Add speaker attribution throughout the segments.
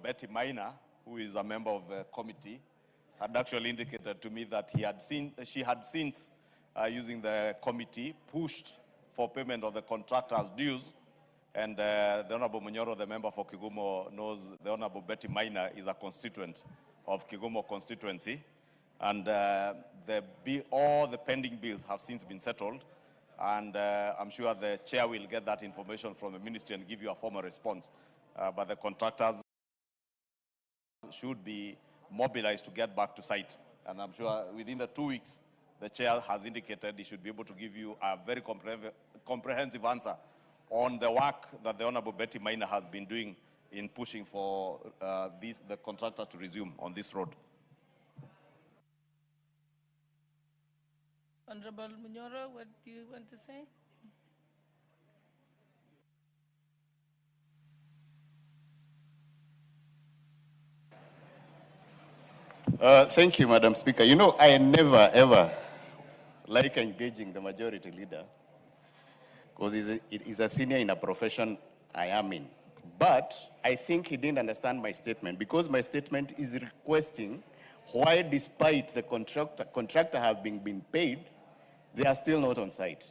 Speaker 1: Betty Maina, who is a member of the committee, had actually indicated to me that she had since, using the committee, pushed for payment of the contractor's dues. And the Honorable Munyoro, the member for Kigumo, knows the Honorable Betty Maina is a constituent of Kigumo constituency. And all the pending bills have since been settled. And I'm sure the chair will get that information from the ministry and give you a formal response. But the contractors should be mobilized to get back to site. And I'm sure within the 2 weeks, the chair has indicated he should be able to give you a very comprehensive answer on the work that the Honorable Betty Maina has been doing in pushing for the contractor to resume on this road.
Speaker 2: Honorable Munyoro, what do you want to say?
Speaker 3: Thank you, Madam Speaker. You know, I never, ever like engaging the majority leader because he's a senior in a profession I am in. But I think he didn't understand my statement because my statement is requesting why, despite the contractor having been paid, they are still not on site.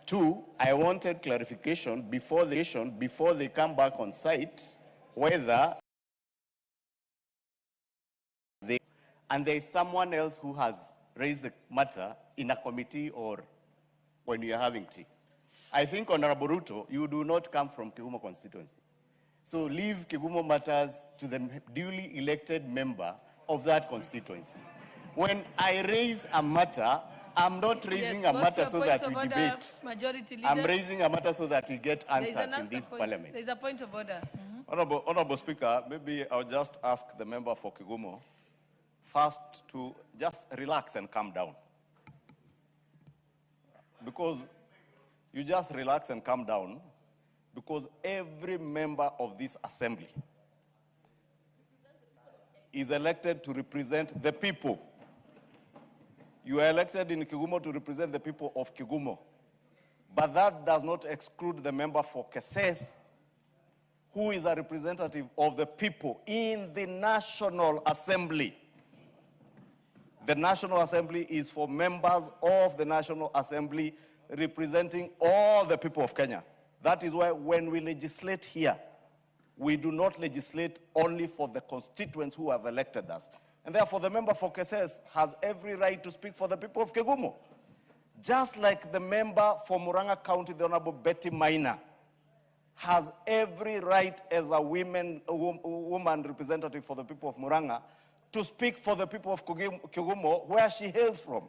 Speaker 3: 2, I wanted clarification before they come back on site, whether and there is someone else who has raised the matter in a committee or when you are having tea. I think, Honorable Ruto, you do not come from Kigumo constituency. So leave Kigumo matters to the duly elected member of that constituency. When I raise a matter, I'm not raising a matter so that we debate. I'm raising a matter so that we get answers in this parliament.
Speaker 2: There's a point of order.
Speaker 1: Honorable Speaker, maybe I'll just ask the member for Kigumo first to just relax and calm down. Because you just relax and calm down because every member of this assembly is elected to represent the people. You are elected in Kigumo to represent the people of Kigumo. But that does not exclude the member for Keses, who is a representative of the people in the National Assembly. The National Assembly is for members of the National Assembly representing all the people of Kenya. That is why when we legislate here, we do not legislate only for the constituents who have elected us. And therefore, the member for Keses has every right to speak for the people of Kigumo. Just like the member for Murang'a County, the Honorable Betty Maina, has every right as a woman representative for the people of Murang'a to speak for the people of Kigumo, where she hails from.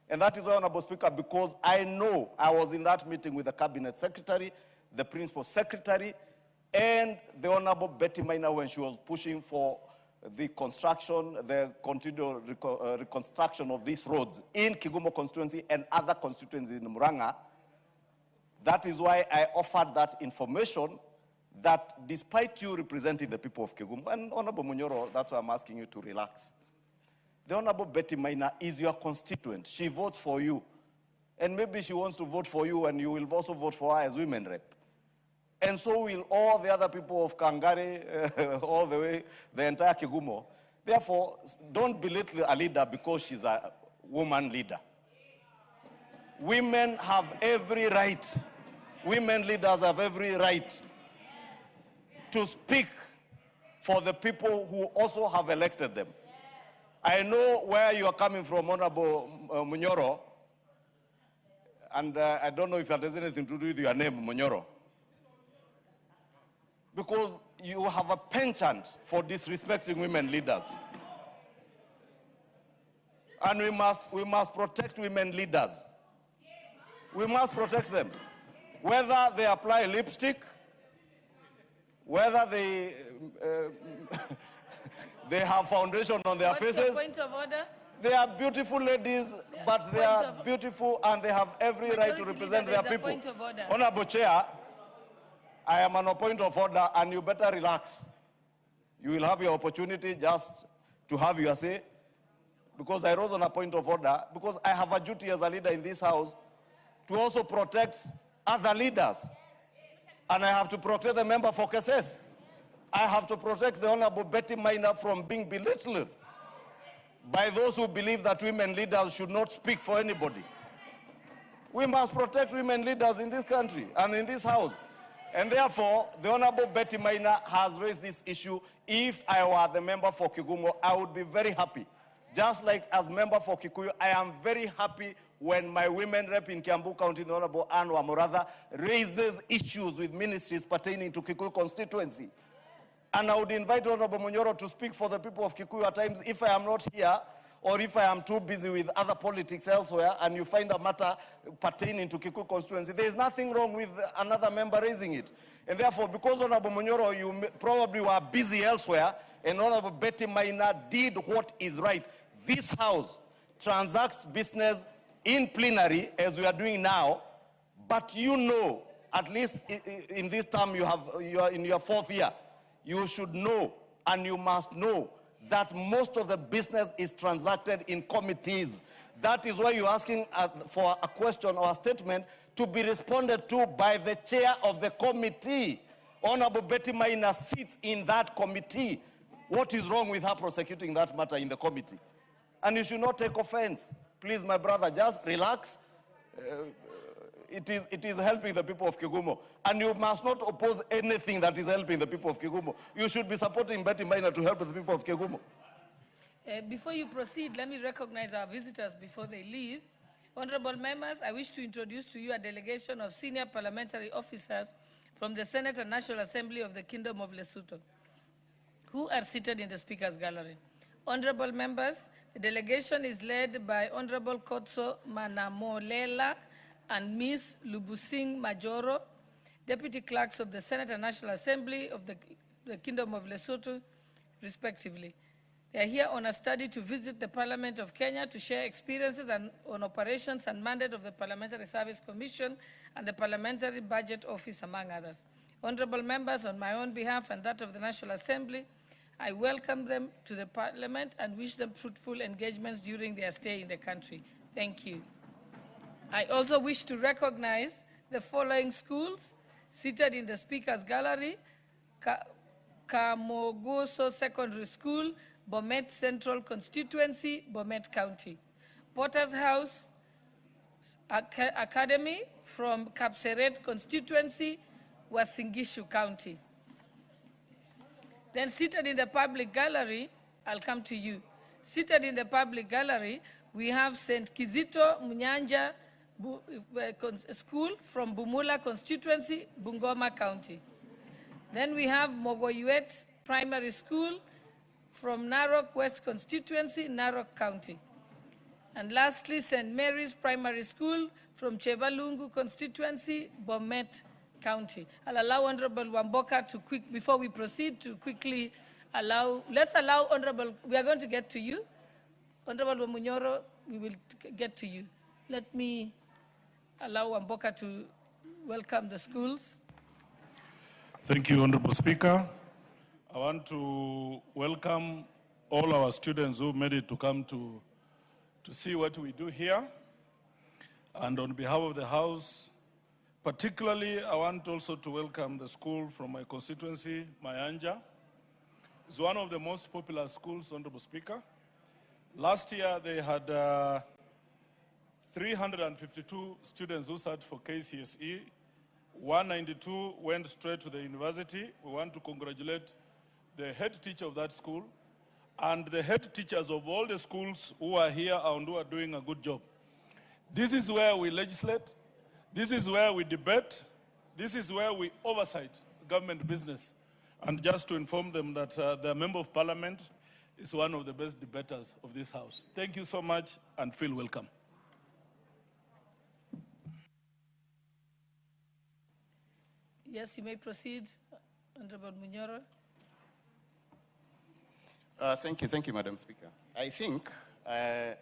Speaker 1: And that is why, Honorable Speaker, because I know I was in that meeting with the Cabinet Secretary, the Principal Secretary, and the Honorable Betty Maina when she was pushing for the construction, the continual reconstruction of these roads in Kigumo constituency and other constituencies in Murang'a. That is why I offered that information that despite you representing the people of Kigumo, and Honorable Munyoro, that's why I'm asking you to relax. The Honorable Betty Maina is your constituent. She votes for you. And maybe she wants to vote for you and you will also vote for her as women rep. And so will all the other people of Kangare, all the way, the entire Kigumo. Therefore, don't belittle a leader because she's a woman leader. Women have every right. Women leaders have every right to speak for the people who also have elected them. I know where you are coming from, Honorable Munyoro, and I don't know if it has anything to do with your name, Munyoro, because you have a penchant for disrespecting women leaders. And we must protect women leaders. We must protect them. Whether they apply lipstick, whether they they have foundation on their faces.
Speaker 2: What's your point of order?
Speaker 1: They are beautiful ladies, but they are beautiful and they have every right to represent their people.
Speaker 2: Point of order.
Speaker 1: Honorable Chair, I am on a point of order and you better relax. You will have your opportunity just to have your say, because I rose on a point of order, because I have a duty as a leader in this house to also protect other leaders. And I have to protect the member for Keses. I have to protect the Honorable Betty Maina from being belittled by those who believe that women leaders should not speak for anybody. We must protect women leaders in this country and in this house. And therefore, the Honorable Betty Maina has raised this issue. If I were the member for Kigumo, I would be very happy. Just like as member for Kikuyu, I am very happy when my women rep in Kiambu County, the Honorable Anne Wamuratha, raises issues with ministries pertaining to Kikuyu constituency. And I would invite Honorable Munyoro to speak for the people of Kikuyu at times if I am not here, or if I am too busy with other politics elsewhere, and you find a matter pertaining to Kikuyu constituency. There is nothing wrong with another member raising it. And therefore, because Honorable Munyoro, you probably were busy elsewhere, and Honorable Betty Maina did what is right. This House transacts business in plenary, as we are doing now, but you know, at least in this term you are in your 4th year, you should know, and you must know, that most of the business is transacted in committees. That is why you're asking for a question or a statement to be responded to by the chair of the committee. Honorable Betty Maina sits in that committee. What is wrong with her prosecuting that matter in the committee? And you should not take offense. Please, my brother, just relax. It is helping the people of Kigumo. And you must not oppose anything that is helping the people of Kigumo. You should be supporting Betty Maina to help the people of Kigumo.
Speaker 2: Before you proceed, let me recognize our visitors before they leave. Honorable members, I wish to introduce to you a delegation of senior parliamentary officers from the Senate and National Assembly of the Kingdom of Lesotho, who are seated in the Speaker's Gallery. Honorable members, the delegation is led by Honorable Kotso Manamolela and Ms. Lubusing Majoro, Deputy Clerks of the Senate and National Assembly of the Kingdom of Lesotho, respectively. They are here on a study to visit the Parliament of Kenya to share experiences on operations and mandate of the Parliamentary Service Commission and the Parliamentary Budget Office, among others. Honorable members, on my own behalf and that of the National Assembly, I welcome them to the Parliament and wish them fruitful engagements during their stay in the country. Thank you. I also wish to recognize the following schools seated in the Speaker's Gallery: Kamogoso Secondary School, Bomet Central Constituency, Bomet County. Potter's House Academy from Kapseret Constituency, Wasingishu County. Then seated in the public gallery, I'll come to you. Seated in the public gallery, we have St. Kizito Munyanja School from Bumula Constituency, Bungoma County. Then we have Mogoyuet Primary School from Narok West Constituency, Narok County. And lastly, St. Mary's Primary School from Chebalungu Constituency, Bomet County. I'll allow Honorable Wamboka to before we proceed, to quickly let's allow Honorable, we are going to get to you. Honorable Munyoro, we will get to you. Let me allow Wamboka to welcome the schools.
Speaker 4: Thank you, Honorable Speaker. I want to welcome all our students who made it to come to see what we do here. And on behalf of the House, particularly, I want also to welcome the school from my constituency, Mayanja. It's one of the most popular schools, Honorable Speaker. Last year, they had 352 students who sat for KCSE. 192 went straight to the university. We want to congratulate the head teacher of that school and the head teachers of all the schools who are here and who are doing a good job. This is where we legislate. This is where we debate. This is where we oversight government business. And just to inform them that the Member of Parliament is one of the best debaters of this House. Thank you so much and feel welcome.
Speaker 2: Yes, you may proceed, Honorable Munyoro.
Speaker 3: Thank you, Madam Speaker. I think I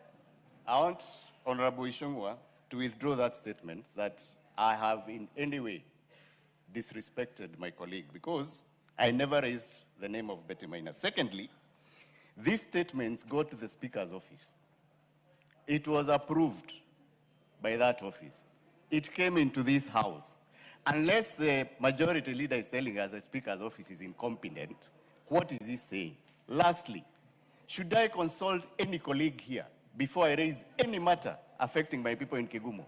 Speaker 3: want Honorable Ishongwa to withdraw that statement that I have in any way disrespected my colleague, because I never raised the name of Betty Maina. Secondly, these statements go to the Speaker's office. It was approved by that office. It came into this House. Unless the majority leader is telling us the Speaker's office is incompetent, what is he saying? Lastly, should I consult any colleague here before I raise any matter affecting my people in Kigumo,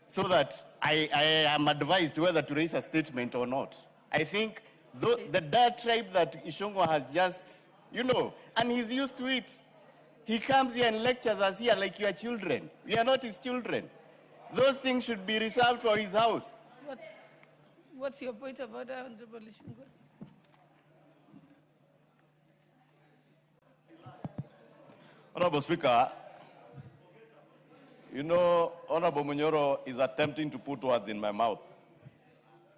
Speaker 3: so that I am advised whether to raise a statement or not? I think the diatribe that Ishongwa has just, and he's used to it. He comes here and lectures us here like you are children. We are not his children. Those things should be reserved for his house.
Speaker 2: What's your point of order, Honorable Ishongwa?
Speaker 1: Honorable Speaker, Honorable Munyoro is attempting to put words in my mouth.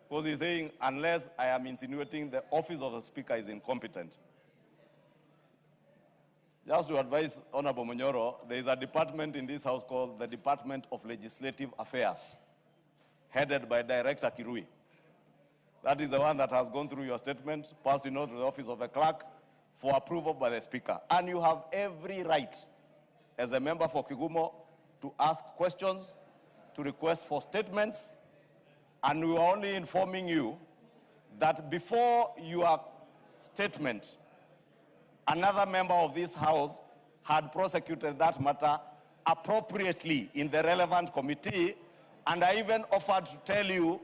Speaker 1: Because he's saying, unless I am insinuating the office of the Speaker is incompetent. Just to advise Honorable Munyoro, there is a department in this house called the Department of Legislative Affairs, headed by Director Kirui. That is the one that has gone through your statement, passed to the office of the clerk for approval by the Speaker. And you have every right, as a member for Kigumo, to ask questions, to request for statements, and we are only informing you that before your statement, another member of this house had prosecuted that matter appropriately in the relevant committee, and I even offered to tell you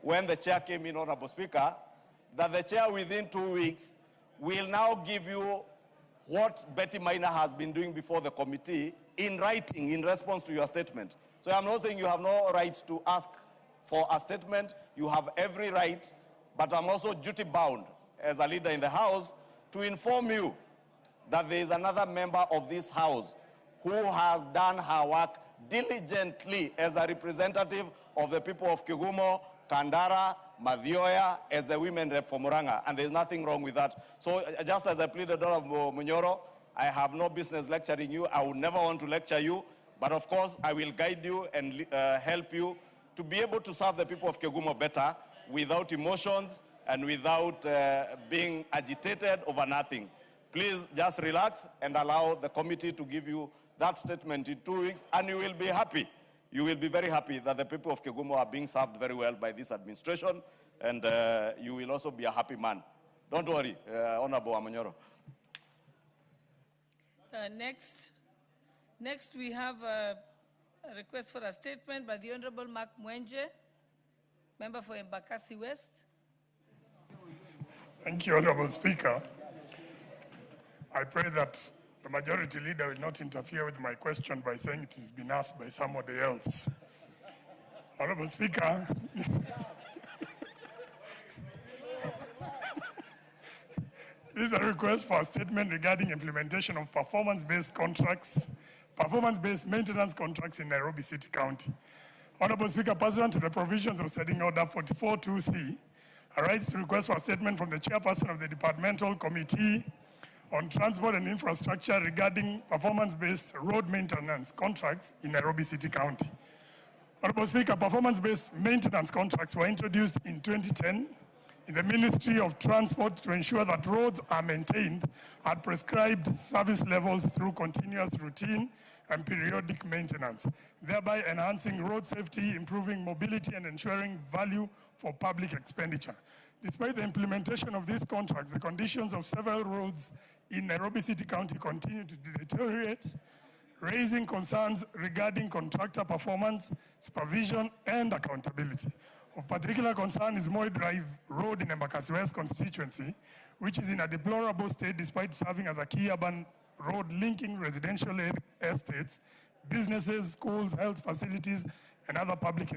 Speaker 1: when the chair came in, Honorable Speaker, that the chair within 2 weeks will now give you what Betty Maina has been doing before the committee in writing in response to your statement. So I'm not saying you have no right to ask for a statement. You have every right, but I'm also duty-bound as a leader in the House to inform you that there is another member of this House who has done her work diligently as a representative of the people of Kigumo, Kandara, Madhioya, as the women rep for Muranga, and there's nothing wrong with that. So just as I pleaded, Honorable Munyoro, I have no business lecturing you. I would never want to lecture you, but of course I will guide you and help you to be able to serve the people of Kigumo better without emotions and without being agitated over nothing. Please just relax and allow the committee to give you that statement in 2 weeks, and you will be happy. You will be very happy that the people of Kigumo are being served very well by this administration, and you will also be a happy man. Don't worry, Honorable Amanyoro.
Speaker 2: Next we have a request for a statement by the Honorable Mark Mwenje, member for Embakasi West.
Speaker 5: Thank you, Honorable Speaker. I pray that the majority leader will not interfere with my question by saying it has been asked by somebody else. Honorable Speaker, this is a request for a statement regarding implementation of performance-based maintenance contracts in Nairobi City County. Honorable Speaker, pursuant to the provisions of Setting Order 44.2c, I rise to request for a statement from the chairperson of the Departmental Committee on Transport and Infrastructure regarding performance-based road maintenance contracts in Nairobi City County. Honorable Speaker, performance-based maintenance contracts were introduced in 2010 in the Ministry of Transport to ensure that roads are maintained at prescribed service levels through continuous routine and periodic maintenance, thereby enhancing road safety, improving mobility, and ensuring value for public expenditure. Despite the implementation of these contracts, the conditions of several roads in Nairobi City County continue to deteriorate, raising concerns regarding contractor performance, supervision, and accountability. Of particular concern is Moi Drive Road in Embakasi West constituency, which is in a deplorable state despite serving as a key urban road linking residential estates, businesses, schools, health facilities, and other public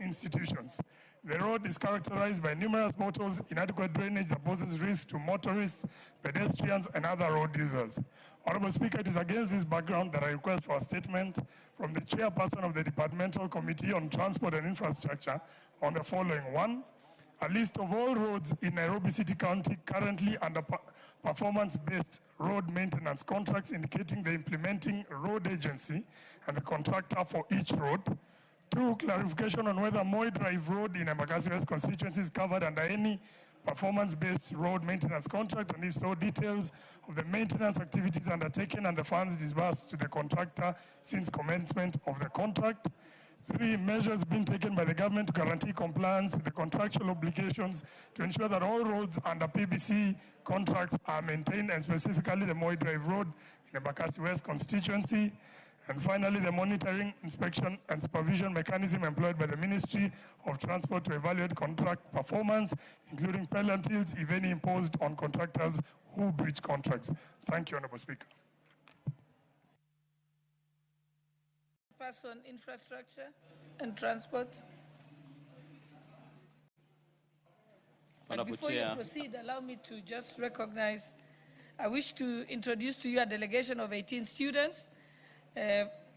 Speaker 5: institutions. The road is characterized by numerous potholes, inadequate drainage that poses risk to motorists, pedestrians, and other road users. Honorable Speaker, it is against this background that I request for a statement from the chairperson of the Departmental Committee on Transport and Infrastructure on the following. 1, a list of all roads in Nairobi City County currently under performance-based road maintenance contracts indicating the implementing road agency and the contractor for each road. 2, clarification on whether Moi Drive Road in Embakasi West constituency is covered under any performance-based road maintenance contract, and if so, details of the maintenance activities undertaken and the funds disbursed to the contractor since commencement of the contract. 3, measures being taken by the government to guarantee compliance with the contractual obligations to ensure that all roads under PBC contracts are maintained, and specifically the Moi Drive Road in the Bakassi West constituency. And finally, the monitoring, inspection, and supervision mechanism employed by the Ministry of Transport to evaluate contract performance, including penalties, if any, imposed on contractors who breach contracts. Thank you, Honorable Speaker.
Speaker 2: Person, infrastructure and transport. And
Speaker 6: Honorable
Speaker 2: before
Speaker 6: Chair.
Speaker 2: you proceed, allow me to just recognize, I wish to introduce to you a delegation of 18 students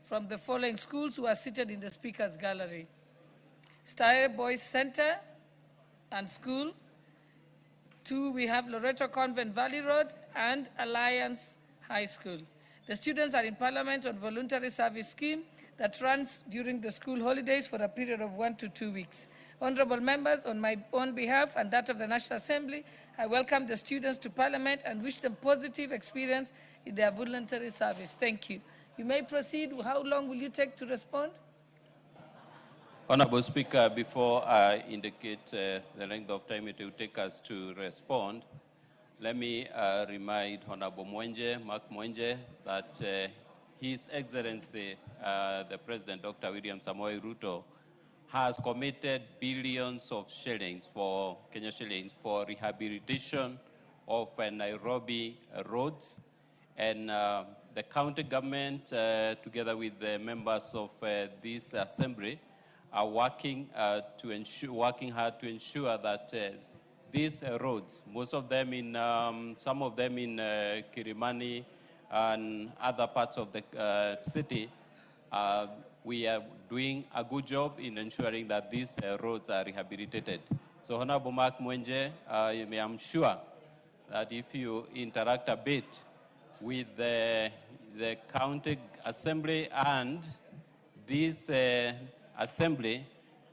Speaker 2: from the following schools who are seated in the Speaker's Gallery. Steyr Boys Center and School. 2, we have Loreto Convent Valley Road and Alliance High School. The students are in Parliament on voluntary service scheme that runs during the school holidays for a period of 1 to 2 weeks. Honorable members, on my own behalf and that of the National Assembly, I welcome the students to Parliament and wish them positive experience in their voluntary service. Thank you. You may proceed. How long will you take to respond?
Speaker 6: Honorable Speaker, before I indicate the length of time it will take us to respond, let me remind Honorable Mark Mwenje, that His Excellency, the President, Dr. William Samoei Ruto, has committed billions of shillings for Kenya shillings for rehabilitation of Nairobi roads, and the county government, together with the members of this assembly, are working hard to ensure that these roads, most of them in, some of them in Kirimani and other parts of the city, we are doing a good job in ensuring that these roads are rehabilitated. So Honorable Mark Mwenje, I'm sure that if you interact a bit with the county assembly and this assembly,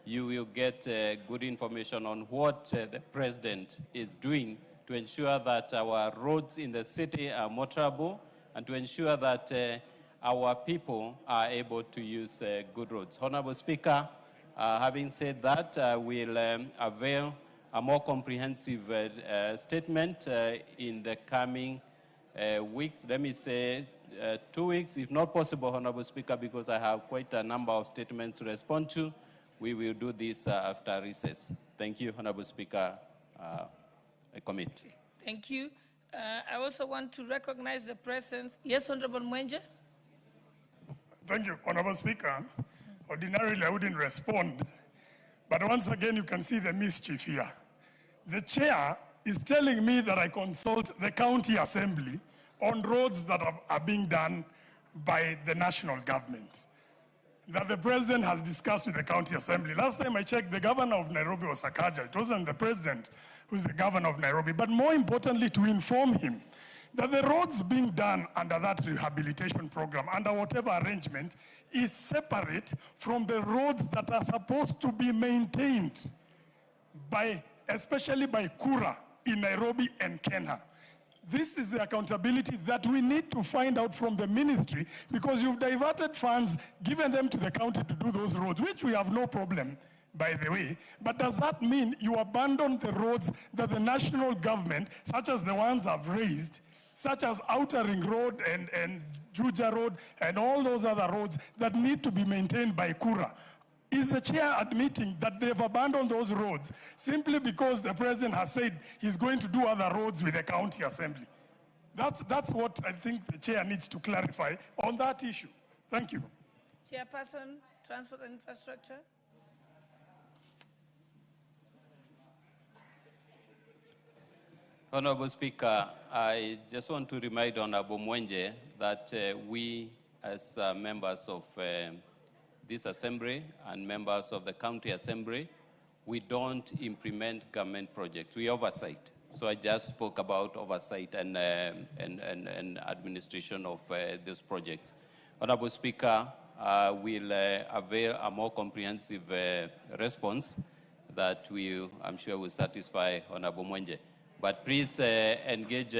Speaker 6: you will get good information on what the president is doing to ensure that our roads in the city are motorable and to ensure that our people are able to use good roads. Honorable Speaker, having said that, we'll avail a more comprehensive statement in the coming weeks. Let me say 2 weeks, if not possible, Honorable Speaker, because I have quite a number of statements to respond to. We will do this after recess. Thank you, Honorable Speaker. I commit.
Speaker 2: Thank you. I also want to recognize the presence. Yes, Honorable Mwenje?
Speaker 5: Thank you, Honorable Speaker. Ordinarily, I wouldn't respond, but once again, you can see the mischief here. The chair is telling me that I consult the county assembly on roads that are being done by the national government, that the president has discussed with the county assembly. Last time I checked, the governor of Nairobi was Sakaja. It wasn't the president who's the governor of Nairobi, but more importantly, to inform him that the roads being done under that rehabilitation program, under whatever arrangement, is separate from the roads that are supposed to be maintained especially by Kura in Nairobi and Kenya. This is the accountability that we need to find out from the ministry, because you've diverted funds, given them to the county to do those roads, which we have no problem, by the way. But does that mean you abandon the roads that the national government, such as the ones I've raised, such as Outer Ring Road and Juja Road and all those other roads that need to be maintained by Kura? Is the chair admitting that they've abandoned those roads simply because the president has said he's going to do other roads with the county assembly? That's what I think the chair needs to clarify on that issue. Thank you.
Speaker 2: Chairperson, Transport and Infrastructure.
Speaker 6: Honorable Speaker, I just want to remind Honorable Mwenje that we, as members of this assembly and members of the county assembly, we don't implement government projects. We oversight. So I just spoke about oversight and administration of those projects. Honorable Speaker, will avail a more comprehensive response that I'm sure will satisfy Honorable Mwenje. But please engage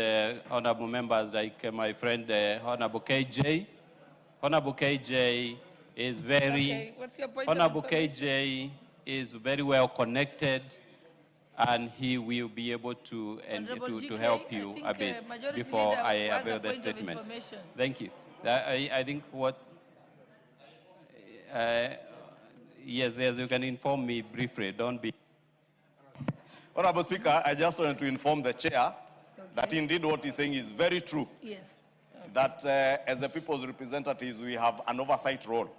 Speaker 6: honorable members like my friend Honorable KJ. Honorable KJ is very,
Speaker 2: Okay, what's your point of
Speaker 6: Honorable
Speaker 2: information?
Speaker 6: KJ is very well connected, and he will be able to,
Speaker 2: Honorable
Speaker 6: to
Speaker 2: GK,
Speaker 6: help you
Speaker 2: I think,
Speaker 6: a bit
Speaker 2: Majority
Speaker 6: before
Speaker 2: Leader
Speaker 6: I
Speaker 2: has a
Speaker 6: avail the
Speaker 2: point of
Speaker 6: statement.
Speaker 2: information.
Speaker 6: Thank you. I think what, yes, you can inform me briefly, don't be.
Speaker 1: Honorable Speaker, I just wanted to inform the chair that indeed what he's saying is very true.
Speaker 2: Yes.
Speaker 1: That as the people's representatives, we have an oversight role.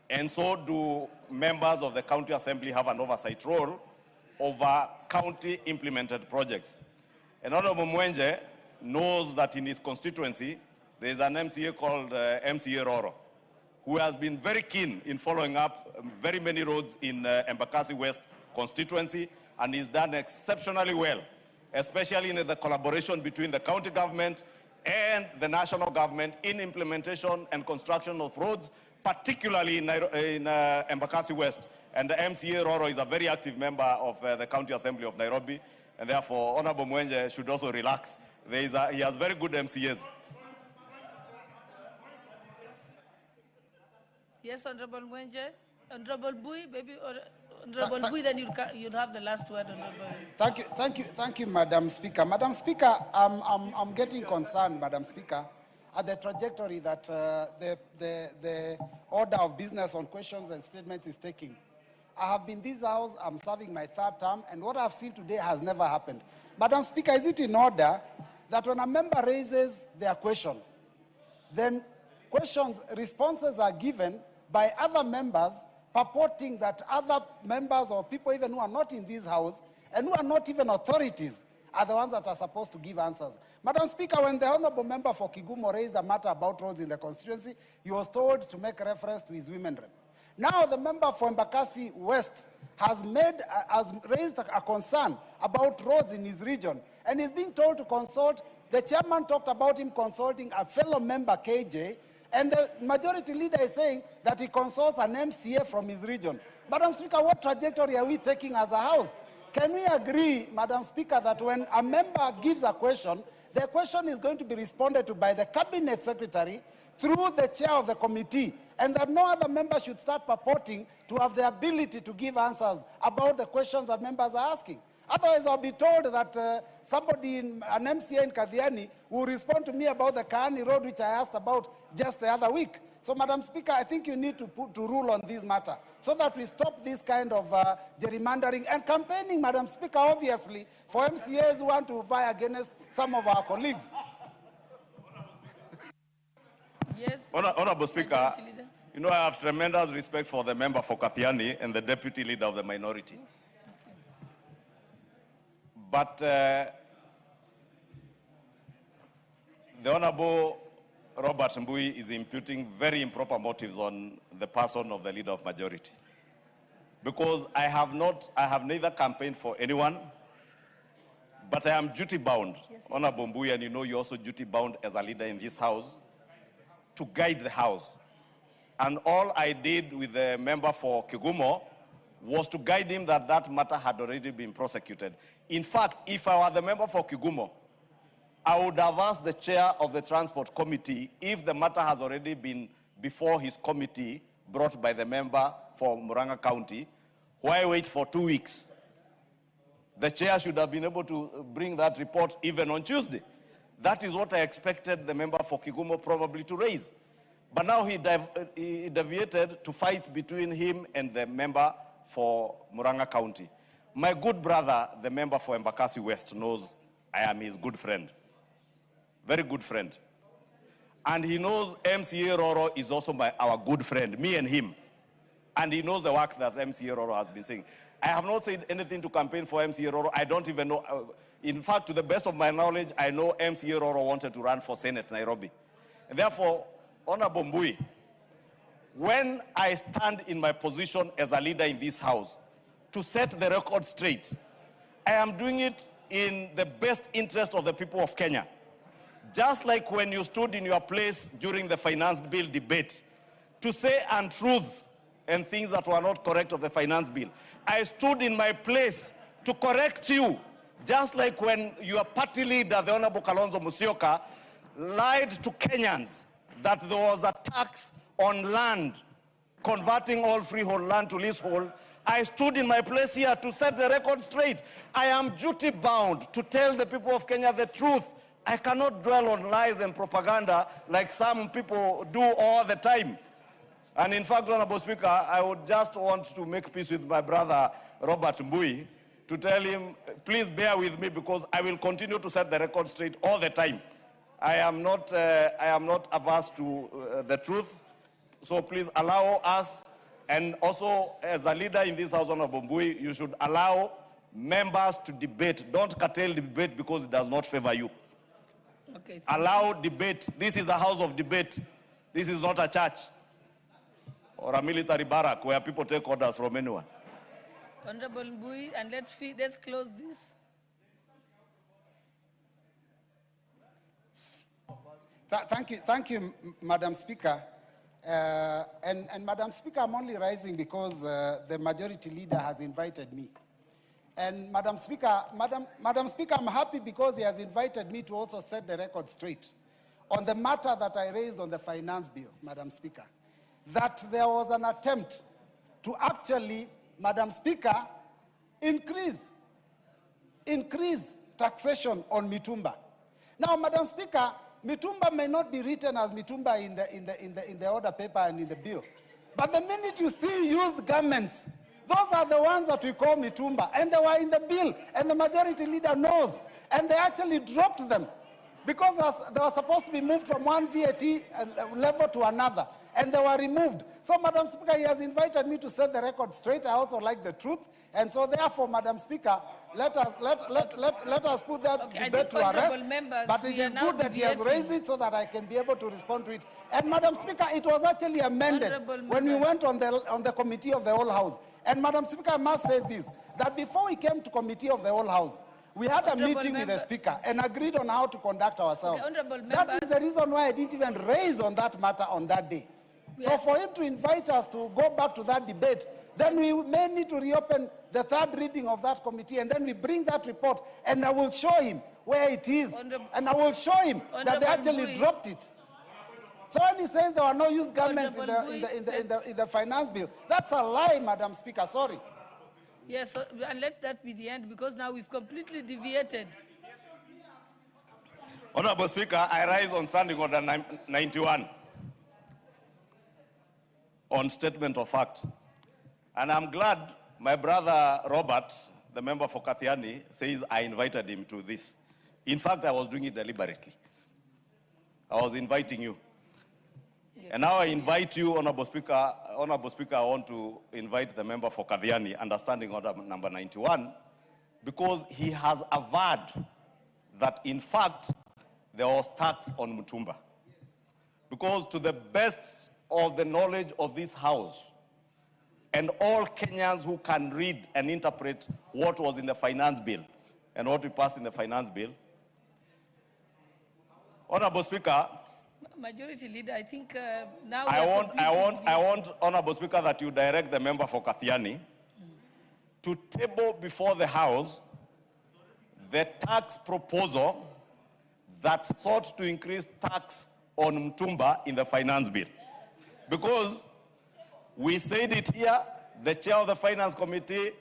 Speaker 1: And so do members of the county assembly have an oversight role over county implemented projects. And Honorable Mwenje knows that in his constituency, there is an MCA called MCA Roro, who has been very keen in following up very many roads in Embakasi West constituency, and he's done exceptionally well, especially in the collaboration between the county government and the national government in implementation and construction of roads, particularly in Embakasi West. And the MCA Roro is a very active member of the County Assembly of Nairobi, and therefore Honorable Mwenje should also relax. He has very good MCAs.
Speaker 2: Yes, Honorable Mwenje. Honorable Bui, maybe, or Honorable Bui, then you'll have the last word, Honorable.
Speaker 7: Thank you, Madam Speaker. Madam Speaker, I'm getting concerned, Madam Speaker, at the trajectory that the order of business on questions and statements is taking. I have been in this house, I'm serving my third term, and what I've seen today has never happened. Madam Speaker, is it in order that when a member raises their question, then responses are given by other members purporting that other members or people even who are not in this house and who are not even authorities are the ones that are supposed to give answers. Madam Speaker, when the Honorable Member for Kigumo raised a matter about roads in the constituency, he was told to make reference to his women rep. Now the member for Embakasi West has raised a concern about roads in his region, and is being told to consult. The chairman talked about him consulting a fellow member, KJ, and the majority leader is saying that he consults an MCA from his region. Madam Speaker, what trajectory are we taking as a house? Can we agree, Madam Speaker, that when a member gives a question, the question is going to be responded to by the cabinet secretary through the chair of the committee, and that no other member should start purporting to have the ability to give answers about the questions that members are asking? Otherwise, I'll be told that somebody in an MCA in Kathiani will respond to me about the Kaani Road, which I asked about just the other week. So, Madam Speaker, I think you need to rule on this matter so that we stop this kind of gerrymandering and campaigning, Madam Speaker, obviously, for MCAs who want to vie against some of our colleagues.
Speaker 2: Yes.
Speaker 1: Honorable Speaker, you know, I have tremendous respect for the member for Kathiani and the deputy leader of the minority. But the Honorable Robert Mbui is imputing very improper motives on the person of the leader of majority. Because I have neither campaigned for anyone, but I am duty bound, yes, Honorable Mbui, and you know you're also duty bound as a leader in this house to guide the house. And all I did with the member for Kigumo was to guide him that that matter had already been prosecuted. In fact, if I were the member for Kigumo, I would have asked the chair of the transport committee if the matter has already been before his committee brought by the member for Murang'a County. Why wait for 2 weeks? The chair should have been able to bring that report even on Tuesday. That is what I expected the member for Kigumo probably to raise. But now he deviated to fights between him and the member for Murang'a County. My good brother, the member for Embakasi West, knows I am his good friend. Very good friend. And he knows MCA Roro is also our good friend, me and him. And he knows the work that MCA Roro has been saying. I have not said anything to campaign for MCA Roro. I don't even know. In fact, to the best of my knowledge, I know MCA Roro wanted to run for Senate, Nairobi. And therefore, Honorable Mbui, when I stand in my position as a leader in this house to set the record straight, I am doing it in the best interest of the people of Kenya. Just like when you stood in your place during the finance bill debate to say untruths and things that were not correct of the finance bill, I stood in my place to correct you, just like when your party leader, the Honorable Kalonzo Musyoka, lied to Kenyans that there was a tax on land converting all freehold land to leasehold. I stood in my place here to set the record straight. I am duty bound to tell the people of Kenya the truth. I cannot dwell on lies and propaganda like some people do all the time. And in fact, Honorable Speaker, I would just want to make peace with my brother Robert Mbui to tell him, please bear with me because I will continue to set the record straight all the time. I am not averse to the truth, so please allow us, and also as a leader in this House, Honorable Mbui, you should allow members to debate. Don't curtail the debate because it does not favor you.
Speaker 2: Okay.
Speaker 1: Allow debate. This is a house of debate. This is not a church or a military barrack where people take orders from anyone.
Speaker 2: Honorable Mbui, and let's close this.
Speaker 7: Thank you, Madam Speaker. And Madam Speaker, I'm only rising because the majority leader has invited me. And Madam Speaker, I'm happy because he has invited me to also set the record straight on the matter that I raised on the finance bill, Madam Speaker, that there was an attempt to actually, Madam Speaker, increase taxation on Mitumba. Now, Madam Speaker, Mitumba may not be written as Mitumba in the order paper and in the bill. But the minute you see used garments, those are the ones that we call Mitumba. And they were in the bill, and the majority leader knows. And they actually dropped them because they were supposed to be moved from one VAT level to another. And they were removed. So, Madam Speaker, he has invited me to set the record straight. I also like the truth. And so, therefore, Madam Speaker, let us put that debate to rest. But it is good that he has raised it so that I can be able to respond to it. And, Madam Speaker, it was actually amended when we went on the committee of the whole House. And, Madam Speaker, I must say this, that before we came to committee of the whole House, we had a meeting with the Speaker and agreed on how to conduct ourselves. That is the reason why I didn't even raise on that matter on that day. So for him to invite us to go back to that debate, then we may need to reopen the third reading of that committee, and then we bring that report, and I will show him where it is, and I will show him that they actually dropped it. So when he says there are no used garments in the finance bill, that's a lie, Madam Speaker, sorry.
Speaker 2: Yes, so, and let that be the end, because now we've completely deviated.
Speaker 1: Honorable Speaker, I rise on Standing Order 91 on statement of fact. And I'm glad my brother Robert, the member for Kathiani, says I invited him to this. In fact, I was doing it deliberately. I was inviting you. And now I invite you, Honorable Speaker, I want to invite the member for Kathiani, understanding order number 91, because he has averred that, in fact, there was tax on Mutumba. Because to the best of the knowledge of this House, and all Kenyans who can read and interpret what was in the finance bill and what we passed in the finance bill, Honorable Speaker,
Speaker 2: Majority Leader, I think now
Speaker 1: I want, Honorable Speaker, that you direct the member for Kathiani to table before the House the tax proposal that sought to increase tax on Mtumba in the finance bill. Because we said it here, the chair of the Finance Committee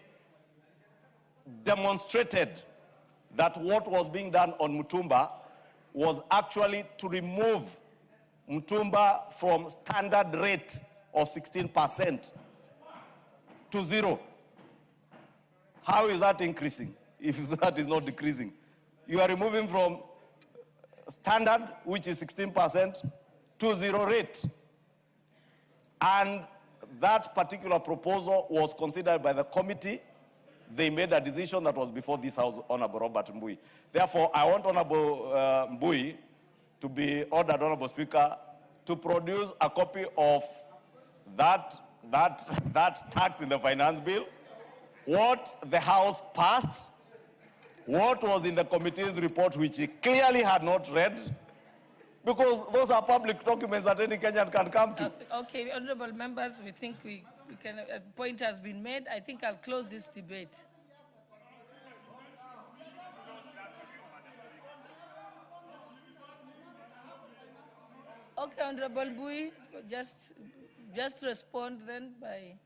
Speaker 1: demonstrated that what was being done on Mutumba was actually to remove Mutumba from standard rate of 16% to 0. How is that increasing if that is not decreasing? You are removing from standard, which is 16%, to 0 rate. And that particular proposal was considered by the committee. They made a decision that was before this House, Honorable Robert Mbui. Therefore, I want Honorable Mbui to be ordered, Honorable Speaker, to produce a copy of that tax in the finance bill, what the House passed, what was in the committee's report, which he clearly had not read, because those are public documents that any Kenyan can come to.
Speaker 2: Okay, honorable members, we think we can, a point has been made. I think I'll close this debate. Okay, Honorable Bui, just respond then by...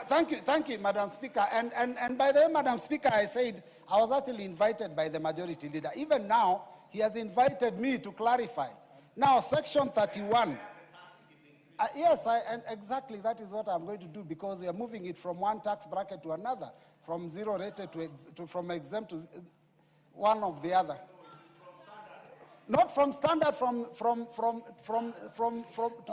Speaker 7: Thank you, Madam Speaker. And by the way, Madam Speaker, I said I was actually invited by the majority leader. Even now, he has invited me to clarify. Now, Section 31. Yes, and exactly that is what I'm going to do, because we are moving it from one tax bracket to another, from zero rated from exempt to one of the other. Not from standard, to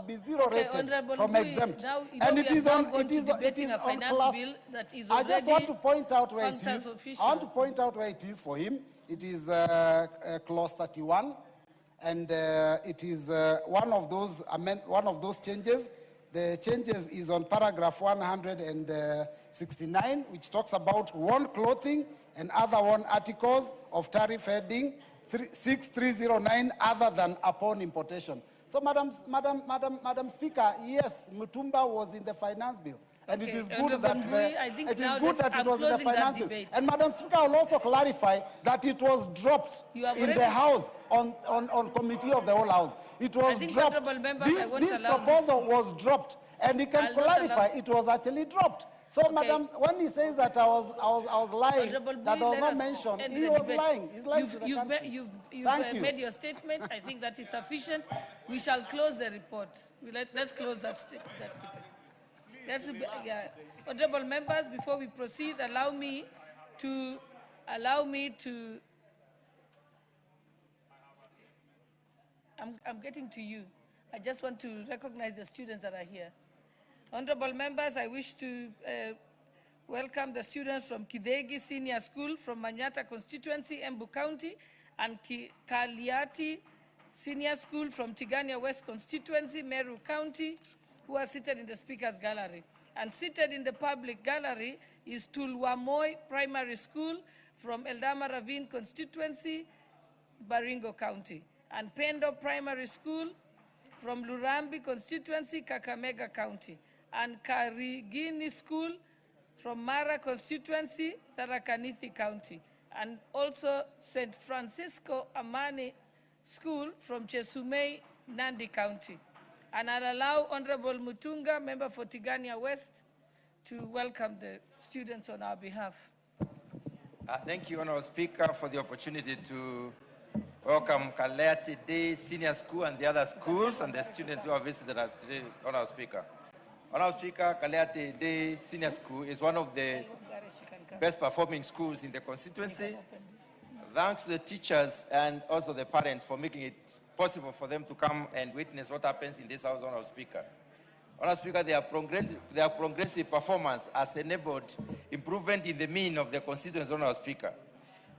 Speaker 7: be zero rated,
Speaker 2: Honorable
Speaker 7: from
Speaker 2: Bui,
Speaker 7: exempt.
Speaker 2: now,
Speaker 7: And it is on
Speaker 2: debating a finance
Speaker 7: class.
Speaker 2: bill that is
Speaker 7: I just want to point out where it
Speaker 2: functus
Speaker 7: is.
Speaker 2: official.
Speaker 7: I want to point out where it is for him. It is clause 31, and it is one of those changes. The changes is on paragraph 169, which talks about worn clothing and other worn articles of tariff heading 6309 other than upon importation. So, Madam Speaker, yes, Mutumba was in the finance bill. And it is good that it was in the finance bill. And Madam Speaker, I will also clarify that it was dropped in the House on committee of the whole House. It was dropped. This proposal was dropped, and he can clarify it was actually dropped. So, okay. Madam, when he says that I was lying, that I was not mentioned, he was lying. He's lying to the country.
Speaker 2: You've made your statement. I think that is sufficient. We shall close the report. Let's close that debate. Honorable members, before we proceed, allow me to. I'm getting to you. I just want to recognize the students that are here. Honorable members, I wish to welcome the students from Kidegi Senior School from Manyata constituency, Embu County, and Kaliati Senior School from Tigania West constituency, Meru County, who are seated in the Speaker's Gallery. And seated in the public gallery is Tulwamoy Primary School from Eldama Ravine constituency, Baringo County, and Pendo Primary School from Lurambi constituency, Kakamega County, and Karigini School from Mara constituency, Tharakanithi County, and also St. Francisco Amani School from Chesumei, Nandi County. And I'll allow Honorable Mutunga, member for Tigania West, to welcome the students on our behalf.
Speaker 8: Thank you, Honorable Speaker, for the opportunity to welcome Kaliati Day Senior School and the other schools and the students who have visited us today, Honorable Speaker. Honorable Speaker, Kaliati Day Senior School is one of the best performing schools in the constituency. Thanks to the teachers and also the parents for making it possible for them to come and witness what happens in this house, Honorable Speaker. Honorable Speaker, their progressive performance has enabled improvement in the mean of the constituency, Honorable Speaker.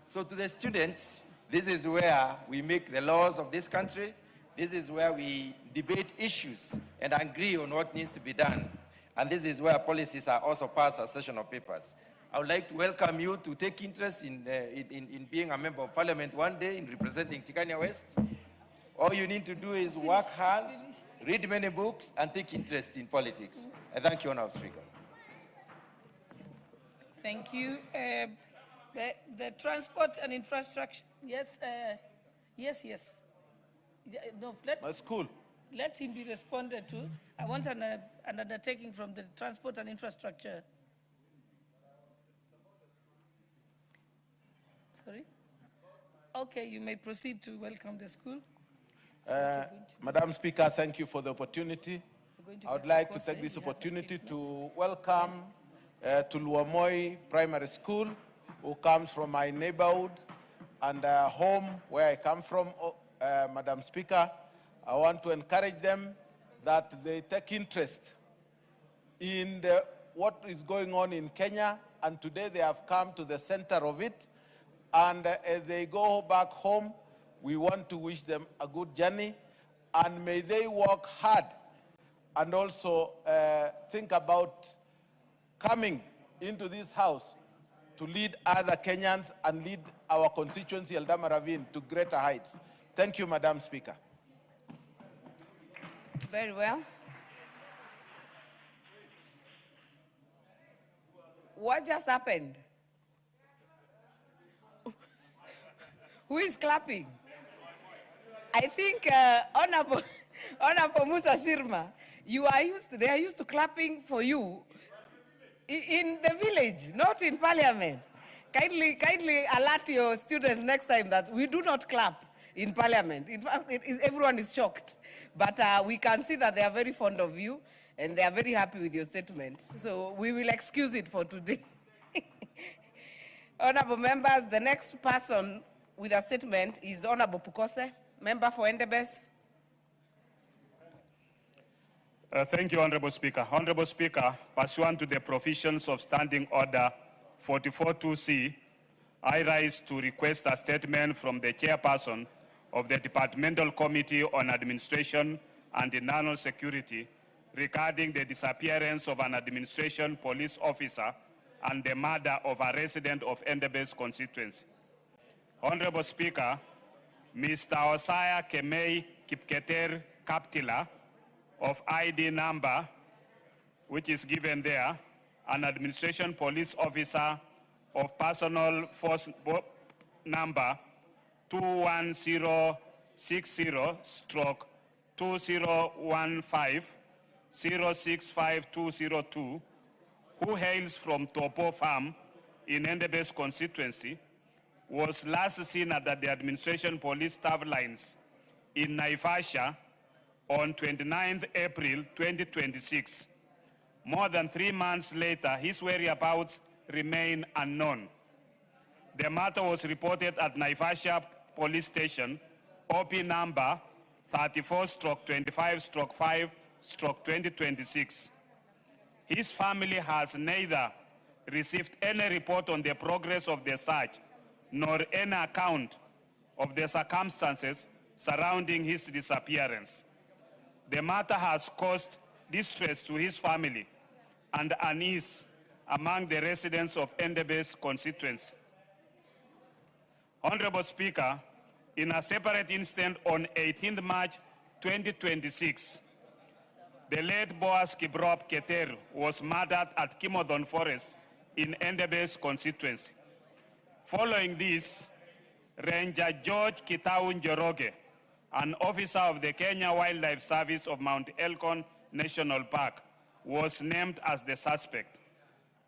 Speaker 8: So to the students, this is where we make the laws of this country. This is where we debate issues and agree on what needs to be done. And this is where policies are also passed as sessional papers. I would like to welcome you to take interest in being a member of parliament one day, in representing Tigania West. All you need to do is work hard, read many books, and take interest in politics. I thank you, Honorable Speaker.
Speaker 2: Thank you. The transport and infrastructure, yes, yes. No,
Speaker 1: My school.
Speaker 2: Let him be responded to. I want an undertaking from the transport and infrastructure. Sorry? Okay, you may proceed to welcome the school.
Speaker 9: Madam Speaker, thank you for the opportunity. I would like to take this opportunity to welcome Tulwamoy Primary School, who comes from my neighborhood and home where I come from. Madam Speaker, I want to encourage them that they take interest in what is going on in Kenya, and today they have come to the center of it. And as they go back home, we want to wish them a good journey, and may they work hard and also think about coming into this house to lead other Kenyans and lead our constituency, Eldama Ravine, to greater heights. Thank you, Madam Speaker.
Speaker 10: Very well. What just happened? Who is clapping? I think Honorable Musa Sirma, they are used to clapping for you in the village, not in parliament. Kindly alert your students next time that we do not clap in parliament. In fact, everyone is shocked. But we can see that they are very fond of you and they are very happy with your statement. So we will excuse it for today. Honorable members, the next person with a statement is Honorable Pukose, member for Endebess.
Speaker 11: Thank you, Honorable Speaker. Honorable Speaker, pursuant to the provisions of Standing Order 44.2c, I rise to request a statement from the chairperson of the Departmental Committee on Administration and Internal Security regarding the disappearance of an administration police officer and the murder of a resident of Endebess constituency. Honorable Speaker, Mr. Osaya Kemei Kipketer Kaptila of ID number, which is given there, an administration police officer of personal force number 21060/2015-065202, who hails from Topo Farm in Endebess constituency, was last seen at the administration police staff lines in Naivasha on 29th April 2026. More than 3 months later, his whereabouts remain unknown. The matter was reported at Naivasha Police Station, OP number 34/25/5/2026. His family has neither received any report on the progress of the search nor any account of the circumstances surrounding his disappearance. The matter has caused distress to his family and unease among the residents of Endebess constituency. Honorable Speaker, in a separate incident on 18th March 2026, the late Boaz Kiprop Keter was murdered at Kimodon Forest in Endebess constituency. Following this, Ranger George Kitau Njoroge, an officer of the Kenya Wildlife Service of Mount Elgon National Park, was named as the suspect.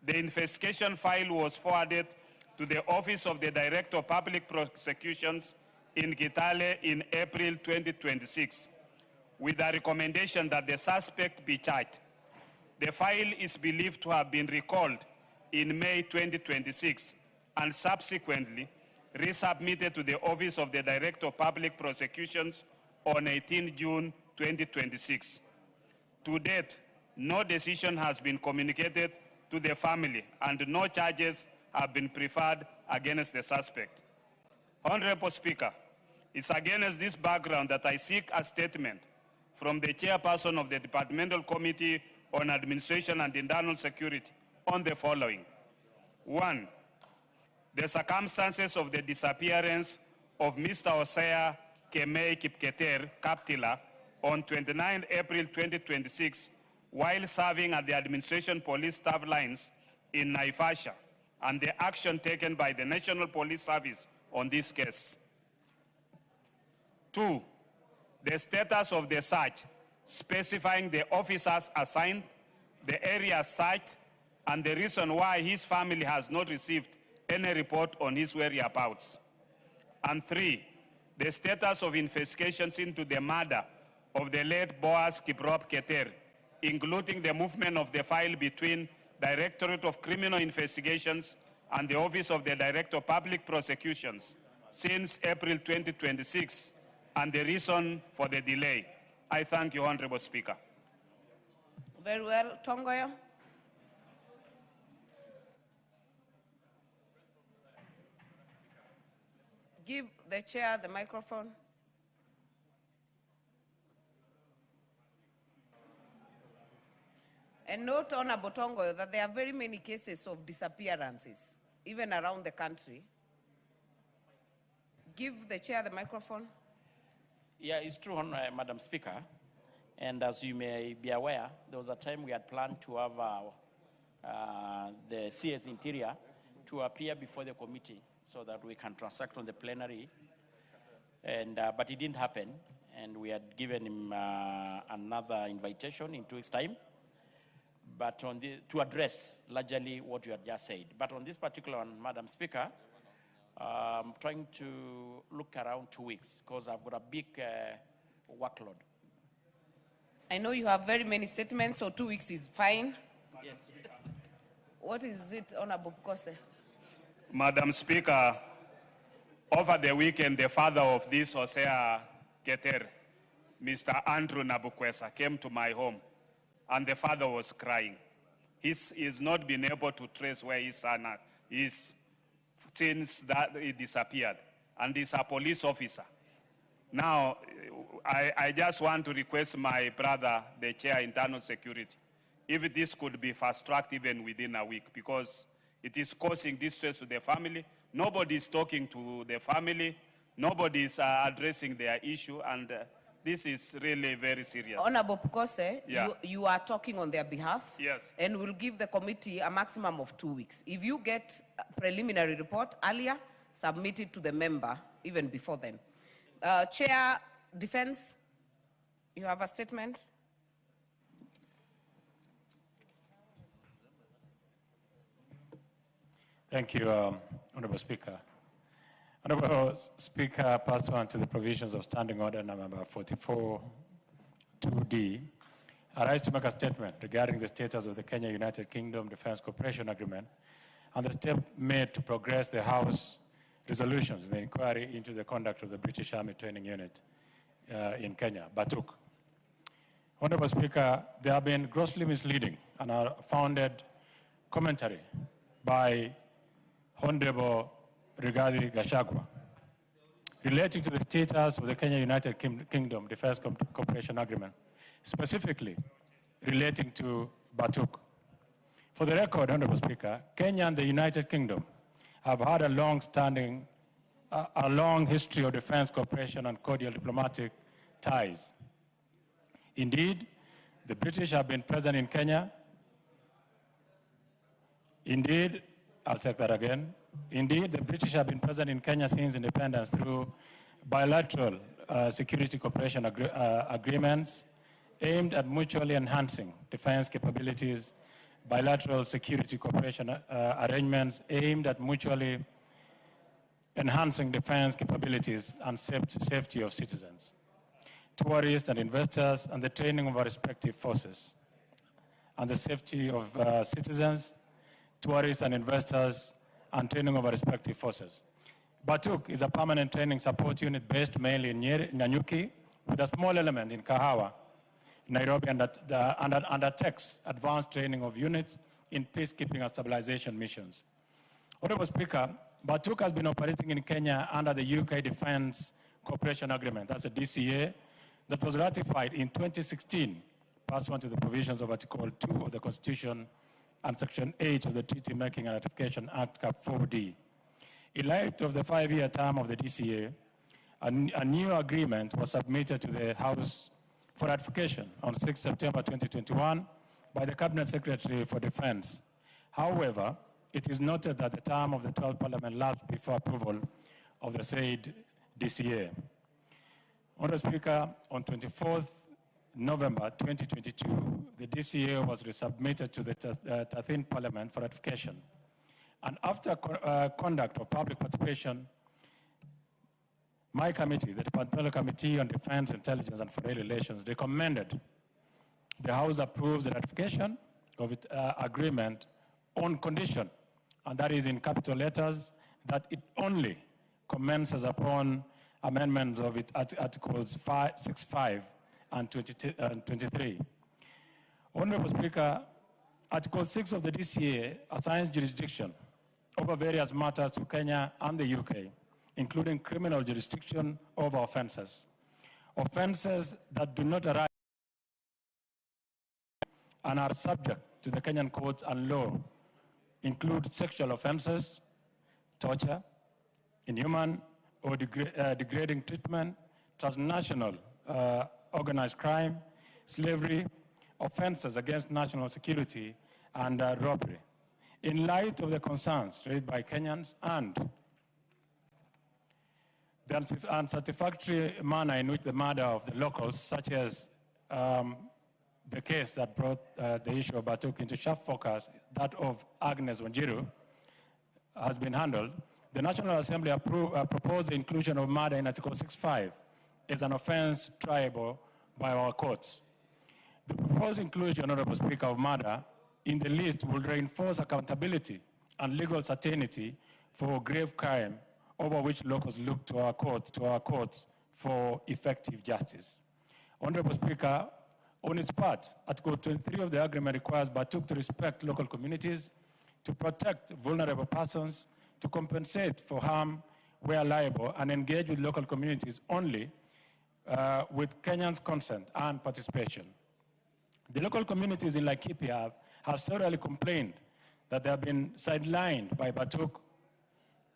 Speaker 11: The investigation file was forwarded to the Office of the Director of Public Prosecutions in Kitale in April 2026, with a recommendation that the suspect be charged. The file is believed to have been recalled in May 2026 and subsequently resubmitted to the Office of the Director of Public Prosecutions on 18 June 2026. To date, no decision has been communicated to the family and no charges have been preferred against the suspect. Honorable Speaker, it's against this background that I seek a statement from the chairperson of the Departmental Committee on Administration and Internal Security on the following. 1, the circumstances of the disappearance of Mr. Osaya Kemei Kipketer Kaptila on 29 April 2026 while serving at the administration police staff lines in Naivasha and the action taken by the National Police Service on this case. 2, the status of the search, specifying the officers assigned, the area searched, and the reason why his family has not received any report on his whereabouts. And 3, the status of investigations into the murder of the late Boaz Kiprop Keter, including the movement of the file between Directorate of Criminal Investigations and the Office of the Director of Public Prosecutions since April 2026, and the reason for the delay. I thank you, Honorable Speaker.
Speaker 10: Very well. Tongoyo. Give the chair the microphone. And note, Honorable Tongoyo, that there are very many cases of disappearances, even around the country. Give the chair the microphone.
Speaker 12: Yeah, it's true, Madam Speaker. And as you may be aware, there was a time we had planned to have the CS Interior to appear before the committee so that we can transact on the plenary But it didn't happen, and we had given him another invitation in 2 weeks' time, but to address largely what you had just said. But on this particular one, Madam Speaker, I'm trying to look around 2 weeks because I've got a big workload.
Speaker 10: I know you have very many statements, so 2 weeks is fine.
Speaker 12: Yes.
Speaker 10: What is it, Honorable Bukose?
Speaker 11: Madam Speaker, over the weekend, the father of this Hosea Keter, Mr. Andrew Nabukwesa, came to my home, and the father was crying. He's not been able to trace where his son is since that he disappeared, and he's a police officer. Now, I just want to request my brother, the chair internal security, if this could be fast-tracked even within a week, because it is causing distress to the family. Nobody is talking to the family. Nobody is addressing their issue, and this is really very serious.
Speaker 10: Honorable Bukose,
Speaker 11: Yeah.
Speaker 10: you are talking on their behalf.
Speaker 11: Yes.
Speaker 10: And we'll give the committee a maximum of 2 weeks. If you get a preliminary report earlier, submit it to the member even before then. Chair, Defense, you have a statement?
Speaker 13: Thank you, Honorable Speaker. Honorable Speaker, pursuant to the provisions of Standing Order number 44-2D, I rise to make a statement regarding the status of the Kenya United Kingdom Defense Cooperation Agreement and the step made to progress the House resolutions in the inquiry into the conduct of the British Army Training Unit in Kenya, Batuk. Honorable Speaker, there have been grossly misleading and unfounded commentary by Honorable Rigathi Gachagua relating to the status of the Kenya United Kingdom Defense Cooperation Agreement, specifically relating to Batuk. For the record, Honorable Speaker, Kenya and the United Kingdom have had a long history of defense cooperation and cordial diplomatic ties. Indeed, the British have been present in Kenya. Indeed, I'll take that again. Indeed, the British have been present in Kenya since independence through bilateral security cooperation agreements aimed at mutually enhancing defense capabilities, bilateral security cooperation arrangements aimed at mutually enhancing defense capabilities and safety of citizens, tourists and investors, and the training of our respective forces, and the safety of citizens, tourists and investors, and training of our respective forces. Batuk is a permanent training support unit based mainly in Nanyuki, with a small element in Kahawa, Nairobi, and undertakes advanced training of units in peacekeeping and stabilization missions. Honorable Speaker, Batuk has been operating in Kenya under the UK Defense Cooperation Agreement, that's a DCA, that was ratified in 2016, pursuant to the provisions of Article 2 of the Constitution and Section 8 of the Treaty Making and Ratification Act, Cap 4D. In light of the 5-year term of the DCA, a new agreement was submitted to the House for ratification on 6 September 2021 by the Cabinet Secretary for Defense. However, it is noted that the term of the 12th Parliament lapsed before approval of the said DCA. Honorable Speaker, on 24th November 2022, the DCA was resubmitted to the 13th Parliament for ratification. And after conduct of public participation, my committee, the Departmental Committee on Defense, Intelligence, and Foreign Relations, recommended the House approves the ratification of its agreement on condition, and that is in capital letters, that it only commences upon amendments of its Articles 65 and 23. Honorable Speaker, Article 6 of the DCA assigns jurisdiction over various matters to Kenya and the UK, including criminal jurisdiction over offenses. Offenses that do not arise and are subject to the Kenyan courts and law include sexual offenses, torture, inhuman or degrading treatment, transnational organized crime, slavery, offenses against national security, and robbery. In light of the concerns raised by Kenyans and the unsatisfactory manner in which the murder of the locals, such as the case that brought the issue of Batuk into sharp focus, that of Agnes Wanjiru, has been handled, the National Assembly proposed the inclusion of murder in Article 6.5 as an offense triable by our courts. The proposed inclusion, Honorable Speaker, of murder in the list will reinforce accountability and legal certainty for grave crime over which locals look to our courts for effective justice. Honorable Speaker, on its part, Article 23 of the agreement requires Batuk to respect local communities, to protect vulnerable persons, to compensate for harm where liable, and engage with local communities only with Kenyans' consent and participation. The local communities in Laikipia have severally complained that they have been sidelined by Batuk,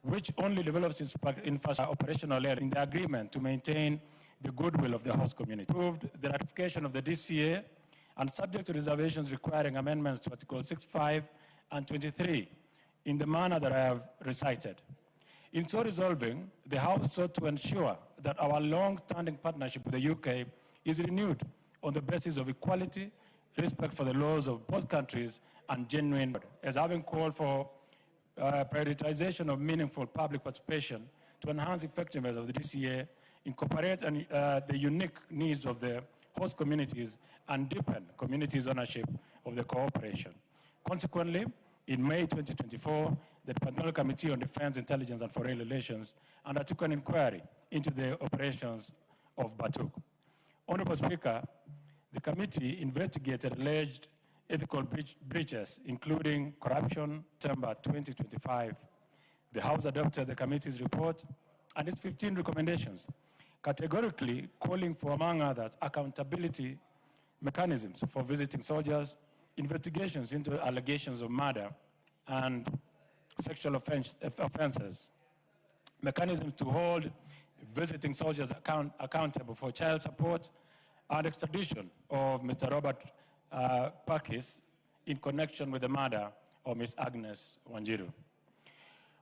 Speaker 13: which only develops infrastructure operational layer in the agreement to maintain the goodwill of the host community. Approved the ratification of the DCA and subject to reservations requiring amendments to Article 6.5 and 23 in the manner that I have recited. In so resolving, the House sought to ensure that our long-standing partnership with the UK is renewed on the basis of equality, respect for the laws of both countries, and genuine, as having called for prioritization of meaningful public participation to enhance effectiveness of the DCA, incorporate the unique needs of the host communities, and deepen communities' ownership of the cooperation. Consequently, in May 2024, the Departmental Committee on Defense, Intelligence, and Foreign Relations undertook an inquiry into the operations of Batuk. Honorable Speaker, the committee investigated alleged ethical breaches, including corruption, September 2025. The House adopted the committee's report and its 15 recommendations, categorically calling for, among others, accountability mechanisms for visiting soldiers, investigations into allegations of murder and sexual offenses, mechanisms to hold visiting soldiers accountable for child support, and extradition of Mr. Robert Pakis in connection with the murder of Ms. Agnes Wanjiru.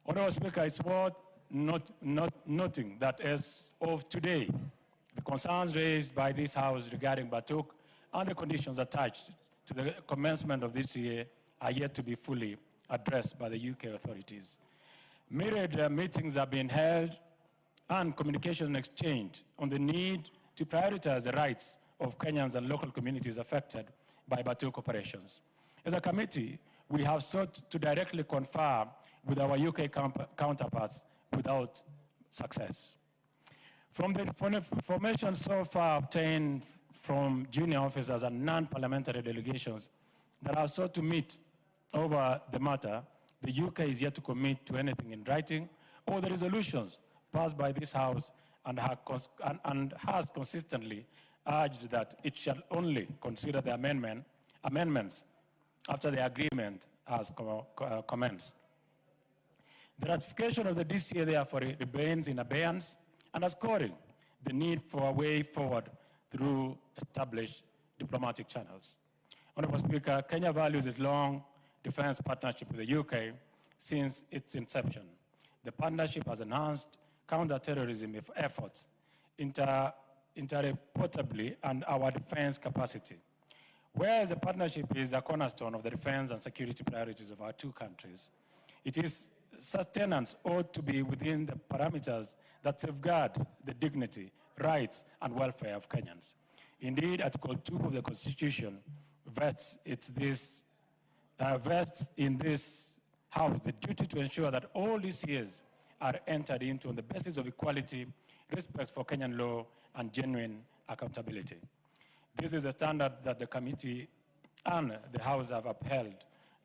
Speaker 13: Honorable Speaker, it's worth noting that as of today, the concerns raised by this House regarding Batuk and the conditions attached to the commencement of this year are yet to be fully addressed by the UK authorities. Myriad meetings have been held and communication exchanged on the need to prioritize the rights of Kenyans and local communities affected by Batuk operations. As a committee, we have sought to directly confer with our UK counterparts without success. From the information so far obtained from junior officers and non-parliamentary delegations that are sought to meet over the matter, the UK is yet to commit to anything in writing or the resolutions passed by this House and has consistently urged that it shall only consider the amendments after the agreement has commenced. The ratification of the DCA, therefore, remains in abeyance, underscoring the need for a way forward through established diplomatic channels. Honorable Speaker, Kenya values its long defense partnership with the UK since its inception. The partnership has enhanced counter-terrorism efforts interreportably and our defense capacity. Whereas the partnership is a cornerstone of the defense and security priorities of our two countries, its sustenance ought to be within the parameters that safeguard the dignity, rights, and welfare of Kenyans. Indeed, Article 2 of the Constitution vests in this House the duty to ensure that all these years are entered into on the basis of equality, respect for Kenyan law, and genuine accountability. This is a standard that the committee and the House have upheld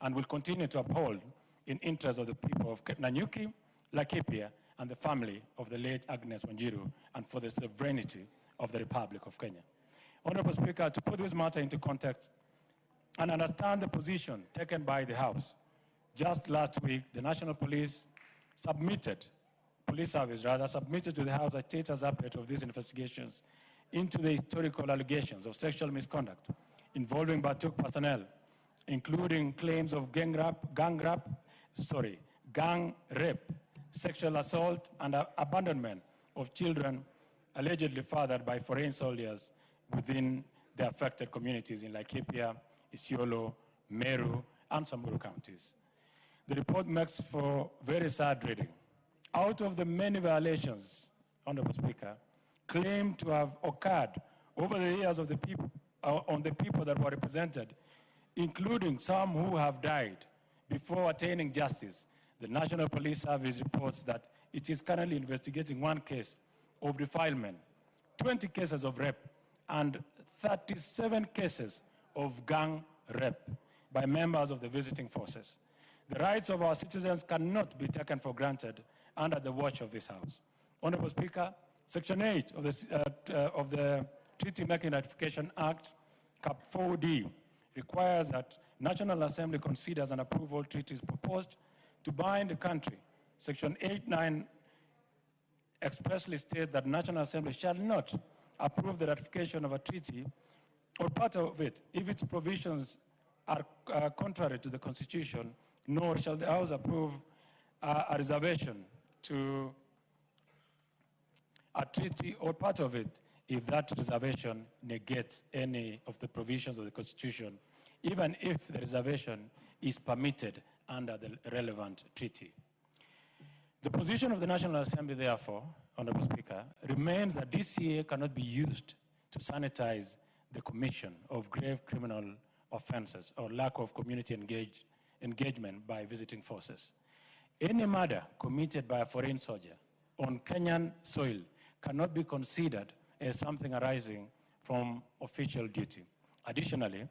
Speaker 13: and will continue to uphold in interest of the people of Nanyuki, Laikipia, and the family of the late Agnes Wanjiru, and for the sovereignty of the Republic of Kenya. Honorable Speaker, to put this matter into context and understand the position taken by the House, just last week, the National Police Service submitted to the House a status update of these investigations into the historical allegations of sexual misconduct involving Batuk personnel, including claims of gang rape, sexual assault, and abandonment of children allegedly fathered by foreign soldiers within the affected communities in Laikipia, Isiolo, Meru, and Samburu counties. The report makes for very sad reading. Out of the many violations, Honorable Speaker, claimed to have occurred over the years of the people, on the people that were represented, including some who have died before attaining justice, the National Police Service reports that it is currently investigating 1 case of defilement, 20 cases of rape, and 37 cases of gang rape by members of the visiting forces. The rights of our citizens cannot be taken for granted under the watch of this House. Honorable Speaker, Section 8 of the Treaty Making Ratification Act, Cap 4D, requires that National Assembly considers and approves all treaties proposed to bind the country. Section 8(9) expressly states that National Assembly shall not approve the ratification of a treaty or part of it if its provisions are contrary to the Constitution, nor shall the House approve a reservation to a treaty or part of it if that reservation negates any of the provisions of the Constitution, even if the reservation is permitted under the relevant treaty. The position of the National Assembly, therefore, Honorable Speaker, remains that DCA cannot be used to sanitize the commission of grave criminal offenses or lack of community engagement by visiting forces. Any murder committed by a foreign soldier on Kenyan soil cannot be considered as something arising from official duty. Additionally,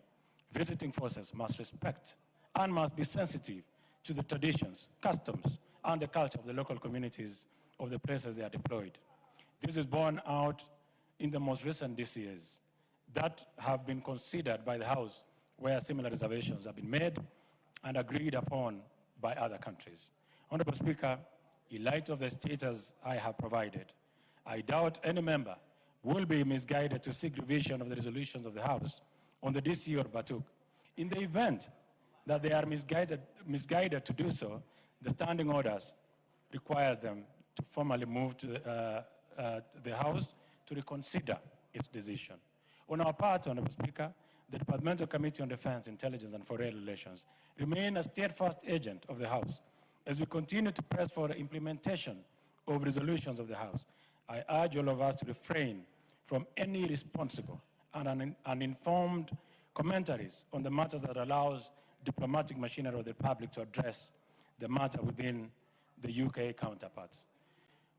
Speaker 13: visiting forces must respect and must be sensitive to the traditions, customs, and the culture of the local communities of the places they are deployed. This is borne out in the most recent DCAs that have been considered by the House, where similar reservations have been made and agreed upon by other countries. Honorable Speaker, in light of the status I have provided, I doubt any member will be misguided to seek revision of the resolutions of the House on the DCA or Batuk. In the event that they are misguided to do so, the standing orders requires them to formally move to the House to reconsider its decision. On our part, Honorable Speaker, the Departmental Committee on Defense, Intelligence, and Foreign Relations remain a steadfast agent of the House as we continue to press for the implementation of resolutions of the House. I urge all of us to refrain from any irresponsible and uninformed commentaries on the matters that allows diplomatic machinery of the public to address the matter within the UK counterparts.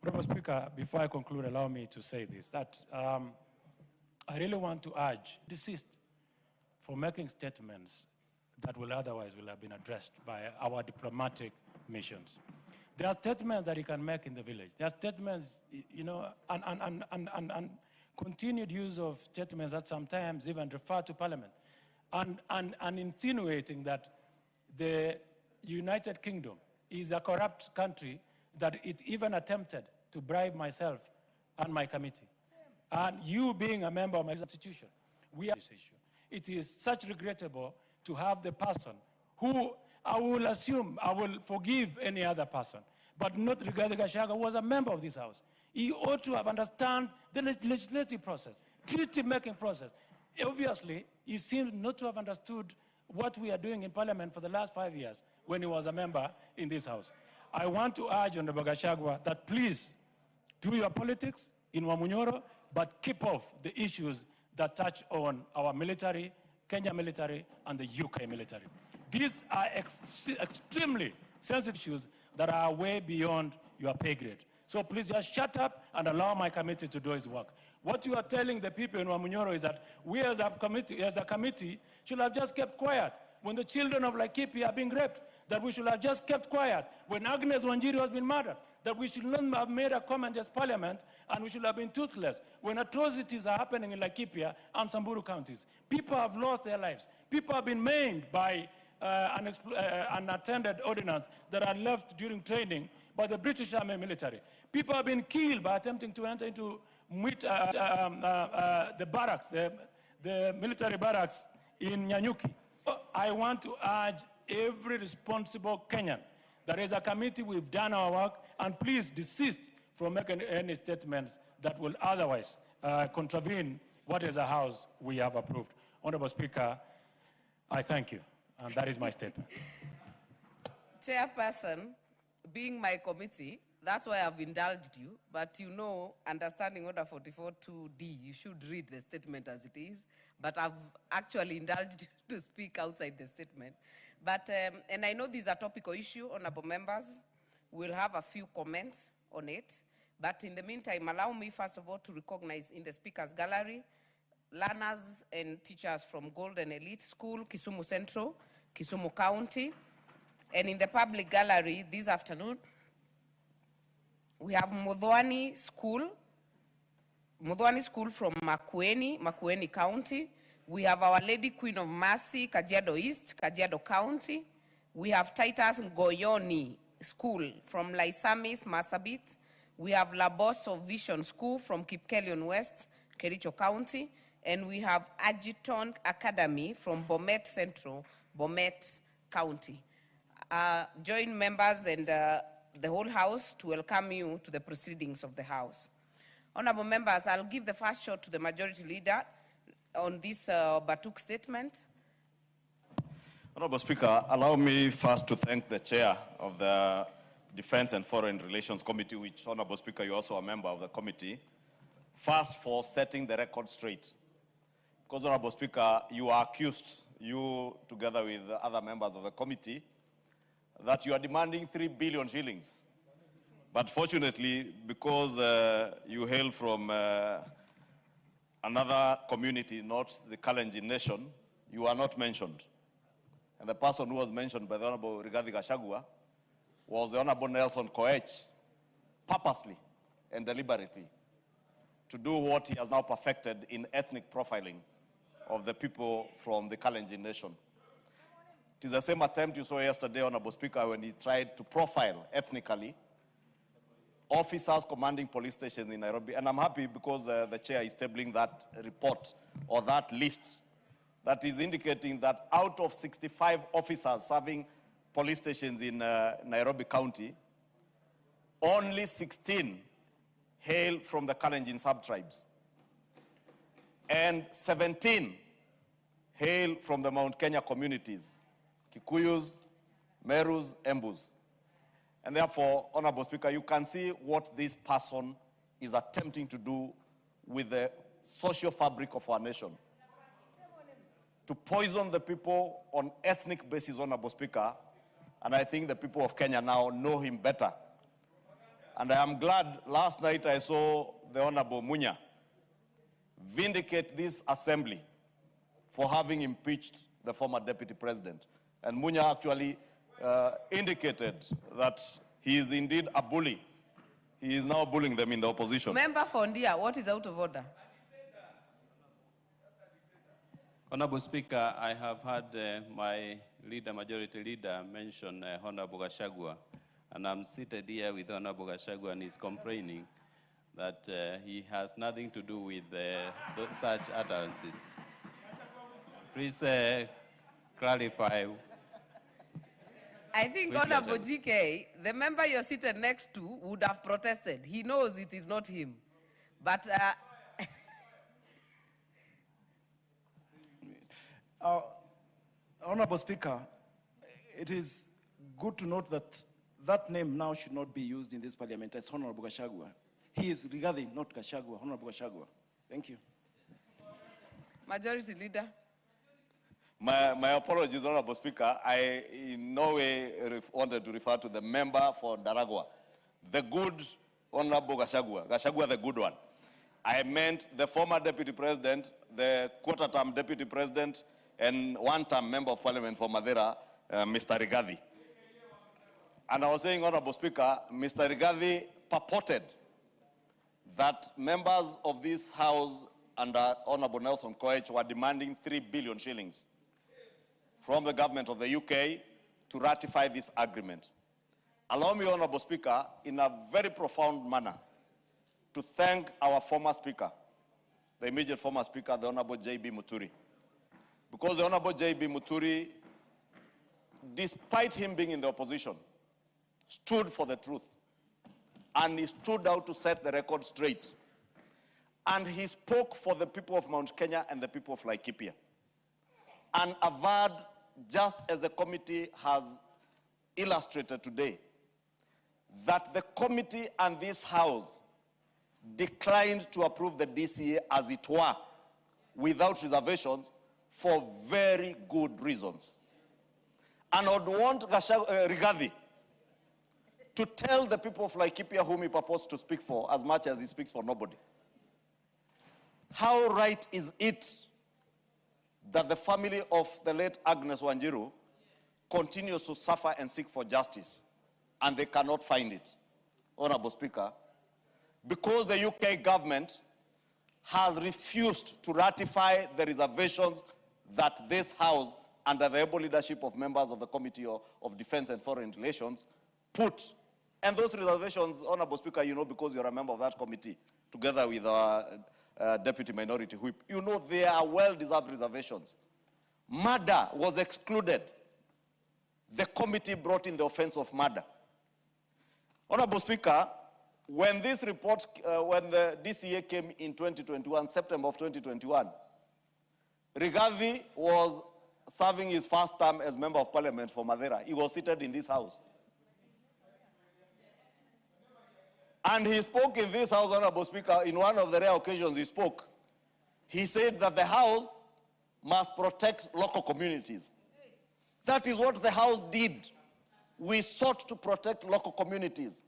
Speaker 13: Honorable Speaker, before I conclude, allow me to say this, that I really want to urge desist from making statements that will otherwise have been addressed by our diplomatic missions. There are statements that you can make in the village. There are statements, you know, and continued use of statements that sometimes even refer to Parliament, and insinuating that the United Kingdom is a corrupt country, that it even attempted to bribe myself and my committee. And you being a member of my institution, we are this issue. It is such regrettable to have the person who I will assume, I will forgive any other person, but not Rigathi Gachagua, who was a member of this House. He ought to have understood the legislative process, treaty-making process. Obviously, he seems not to have understood what we are doing in Parliament for the last 5 years when he was a member in this House. I want to urge Honorable Gachagua that please do your politics in Wamunyoro, but keep off the issues that touch on our military, Kenya military, and the UK military. These are extremely sensitive issues that are way beyond your pay grade. So please just shut up and allow my committee to do its work. What you are telling the people in Wamunyoro is that we as a committee should have just kept quiet when the children of Laikipia are being raped, that we should have just kept quiet when Agnes Wanjiru has been murdered, that we should not have made a comment as Parliament, and we should have been toothless when atrocities are happening in Laikipia and Samburu counties. People have lost their lives. People have been maimed by unattended ordnance that are left during training by the British Army military. People have been killed by attempting to enter into the barracks, the military barracks in Nyanyuki. I want to urge every responsible Kenyan that as a committee we've done our work, and please desist from making any statements that will otherwise contravene what is a house we have approved. Honorable Speaker, I thank you, and that is my statement.
Speaker 10: Chairperson, being my committee, that's why I've indulged you, but you know, understanding Order 44.2D, you should read the statement as it is, but I've actually indulged you to speak outside the statement. But, and I know this is a topical issue, honorable members. We'll have a few comments on it. But in the meantime, allow me first of all to recognize in the speakers gallery, learners and teachers from Golden Elite School, Kisumu Central, Kisumu County. And in the public gallery this afternoon, we have Muthwani School from Makueni County. We have Our Lady Queen of Mercy, Kajiado East, Kajiado County. We have Titus Ngoyoni School from Laisamis, Marsabit. We have Laboso Vision School from Kipkelion West, Kericho County. And we have Adjutant Academy from Bomet Central, Bomet County. Join members and the whole House to welcome you to the proceedings of the House. Honorable members, I'll give the first shot to the Majority Leader on this Batuk statement.
Speaker 1: Honorable Speaker, allow me first to thank the Chair of the Defense and Foreign Relations Committee, which, Honorable Speaker, you're also a member of the committee, first for setting the record straight. Because, Honorable Speaker, you are accused, you together with other members of the committee, that you are demanding 3 billion shillings. But fortunately, because you hail from another community, not the Kalenjin nation, you are not mentioned. And the person who was mentioned by the Honorable Rigathi Gachagua was the Honorable Nelson Koech, purposely and deliberately, to do what he has now perfected in ethnic profiling of the people from the Kalenjin nation. It is the same attempt you saw yesterday, Honorable Speaker, when he tried to profile ethnically officers commanding police stations in Nairobi. And I'm happy because the Chair is tabling that report or that list that is indicating that out of 65 officers serving police stations in Nairobi County, only 16 hail from the Kalenjin sub-tribes, and 17 hail from the Mount Kenya communities, Kikuyus, Merus, Embus. And therefore, Honorable Speaker, you can see what this person is attempting to do with the social fabric of our nation. To poison the people on ethnic basis, Honorable Speaker, and I think the people of Kenya now know him better. And I am glad last night I saw the Honorable Munya vindicate this assembly for having impeached the former deputy president. And Munya actually indicated that he is indeed a bully. He is now bullying them in the opposition.
Speaker 10: Member Fondia, what is out of order?
Speaker 6: Honorable Speaker, I have had my majority leader mention Honorable Gachagua, and I'm seated here with Honorable Gachagua, and he's complaining that he has nothing to do with such utterances. Please clarify.
Speaker 10: I think Honorable GK, the member you're seated next to would have protested. He knows it is not him. But
Speaker 14: Honorable Speaker, it is good to note that that name now should not be used in this parliament as Honorable Gachagua. He is Rigathi, not Gachagua, Honorable Gachagua. Thank you.
Speaker 10: Majority Leader.
Speaker 1: My apologies, Honorable Speaker. I in no way wanted to refer to the member for Daragwa. The good Honorable Gachagua, Gachagua the good one. I meant the former deputy president, the quarter-term deputy president, and one-term member of parliament for Madeira, Mr. Rigathi. And I was saying, Honorable Speaker, Mr. Rigathi purported that members of this House under Honorable Nelson Koech were demanding 3 billion shillings from the government of the UK to ratify this agreement. Allow me, Honorable Speaker, in a very profound manner, to thank our former Speaker, the immediate former Speaker, the Honorable J.B. Muturi. Because the Honorable J.B. Muturi, despite him being in the opposition, stood for the truth, and he stood out to set the record straight. And he spoke for the people of Mount Kenya and the people of Laikipia. And averred, just as the committee has illustrated today, that the committee and this House declined to approve the DCA as it were, without reservations, for very good reasons. And I would want Rigathi to tell the people of Laikipia whom he purports to speak for, as much as he speaks for nobody. How right is it that the family of the late Agnes Wanjiru continues to suffer and seek for justice, and they cannot find it, Honorable Speaker, because the UK government has refused to ratify the reservations that this House, under the able leadership of members of the Committee of Defense and Foreign Relations, put. And those reservations, Honorable Speaker, you know, because you're a member of that committee, together with our Deputy Minority Whip, you know they are well-deserved reservations. Murder was excluded. The committee brought in the offense of murder. Honorable Speaker, when this report, when the DCA came in 2021, September of 2021, Rigathi was serving his first term as Member of Parliament for Madeira. He was seated in this House. And he spoke in this House, Honorable Speaker, in one of the rare occasions he spoke. He said that the House must protect local communities. That is what the House did. We sought to protect local communities.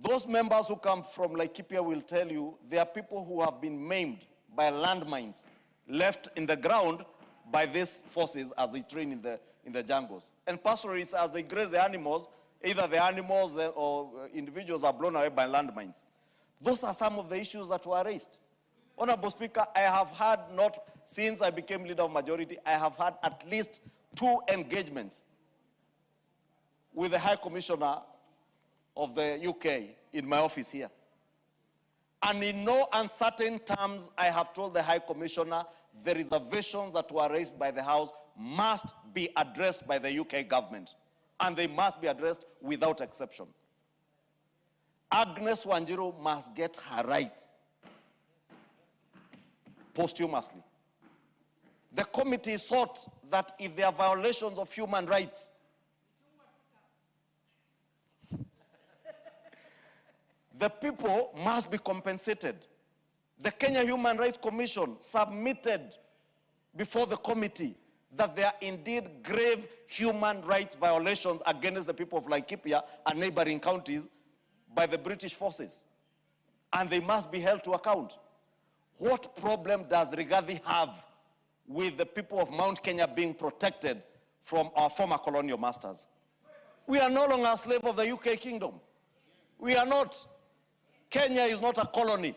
Speaker 1: Those members who come from Laikipia will tell you there are people who have been maimed by landmines left in the ground by these forces as they train in the jungles. And pastoralists, as they graze the animals, either the animals or individuals are blown away by landmines. Those are some of the issues that were raised. Honorable Speaker, I have had, not since I became leader of majority, I have had at least 2 engagements with the High Commissioner of the UK in my office here. And in no uncertain terms, I have told the High Commissioner the reservations that were raised by the House must be addressed by the UK government. And they must be addressed without exception. Agnes Wanjiru must get her right posthumously. The committee thought that if there are violations of human rights, the people must be compensated. The Kenya Human Rights Commission submitted before the committee that there are indeed grave human rights violations against the people of Laikipia and neighboring counties by the British forces. And they must be held to account. What problem does Rigathi have with the people of Mount Kenya being protected from our former colonial masters? We are no longer a slave of the UK kingdom. We are not. Kenya is not a colony.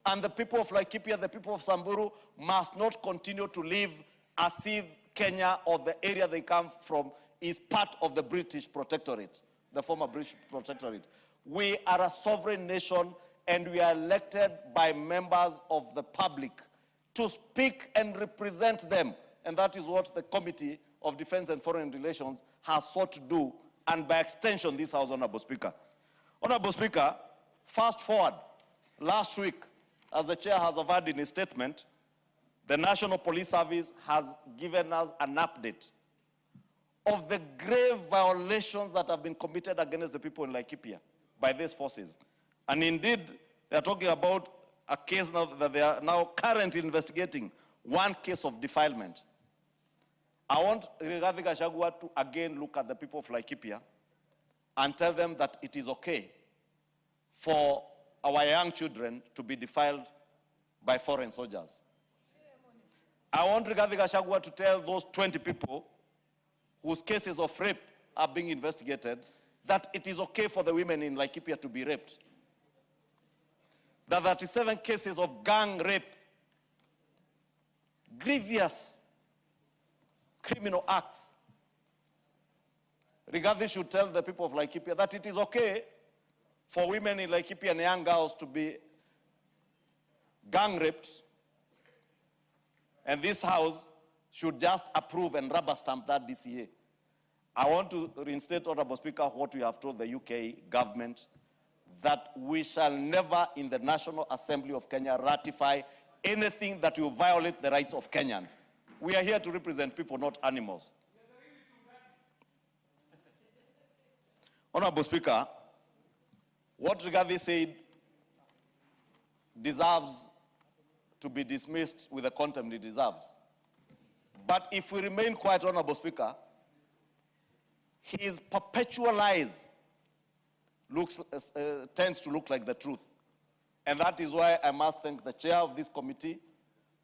Speaker 1: And the people of Laikipia, the people of Samburu, must not continue to live as if Kenya or the area they come from is part of the British protectorate, the former British protectorate. We are a sovereign nation, and we are elected by members of the public to speak and represent them. And that is what the Committee of Defense and Foreign Relations has sought to do, and by extension, this House, Honorable Speaker. Honorable Speaker, fast forward, last week, as the chair has averred in his statement, the National Police Service has given us an update of the grave violations that have been committed against the people in Laikipia by these forces. And indeed, they are talking about a case now that they are now currently investigating, one case of defilement. I want Rigathi Gachagua to again look at the people of Laikipia and tell them that it is okay for our young children to be defiled by foreign soldiers. I want Rigathi Gachagua to tell those 20 people whose cases of rape are being investigated that it is okay for the women in Laikipia to be raped. The 37 cases of gang rape, grievous criminal acts. Rigathi should tell the people of Laikipia that it is okay for women in Laikipia and young girls to be gang raped, and this House should just approve and rubber stamp that DCA. I want to reinstate, Honorable Speaker, what we have told the UK government, that we shall never in the National Assembly of Kenya ratify anything that will violate the rights of Kenyans. We are here to represent people, not animals. Honorable Speaker, what Rigathi said deserves to be dismissed with the contempt it deserves. But if we remain quiet, Honorable Speaker, his perpetual lies tends to look like the truth. And that is why I must thank the chair of this committee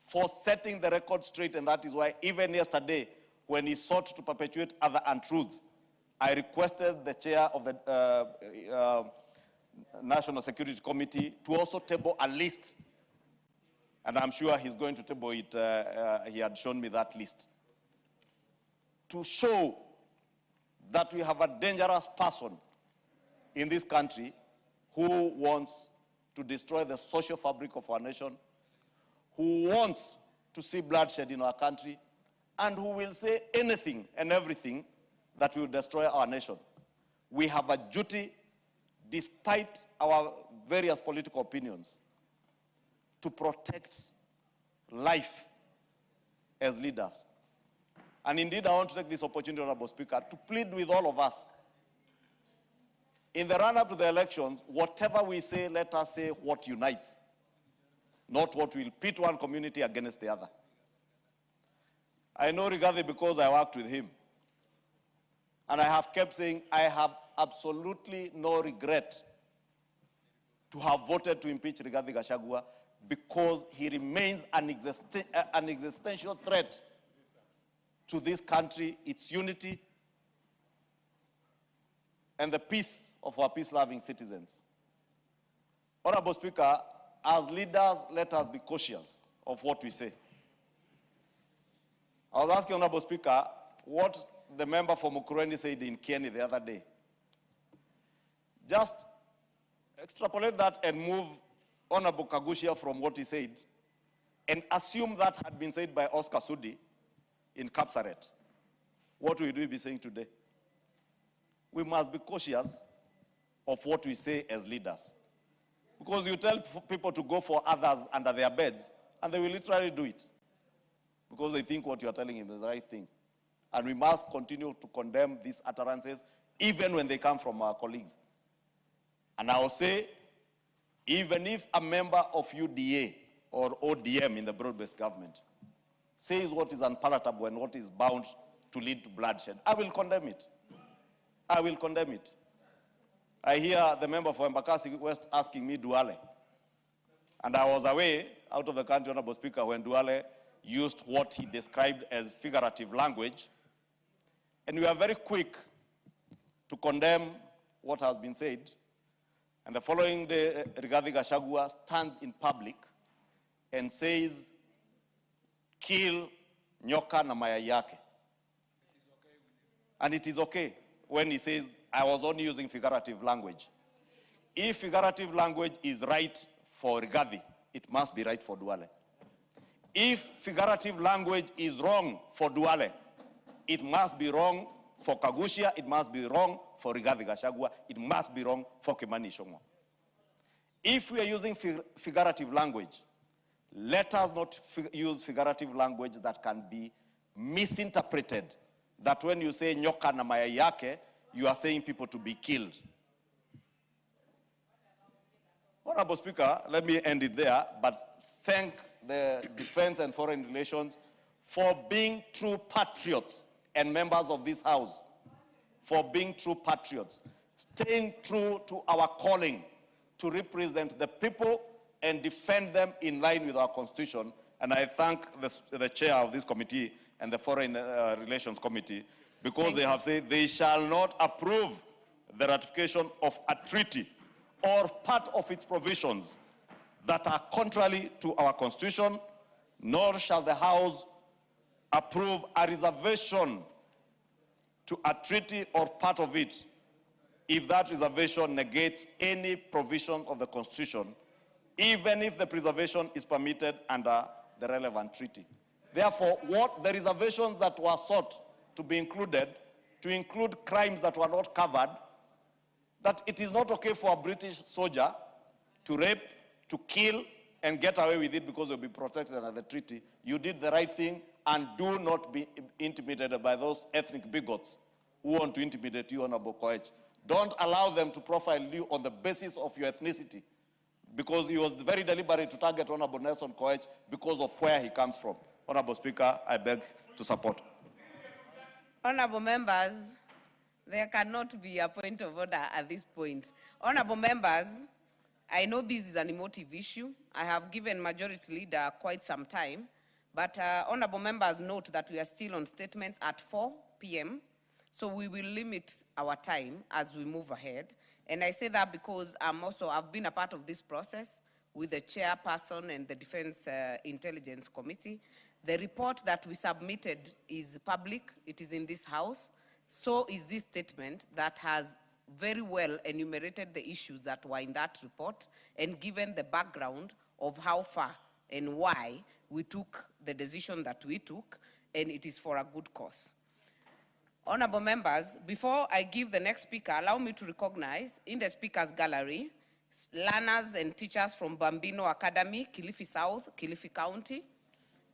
Speaker 1: for setting the record straight, and that is why even yesterday, when he sought to perpetuate other untruths, I requested the chair of the National Security Committee to also table a list, and I'm sure he's going to table it. He had shown me that list, to show that we have a dangerous person in this country who wants to destroy the social fabric of our nation, who wants to see bloodshed in our country, and who will say anything and everything that will destroy our nation. We have a duty, despite our various political opinions, to protect life as leaders. And indeed, I want to take this opportunity, Honorable Speaker, to plead with all of us. In the run-up to the elections, whatever we say, let us say what unites, not what will pit one community against the other. I know Rigathi because I worked with him. And I have kept saying I have absolutely no regret to have voted to impeach Rigathi Gachagua, because he remains an existential threat to this country, its unity, and the peace of our peace-loving citizens. Honorable Speaker, as leaders, let us be cautious of what we say. I was asking Honorable Speaker what the member for Mukurweini said in Kenyan the other day. Just extrapolate that and move Honorable Kagushia from what he said and assume that had been said by Oscar Sudi in Kapsaret. What will we be saying today? We must be cautious of what we say as leaders. Because you tell people to go for others under their beds, and they will literally do it. Because they think what you are telling them is the right thing. And we must continue to condemn these utterances, even when they come from our colleagues. And I will say, even if a member of UDA or ODM in the broad-based government says what is unpalatable and what is bound to lead to bloodshed, I will condemn it. I will condemn it. I hear the member for Embakasi West asking me Duale. And I was away out of the country, Honorable Speaker, when Duale used what he described as figurative language. And we are very quick to condemn what has been said. And the following day, Rigathi Gachagua stands in public and says, kill nyoka na mayai yake. And it is okay when he says, I was only using figurative language. If figurative language is right for Rigathi, it must be right for Duale. If figurative language is wrong for Duale, it must be wrong for Kagushia, it must be wrong for Rigathi Gachagua, it must be wrong for Kimani Ichung'wah. If we are using figurative language, let us not use figurative language that can be misinterpreted. That when you say nyoka na mayai yake, you are saying people to be killed. Honorable Speaker, let me end it there, but thank the Defense and Foreign Relations for being true patriots, and members of this House for being true patriots, staying true to our calling to represent the people and defend them in line with our Constitution. And I thank the chair of this committee and the Foreign Relations Committee, because they have said they shall not approve the ratification of a treaty or part of its provisions that are contrary to our Constitution, nor shall the House approve a reservation to a treaty or part of it if that reservation negates any provision of the Constitution, even if the preservation is permitted under the relevant treaty. Therefore, what the reservations that were sought to be included to include crimes that were not covered, that it is not okay for a British soldier to rape, to kill, and get away with it because you'll be protected under the treaty. You did the right thing, and do not be intimidated by those ethnic bigots who want to intimidate you, Honorable Koech. Don't allow them to profile you on the basis of your ethnicity, because he was very deliberate to target Honorable Nelson Koech because of where he comes from. Honorable Speaker, I beg to support.
Speaker 10: Honorable members, there cannot be a point of order at this point. Honorable members, I know this is an emotive issue. I have given Majority Leader quite some time, but honorable members note that we are still on statements at 4 p.m., so we will limit our time as we move ahead. And I say that because I've been a part of this process with the chairperson and the Defense Intelligence Committee. The report that we submitted is public, it is in this house. So is this statement that has very well enumerated the issues that were in that report and given the background of how far and why we took the decision that we took, and it is for a good cause. Honorable members, before I give the next speaker, allow me to recognize in the speakers gallery learners and teachers from Bambino Academy, Kilifi South, Kilifi County.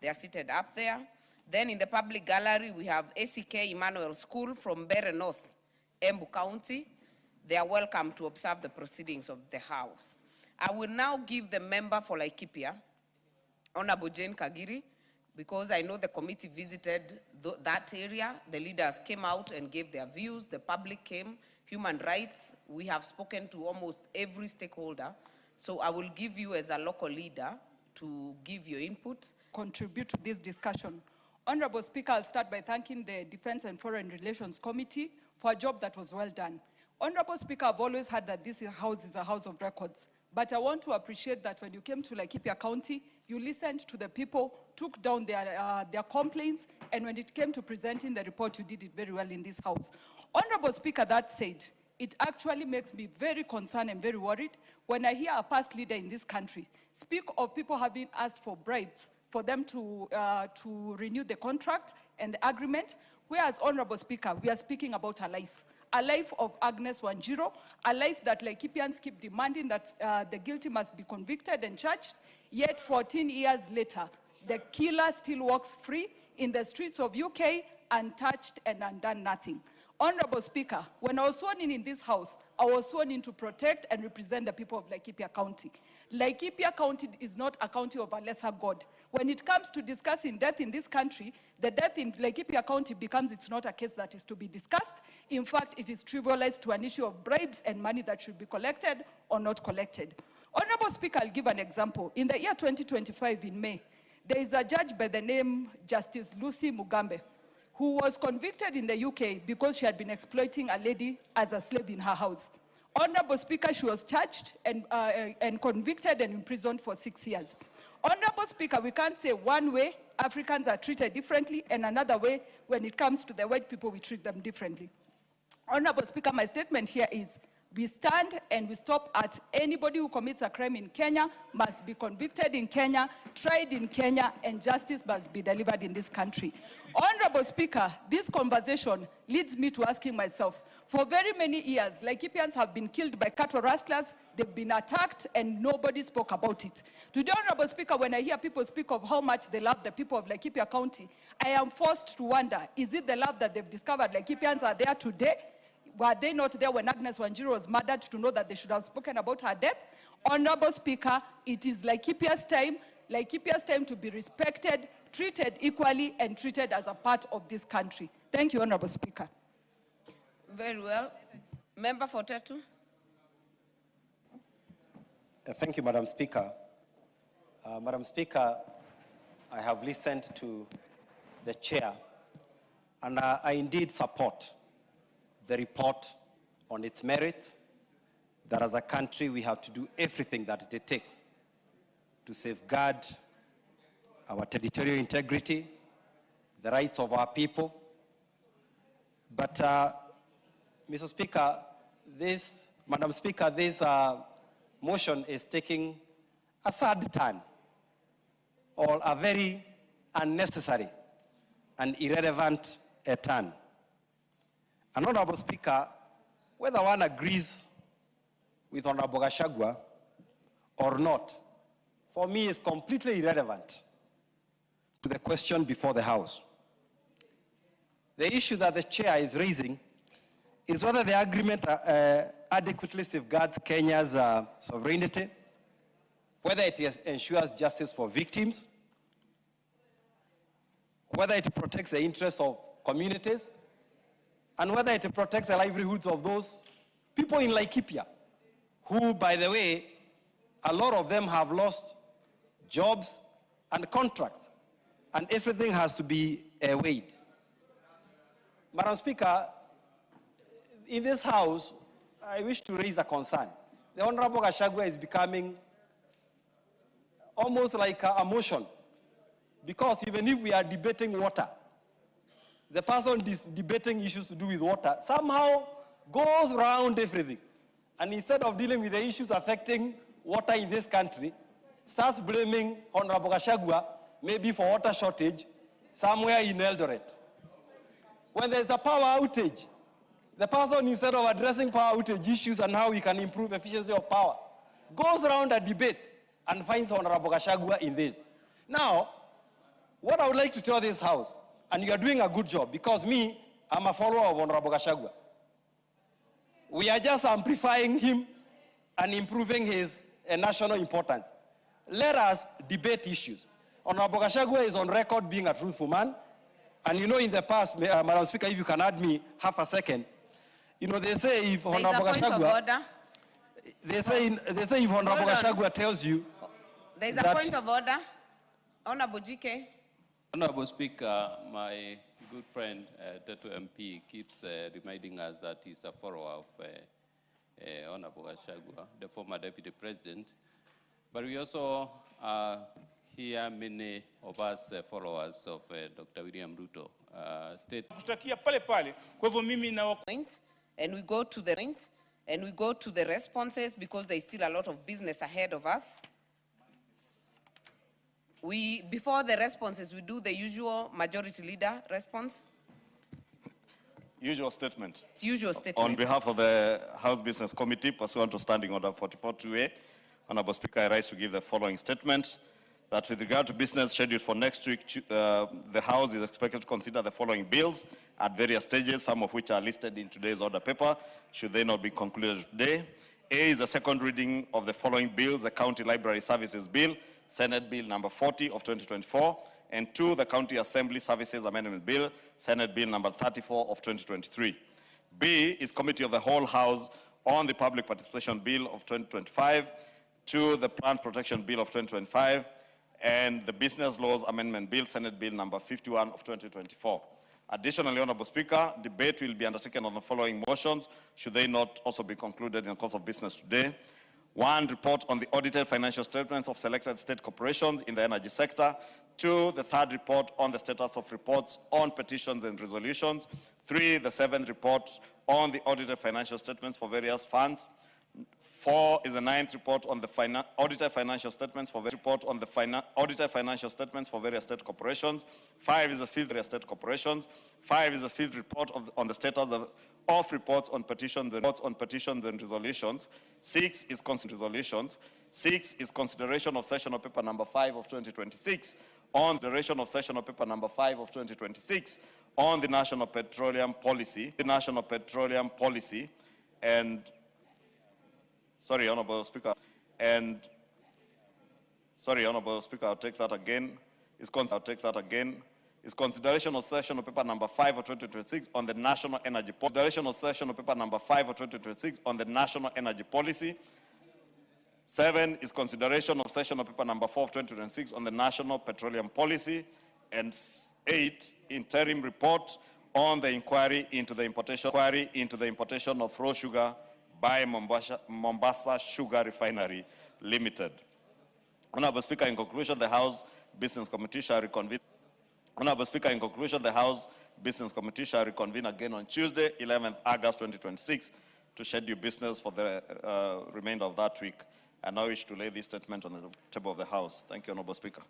Speaker 10: They are seated up there. Then in the public gallery, we have ACK Emmanuel School from Bere North, Embu County. They are welcome to observe the proceedings of the House. I will now give the member for Laikipia, Honorable Jane Kagiri, because I know the committee visited that area. The leaders came out and gave their views. The public came. Human rights, we have spoken to almost every stakeholder. So I will give you as a local leader to give your input.
Speaker 15: Contribute to this discussion. Honorable Speaker, I'll start by thanking the Defense and Foreign Relations Committee for a job that was well done. Honorable Speaker, I've always heard that this house is a house of records, but I want to appreciate that when you came to Laikipia County, you listened to the people, took down their complaints, and when it came to presenting the report, you did it very well in this house. Honorable Speaker, that said, it actually makes me very concerned and very worried when I hear a past leader in this country speak of people having asked for bribes for them to renew the contract and the agreement, whereas, Honorable Speaker, we are speaking about a life of Agnes Wanjiru, a life that Laikipians keep demanding that the guilty must be convicted and charged, yet 14 years later, the killer still walks free in the streets of UK, untouched and undone nothing. Honorable Speaker, when I was sworn in this house, I was sworn in to protect and represent the people of Laikipia County. Laikipia County is not a county of a lesser God. When it comes to discussing death in this country, the death in Laikipia County it's not a case that is to be discussed. In fact, it is trivialized to an issue of bribes and money that should be collected or not collected. Honorable Speaker, I'll give an example. In the year 2025 in May, there is a judge by the name Justice Lucy Mugambe, who was convicted in the UK because she had been exploiting a lady as a slave in her house. Honorable Speaker, she was charged and convicted and imprisoned for 6 years. Honorable Speaker, we can't say one way Africans are treated differently and another way when it comes to the white people, we treat them differently. Honorable Speaker, my statement here is we stand and we stop at anybody who commits a crime in Kenya must be convicted in Kenya, tried in Kenya, and justice must be delivered in this country. Honorable Speaker, this conversation leads me to asking myself, for very many years, Laikipians have been killed by cattle rustlers, they've been attacked, and nobody spoke about it. Today, Honorable Speaker, when I hear people speak of how much they love the people of Laikipia County, I am forced to wonder, is it the love that they've discovered Laikipians are there today? Were they not there when Agnes Wanjiru was murdered to know that they should have spoken about her death? Honorable Speaker, it is Laikipia's time to be respected, treated equally, and treated as a part of this country. Thank you, Honorable Speaker.
Speaker 10: Very well. Member for Tetu.
Speaker 16: Thank you, Madam Speaker. Madam Speaker, I have listened to the chair, and I indeed support the report on its merit, that as a country we have to do everything that it takes to safeguard our territorial integrity, the rights of our people. But, Mr. Speaker, Madam Speaker, this motion is taking a sad turn, or a very unnecessary and irrelevant turn. And Honorable Speaker, whether one agrees with Honorable Gachagua or not, for me is completely irrelevant to the question before the House. The issue that the chair is raising is whether the agreement adequately safeguards Kenya's sovereignty, whether it ensures justice for victims, whether it protects the interests of communities, and whether it protects the livelihoods of those people in Laikipia, who, by the way, a lot of them have lost jobs and contracts, and everything has to be weighed. Madam Speaker, in this House, I wish to raise a concern. The Honorable Gachagua is becoming almost like a motion, because even if we are debating water, the person debating issues to do with water somehow goes around everything. And instead of dealing with the issues affecting water in this country, starts blaming Honorable Gachagua maybe for water shortage somewhere in Eldoret. When there's a power outage, the person, instead of addressing power outage issues and how we can improve efficiency of power, goes around a debate and finds Honorable Gachagua in this. Now, what I would like to tell this House, and you are doing a good job, because me, I'm a follower of Honorable Gachagua. We are just amplifying him and improving his national importance. Let us debate issues. Honorable Gachagua is on record being a truthful man. And you know, in the past, Madam Speaker, if you can add me half a second, you know, they say if Honorable Gachagua, they say if Honorable Gachagua tells you,
Speaker 10: there's a point of order. Honorable GK.
Speaker 6: Honorable Speaker, my good friend, Tetu MP, keeps reminding us that he's a follower of Honorable Gachagua, the former Deputy President. But we also hear many of us followers of Dr. William Ruto.
Speaker 10: And we go to the point, and we go to the responses, because there's still a lot of business ahead of us. Before the responses, we do the usual Majority Leader response.
Speaker 1: Usual statement.
Speaker 10: It's usual statement.
Speaker 1: On behalf of the House Business Committee, pursuant to Standing Order 44-2A, Honorable Speaker, I rise to give the following statement. That with regard to business scheduled for next week, the House is expected to consider the following bills at various stages, some of which are listed in today's order paper, should they not be concluded today. A is the second reading of the following bills: the County Library Services Bill, Senate Bill number 40 of 2024, and 2, the County Assembly Services Amendment Bill, Senate Bill number 34 of 2023. B is Committee of the Whole House on the Public Participation Bill of 2025, 2, the Plant Protection Bill of 2025, and the Business Laws Amendment Bill, Senate Bill number 51 of 2024. Additionally, Honorable Speaker, debate will be undertaken on the following motions, should they not also be concluded in the course of business today. 1, report on the audited financial statements of selected state corporations in the energy sector. 2, the third report on the status of reports on petitions and resolutions. 3, the 7th report on the audited financial statements for various funds. 4 is the 9th report on the audited financial statements for audited financial statements for various state corporations. 5 is the 5th various state corporations. 5 is the 5th report on the status of reports on petitions and resolutions. 6 is resolutions. 6 is consideration of sessional paper number 5 of 2026 on the duration of sessional paper number 5 of 2026 on the national petroleum policy. And sorry, Honorable Speaker. I'll take that again. Is consideration of sessional paper number 5 of 2026 on the national energy policy. Consideration of sessional paper number 5 of 2026 on the national energy policy. 7 is consideration of sessional paper number 4 of 2026 on the national petroleum policy. And 8, interim report on the inquiry into the importation of raw sugar by Mombasa Sugar Refinery Limited. Honorable Speaker, in conclusion, the House Business Committee shall reconvene. Honorable Speaker, in conclusion, the House Business Committee shall reconvene again on Tuesday, 11th August 2026, to schedule business for the remainder of that week. I now wish to lay this statement on the table of the House. Thank you, Honorable Speaker.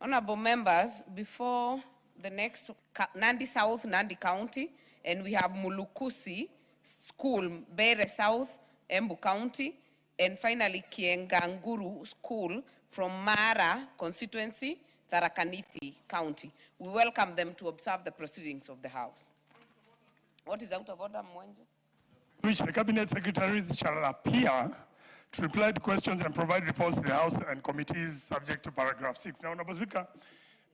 Speaker 10: Honorable members, before the next, Nandi South, Nandi County, and we have Mulukusi School, Bere South, Embu County, and finally Kienganguru School from Mara constituency, Tharakanithi County. We welcome them to observe the proceedings of the House. What is out of order, Mwenje?
Speaker 5: Which the cabinet secretaries shall appear to reply to questions and provide reports to the House and committees subject to paragraph 6. Now, Honorable Speaker,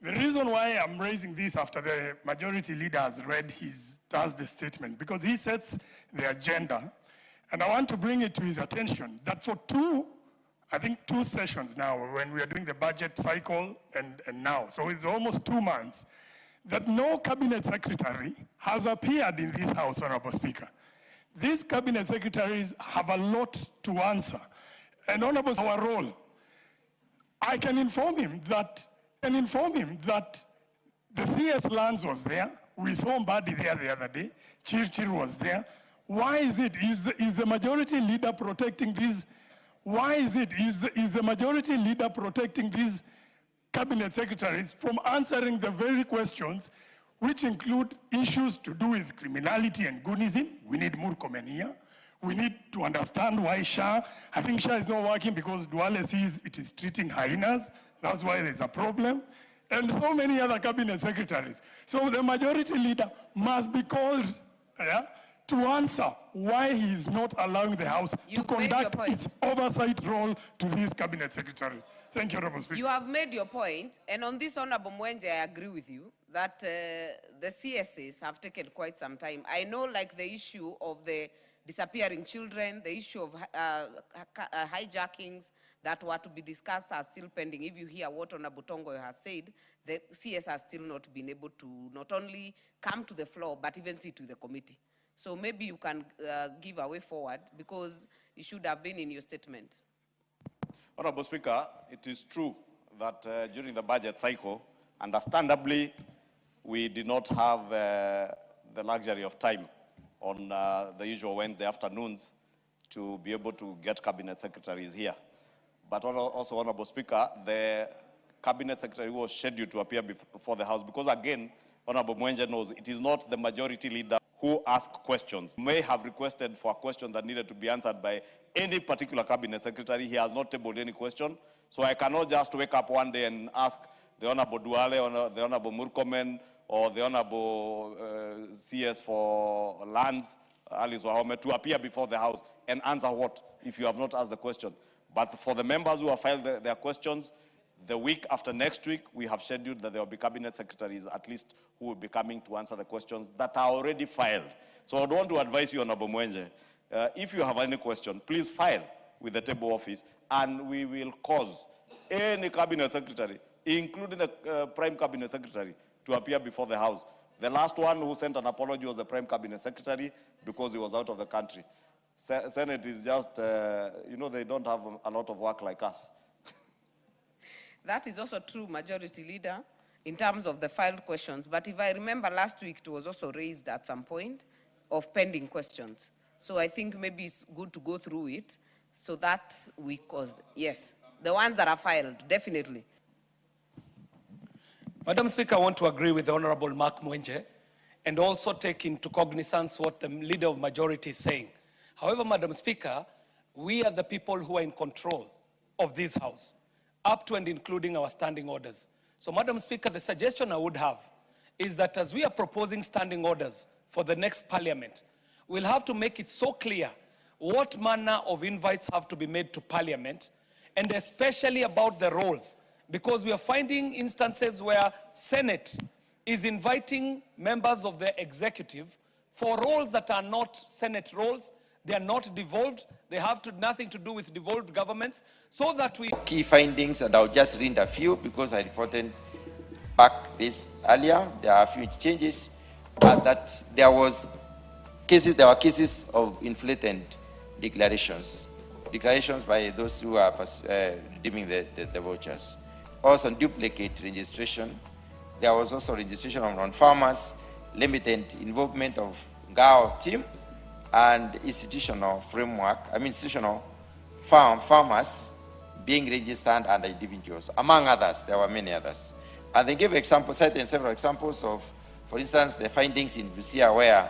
Speaker 5: the reason why I'm raising this after the majority leader has read his Thursday statement, because he sets the agenda, and I want to bring it to his attention that for two sessions now, when we are doing the budget cycle and now, so it's almost 2 months, that no cabinet secretary has appeared in this House, Honorable Speaker. These cabinet secretaries have a lot to answer. And Honorable, our role, I can inform him that the CS Lands was there. We saw Mbadi there the other day. Chirchir was there. Why is it? Is the majority leader protecting these? Why is it? Is the majority leader protecting these cabinet secretaries from answering the very questions which include issues to do with criminality and goonism? We need Murkomen here. We need to understand why I think SHA is not working because Duale sees it is treating hyenas. That's why there's a problem. And so many other cabinet secretaries. So the majority leader must be called to answer why he is not allowing the House to conduct its oversight role to these cabinet secretaries. Thank you, Honorable Speaker.
Speaker 10: You have made your point, and on this, Honorable Mwenje, I agree with you that the CSAs have taken quite some time. I know, like the issue of the disappearing children, the issue of hijackings that were to be discussed are still pending. If you hear what Honorable Tongo has said, the CS has still not been able to not only come to the floor, but even sit with the committee. So maybe you can give a way forward, because it should have been in your statement.
Speaker 1: Honorable Speaker, it is true that during the budget cycle, understandably, we did not have the luxury of time on the usual Wednesday afternoons to be able to get cabinet secretaries here. But also, Honorable Speaker, the cabinet secretary was scheduled to appear before the House, because again, Honorable Mwenje knows it is not the majority leader who ask questions. May have requested for a question that needed to be answered by any particular cabinet secretary. He has not tabled any question. So I cannot just wake up one day and ask the Honorable Duale, or the Honorable Murkomen, or the Honorable CS for Lands, Alice Wahome, to appear before the House and answer what, if you have not asked the question. But for the members who have filed their questions, the week after next week, we have scheduled that there will be cabinet secretaries at least who will be coming to answer the questions that are already filed. So I would want to advise you, Honorable Mwenje, if you have any question, please file with the table office, and we will cause any cabinet secretary, including the prime cabinet secretary, to appear before the House. The last one who sent an apology was the prime cabinet secretary because he was out of the country. Senate is just, they don't have a lot of work like us.
Speaker 10: That is also true, Majority Leader, in terms of the filed questions. But if I remember last week, it was also raised at some point of pending questions. So I think maybe it's good to go through it so that we caused, yes, the ones that are filed, definitely.
Speaker 17: Madam Speaker, I want to agree with the Honorable Mark Mwenje and also take into cognizance what the Leader of Majority is saying. However, Madam Speaker, we are the people who are in control of this House, up to and including our standing orders. So, Madam Speaker, the suggestion I would have is that as we are proposing standing orders for the next Parliament, we'll have to make it so clear what manner of invites have to be made to Parliament, and especially about the roles, because we are finding instances where Senate is inviting members of the executive for roles that are not Senate roles. They are not devolved. They have nothing to do with devolved governments, so that we...
Speaker 8: Key findings, and I'll just read a few because I reported back this earlier. There are a few changes, that there were cases of inflated declarations by those who are redeeming the vouchers. Also, duplicate registration. There was also registration of non-farmers, limited involvement of GAO team, and institutional framework, institutional farmers being registered under individuals, among others. There were many others. And they gave examples, cited several examples of, for instance, the findings in Busia where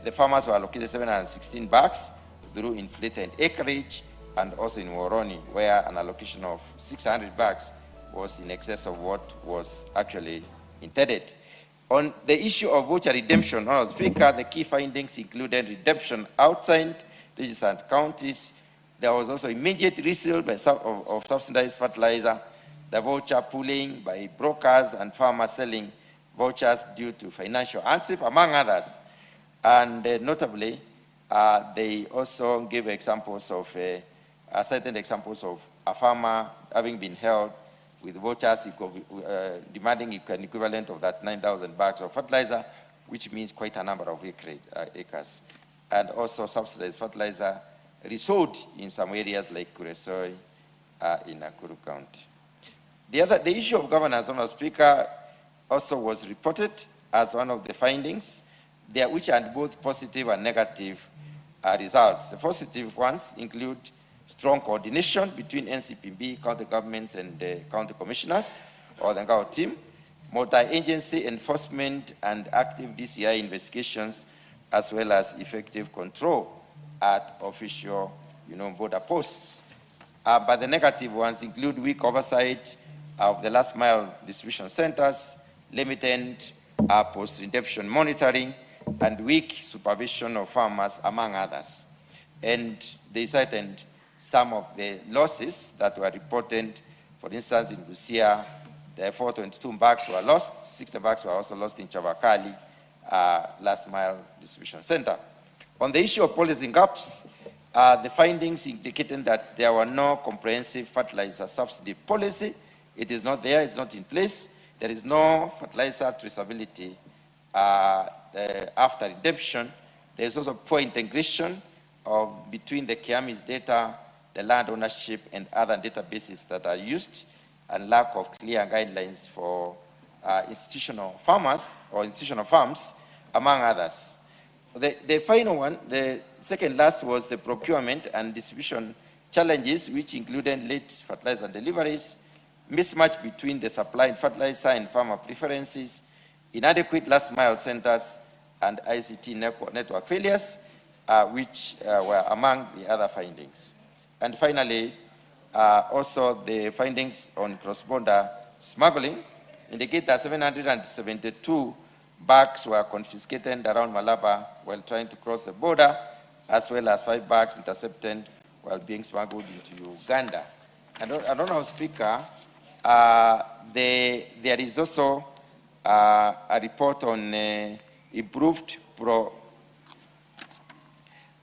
Speaker 8: the farmers were allocated 716 bags through inflated acreage, and also in Woroni where an allocation of 600 bags was in excess of what was actually intended. On the issue of voucher redemption, Honourable Speaker, the key findings included redemption outside registered counties. There was also immediate resale of subsidized fertilizer, the voucher pooling by brokers and farmers selling vouchers due to financial hardship, among others. And notably, they also gave examples of, certain examples of a farmer having been held with vouchers demanding an equivalent of that 9,000 bags of fertilizer, which means quite a number of acres. And also subsidized fertilizer resold in some areas like Kuresoi in Nakuru County. The issue of governance, Honourable Speaker, also was reported as one of the findings, which had both positive and negative results. The positive ones include strong coordination between NCPB, county governments, and county commissioners, or the Ngao team, multi-agency enforcement and active DCI investigations, as well as effective control at official, border posts. But the negative ones include weak oversight of the last mile distribution centers, limited post-redemption monitoring, and weak supervision of farmers, among others. And they cited some of the losses that were reported. For instance, in Busia, the 422 bags were lost. 60 bags were also lost in Chavakali, last mile distribution center. On the issue of policy gaps, the findings indicated that there were no comprehensive fertilizer subsidy policy. It is not there, it's not in place. There is no fertilizer traceability after redemption. There is also poor integration between the Kiami's data, the land ownership, and other databases that are used, and lack of clear guidelines for institutional farmers or institutional farms, among others. The final one, the second last, was the procurement and distribution challenges, which included late fertilizer deliveries, mismatch between the supply and fertilizer and farmer preferences, inadequate last mile centers, and ICT network failures, which were among the other findings. And finally, also the findings on cross-border smuggling indicate that 772 bags were confiscated around Malaba while trying to cross the border, as well as 5 bags intercepted while being smuggled into Uganda. And I don't know, Speaker, there is also a report on improved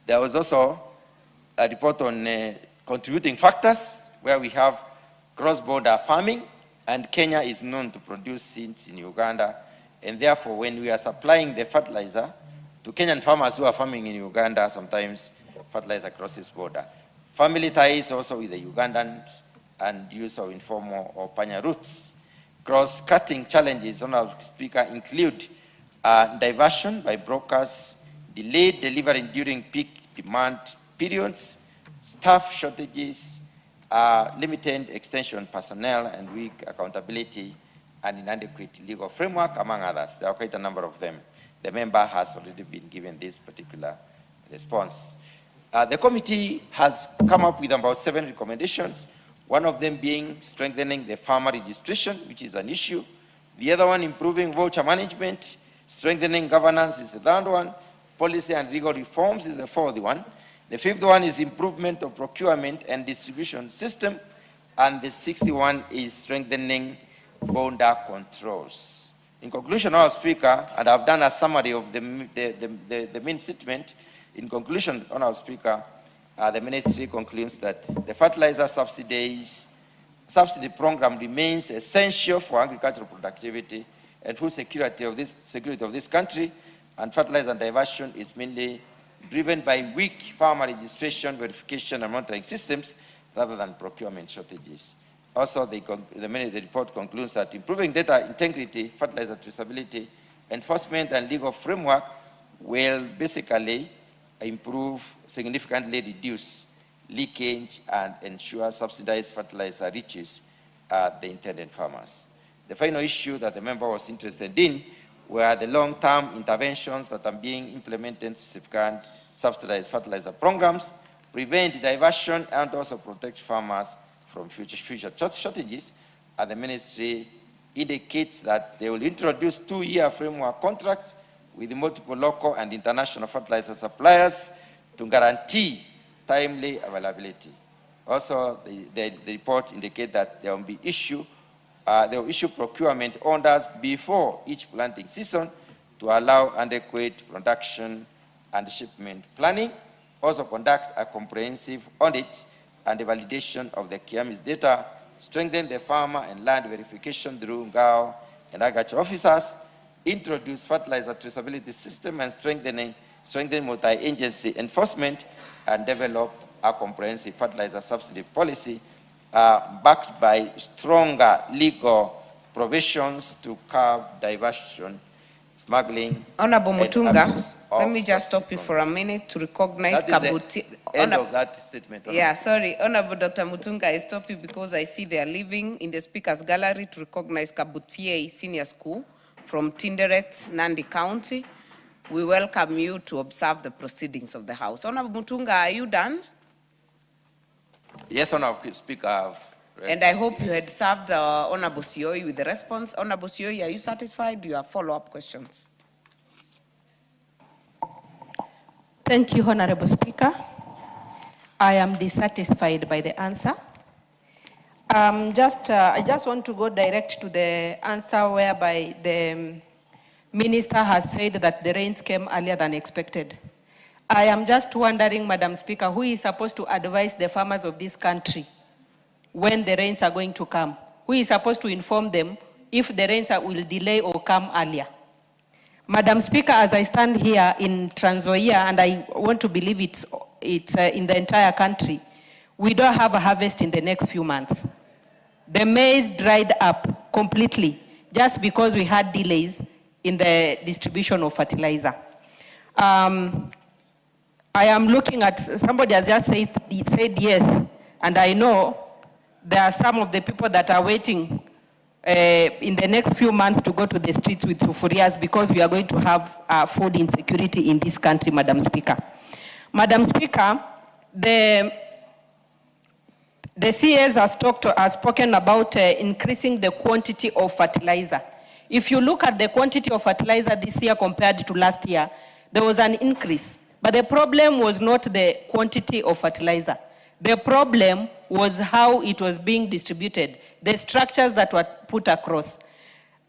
Speaker 8: there was also a report on contributing factors, where we have cross-border farming, and Kenya is known to produce seeds in Uganda, and therefore when we are supplying the fertilizer to Kenyan farmers who are farming in Uganda, sometimes fertilizer crosses border. Family ties also with the Ugandans, and use of informal or panya routes. Cross-cutting challenges, Honourable Speaker, include diversion by brokers, delayed delivery during peak demand periods, staff shortages, limited extension personnel, and weak accountability, and inadequate legal framework, among others. There are quite a number of them. The member has already been given this particular response. The committee has come up with about 7 recommendations, one of them being strengthening the farmer registration, which is an issue. The other one, improving voucher management. Strengthening governance is the third one. Policy and legal reforms is the fourth one. The fifth one is improvement of procurement and distribution system. And the sixth one is strengthening border controls. In conclusion, Honourable Speaker, and I've done a summary of the main statement. In conclusion, Honourable Speaker, the ministry concludes that the fertilizer subsidy program remains essential for agricultural productivity and food security of this country, and fertilizer diversion is mainly driven by weak farmer registration, verification, and monitoring systems rather than procurement shortages. Also, the report concludes that improving data integrity, fertilizer traceability, enforcement, and legal framework will basically significantly reduce leakage and ensure subsidized fertilizer reaches the intended farmers. The final issue that the member was interested in were the long-term interventions that are being implemented to safeguard subsidized fertilizer programs, prevent diversion, and also protect farmers from future shortages. And the ministry indicates that they will introduce 2-year framework contracts with multiple local and international fertilizer suppliers to guarantee timely availability. Also, the report indicates that they will issue procurement orders before each planting season to allow adequate production and shipment planning. Also conduct a comprehensive audit and validation of the KIAMI's data, strengthen the farmer and land verification through GAO and agriculture officers, introduce fertilizer traceability system and strengthen multi-agency enforcement, and develop a comprehensive fertilizer subsidy policy backed by stronger legal provisions to curb diversion, smuggling.
Speaker 10: Honorable Mutunga, let me just stop you for a minute to recognize Kabuti.
Speaker 8: End of that statement.
Speaker 10: Yeah, sorry. Honorable Dr. Mutunga, I stop you because I see they are leaving in the speaker's gallery to recognize Kabuti Senior School from Tinderet, Nandi County. We welcome you to observe the proceedings of the House. Honorable Mutunga, are you done?
Speaker 8: Yes, Honorable Speaker.
Speaker 10: And I hope you had served Honorable Sioi with the response. Honorable Sioi, are you satisfied? Do you have follow-up questions?
Speaker 18: Thank you, Honorable Speaker. I am dissatisfied by the answer. I just want to go direct to the answer whereby the minister has said that the rains came earlier than expected. I am just wondering, Madam Speaker, who is supposed to advise the farmers of this country when the rains are going to come? Who is supposed to inform them if the rains will delay or come earlier? Madam Speaker, as I stand here in Trans Nzoia, and I want to believe it's in the entire country, we don't have a harvest in the next few months. The maize dried up completely just because we had delays in the distribution of fertilizer. I am looking at, somebody has just said yes, and I know there are some of the people that are waiting in the next few months to go to the streets with sufurias because we are going to have food insecurity in this country, Madam Speaker. Madam Speaker, the CS has spoken about increasing the quantity of fertilizer. If you look at the quantity of fertilizer this year compared to last year, there was an increase. But the problem was not the quantity of fertilizer. The problem was how it was being distributed, the structures that were put across.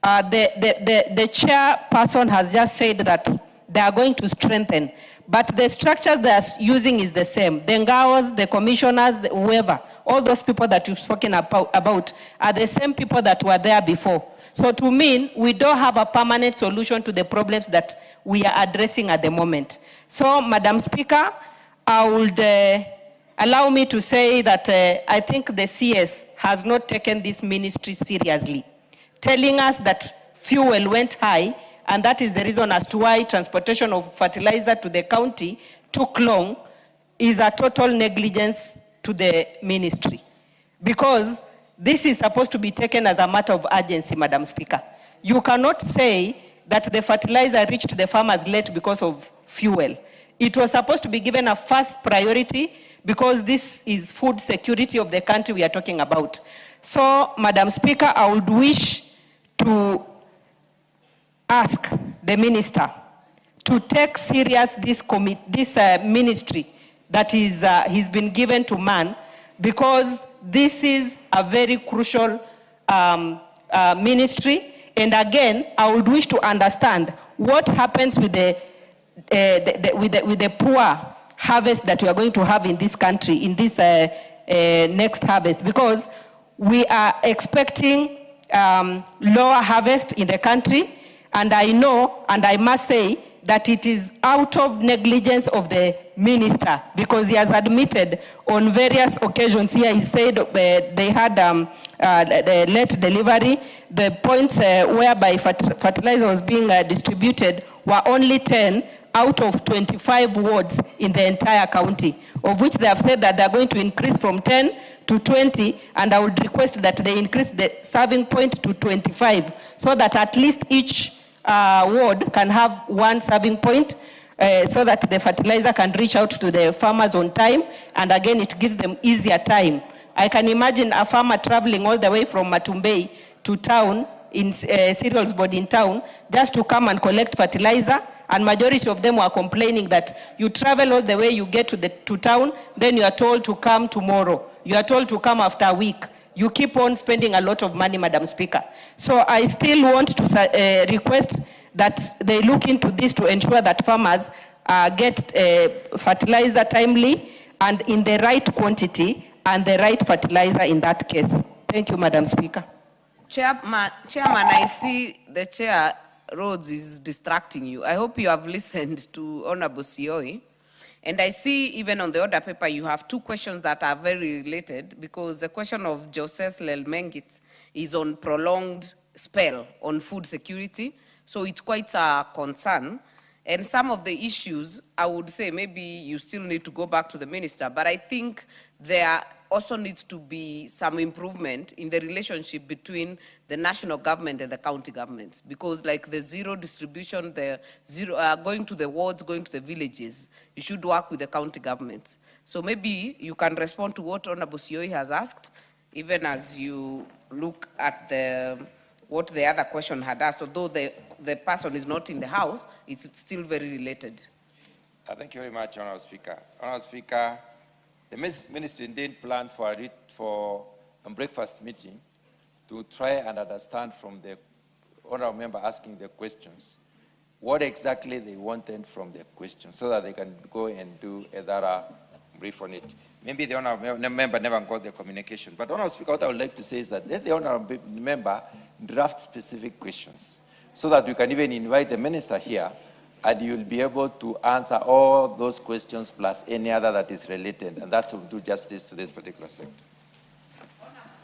Speaker 18: The chairperson has just said that they are going to strengthen, but the structure they're using is the same. The NGAOs, the commissioners, whoever, all those people that you've spoken about are the same people that were there before. So to me, we don't have a permanent solution to the problems that we are addressing at the moment. So, Madam Speaker, I would allow me to say that I think the CS has not taken this ministry seriously, telling us that fuel went high, and that is the reason as to why transportation of fertilizer to the county took long, is a total negligence to the ministry. Because this is supposed to be taken as a matter of urgency, Madam Speaker. You cannot say that the fertilizer reached the farmers late because of fuel. It was supposed to be given a first priority because this is food security of the country we are talking about. So, Madam Speaker, I would wish to ask the minister to take serious this ministry that is he's been given to man, because this is a very crucial ministry. And again, I would wish to understand what happens with the poor harvest that we are going to have in this country, in this next harvest, because we are expecting lower harvest in the country, and I know, and I must say, that it is out of negligence of the minister, because he has admitted on various occasions here, he said they had the late delivery. The points whereby fertilizer was being distributed were only 10 out of 25 wards in the entire county, of which they have said that they're going to increase from 10 to 20, and I would request that they increase the serving point to 25, so that at least each ward can have one serving point, so that the fertilizer can reach out to the farmers on time, and again, it gives them easier time. I can imagine a farmer traveling all the way from Matumbei to town, in cereals board in town, just to come and collect fertilizer, and majority of them were complaining that you travel all the way, you get to town, then you are told to come tomorrow. You are told to come after a week. You keep on spending a lot of money, Madam Speaker. So I still want to request that they look into this to ensure that farmers get fertilizer timely and in the right quantity and the right fertilizer in that case. Thank you, Madam Speaker.
Speaker 10: Chairman, I see the chair Rhodes is distracting you. I hope you have listened to Honorable Sioi. And I see even on the order paper, you have two questions that are very related, because the question of Joses Lelmengit is on prolonged spell on food security. So it's quite a concern. And some of the issues, I would say maybe you still need to go back to the minister, but I think there also needs to be some improvement in the relationship between the national government and the county governments, because like the zero distribution, the zero going to the wards, going to the villages, you should work with the county governments. So maybe you can respond to what Honorable Sioi has asked, even as you look at what the other question had asked, although the person is not in the house, it's still very related.
Speaker 8: Thank you very much, Honorable Speaker. Honorable Speaker, the ministry did plan for a breakfast meeting to try and understand from the honorable member asking the questions what exactly they wanted from the questions, so that they can go and do a thorough brief on it. Maybe the honorable member never got the communication, but Honorable Speaker, what I would like to say is that let the honorable member draft specific questions so that we can even invite the minister here, and you will be able to answer all those questions plus any other that is related, and that will do justice to this particular sector.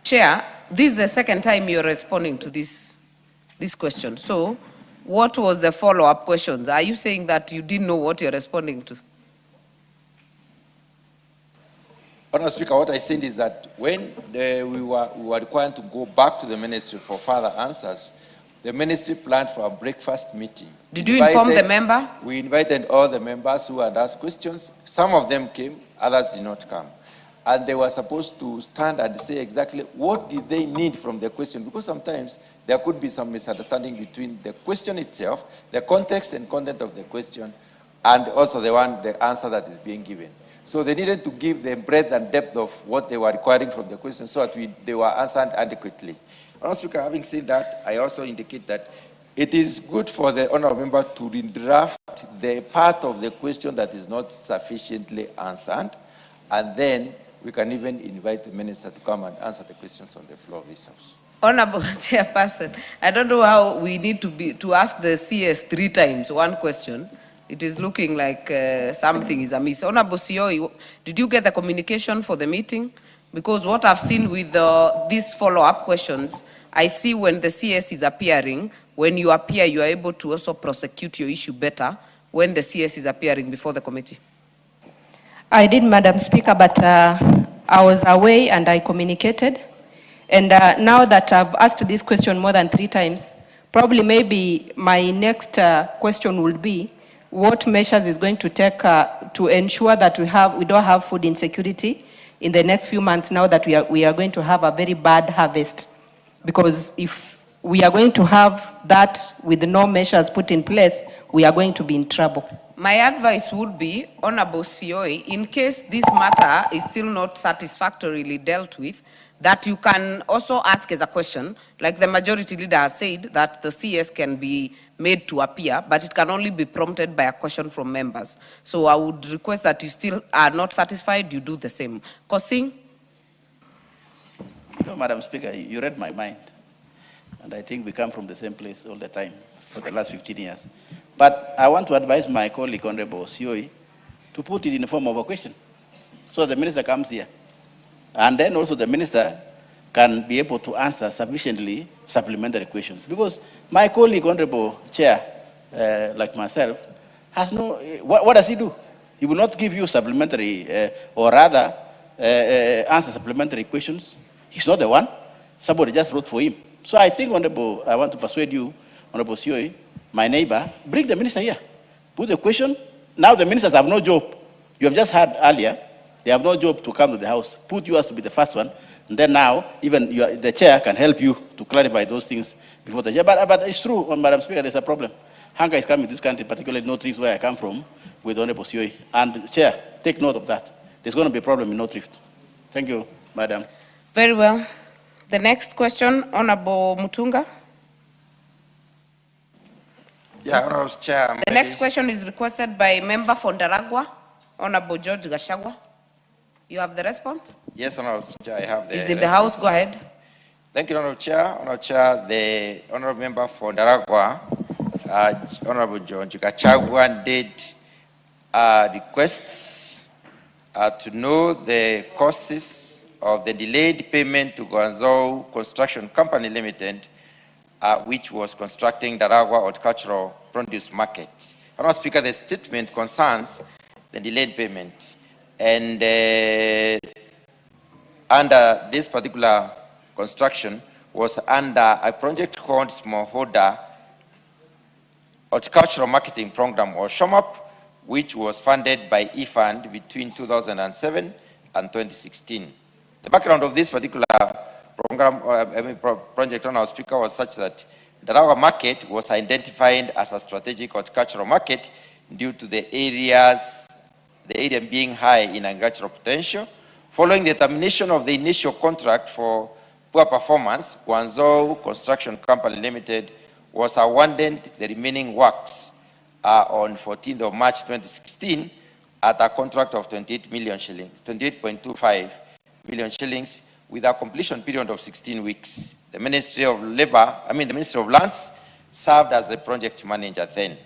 Speaker 10: Chair, this is the second time you're responding to this question. So what was the follow-up questions? Are you saying that you didn't know what you're responding to?
Speaker 8: Honorable Speaker, what I said is that when we were required to go back to the ministry for further answers, the ministry planned for a breakfast meeting.
Speaker 10: Did you inform the member?
Speaker 8: We invited all the members who had asked questions. Some of them came, others did not come. And they were supposed to stand and say exactly what did they need from the question, because sometimes there could be some misunderstanding between the question itself, the context and content of the question, and also the answer that is being given. So they needed to give the breadth and depth of what they were requiring from the question so that they were answered adequately. Honorable Speaker, having said that, I also indicate that it is good for the honorable member to redraft the part of the question that is not sufficiently answered, and then we can even invite the minister to come and answer the questions on the floor of this House.
Speaker 10: Honorable Chairperson, I don't know how we need to ask the CS 3 times one question. It is looking like something is amiss. Honorable Sioi, did you get the communication for the meeting? Because what I've seen with these follow-up questions, I see when the CS is appearing, when you appear, you are able to also prosecute your issue better when the CS is appearing before the committee.
Speaker 18: I did, Madam Speaker, but I was away and I communicated. And now that I've asked this question more than 3 times, probably maybe my next question would be, what measures is going to take to ensure that we don't have food insecurity in the next few months, now that we are going to have a very bad harvest? Because if we are going to have that with no measures put in place, we are going to be in trouble.
Speaker 10: My advice would be, Honorable Sioi, in case this matter is still not satisfactorily dealt with, that you can also ask as a question, like the majority leader has said, that the CS can be made to appear, but it can only be prompted by a question from members. So I would request that you still are not satisfied, you do the same. Kosing?
Speaker 19: No, Madam Speaker, you read my mind. And I think we come from the same place all the time for the last 15 years. But I want to advise my colleague, Honorable Sioi, to put it in the form of a question. So the minister comes here. And then also the minister can be able to answer sufficiently supplementary questions. Because my colleague, Honorable Chair, like myself, has no, what does he do? He will not give you supplementary, or rather, answer supplementary questions. He's not the one. Somebody just wrote for him. So I think, Honorable, I want to persuade you, Honorable Sioi, my neighbor, bring the minister here. Put the question. Now the ministers have no job. You have just heard earlier, they have no job to come to the house. Put yours to be the first one. And then now, even the chair can help you to clarify those things before the chair. But it's true, Madam Speaker, there's a problem. Hunger is coming to this country, particularly North Rift, where I come from, with Honorable Sioi. And Chair, take note of that. There's going to be a problem in North Rift. Thank you, Madam.
Speaker 10: Very well. The next question, Honorable Mutunga.
Speaker 8: Yeah, Honorable Chair.
Speaker 10: The next question is requested by Member for Ndaragwa, Honorable George Gashagwa. You have the response?
Speaker 8: Yes, Honorable Chair, I have the
Speaker 10: Is in the House, go ahead.
Speaker 8: Thank you, Honorable Chair. Honorable Chair, the Honorable Member for Ndaragwa, Honorable George Gashagwa, did requests to know the causes of the delayed payment to Guangzhou Construction Company Limited, which was constructing Ndaragwa Horticultural Produce Market. Honorable Speaker, the statement concerns the delayed payment. And under this particular construction was under a project called Smallholder Horticultural Marketing Program, or SHOMAP, which was funded by eFund between 2007 and 2016. The background of this particular program, project, Honorable Speaker, was such that the Ndaragwa market was identified as a strategic horticultural market due to the area being high in agricultural potential. Following the termination of the initial contract for poor performance, Guangzhou Construction Company Limited was awarded the remaining works on 14th of March 2016 at a contract of 28 million shillings, 28.25 million shillings, with a completion period of 16 weeks. The Ministry of Lands served as the project manager then.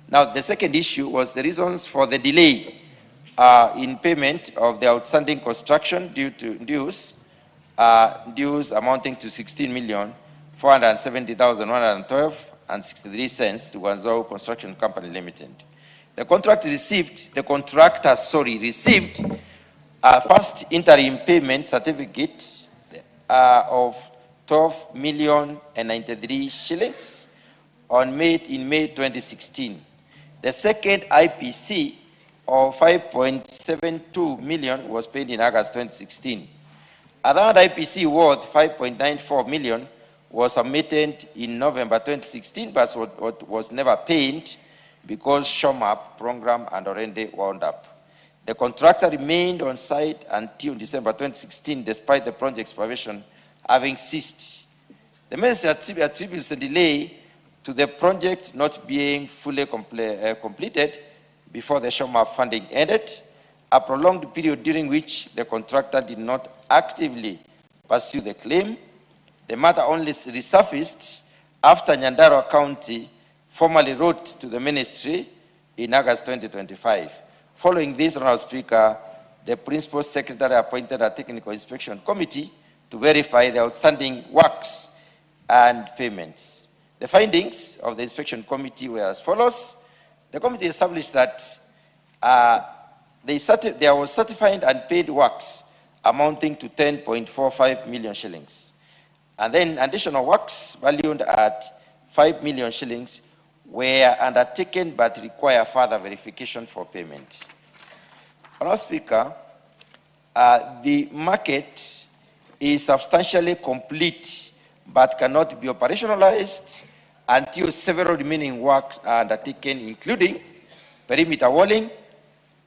Speaker 8: Now, the second issue was the reasons for the delay in payment of the outstanding construction dues amounting to 16,470,112.63 to Guangzhou Construction Company Limited. The contractor received a first interim payment certificate of 12,093,000 shillings in May 2016. The second IPC of 5.72 million was paid in August 2016. Another IPC worth 5.94 million was submitted in November 2016, but was never paid because SHOMAP program had already wound up. The contractor remained on site until December 2016, despite the project's supervision having ceased. The ministry attributes the delay to the project not being fully completed before the SHOMAP funding ended, a prolonged period during which the contractor did not actively pursue the claim. The matter only resurfaced after Nyandarua County formally wrote to the ministry in August 2025. Following this, Honorable Speaker, the Principal Secretary appointed a technical inspection committee to verify the outstanding works and payments. The findings of the inspection committee were as follows. The committee established that there was certified and paid works amounting to 10.45 million shillings. And then additional works valued at 5 million shillings were undertaken but require further verification for payment. Honorable Speaker, the market is substantially complete but cannot be operationalized until several remaining works are undertaken, including perimeter walling,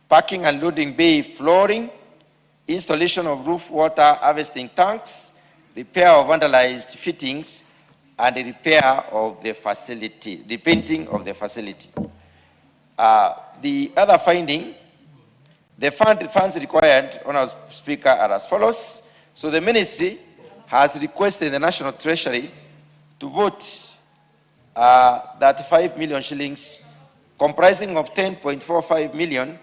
Speaker 8: parking and loading bay flooring, installation of roof water harvesting tanks, repair of vandalized fittings, and the repair of the facility, the painting of the facility. The other finding, the funds required, Honorable Speaker, are as follows. So the ministry has requested the National Treasury to vote that 5 million shillings, comprising of 10.45 million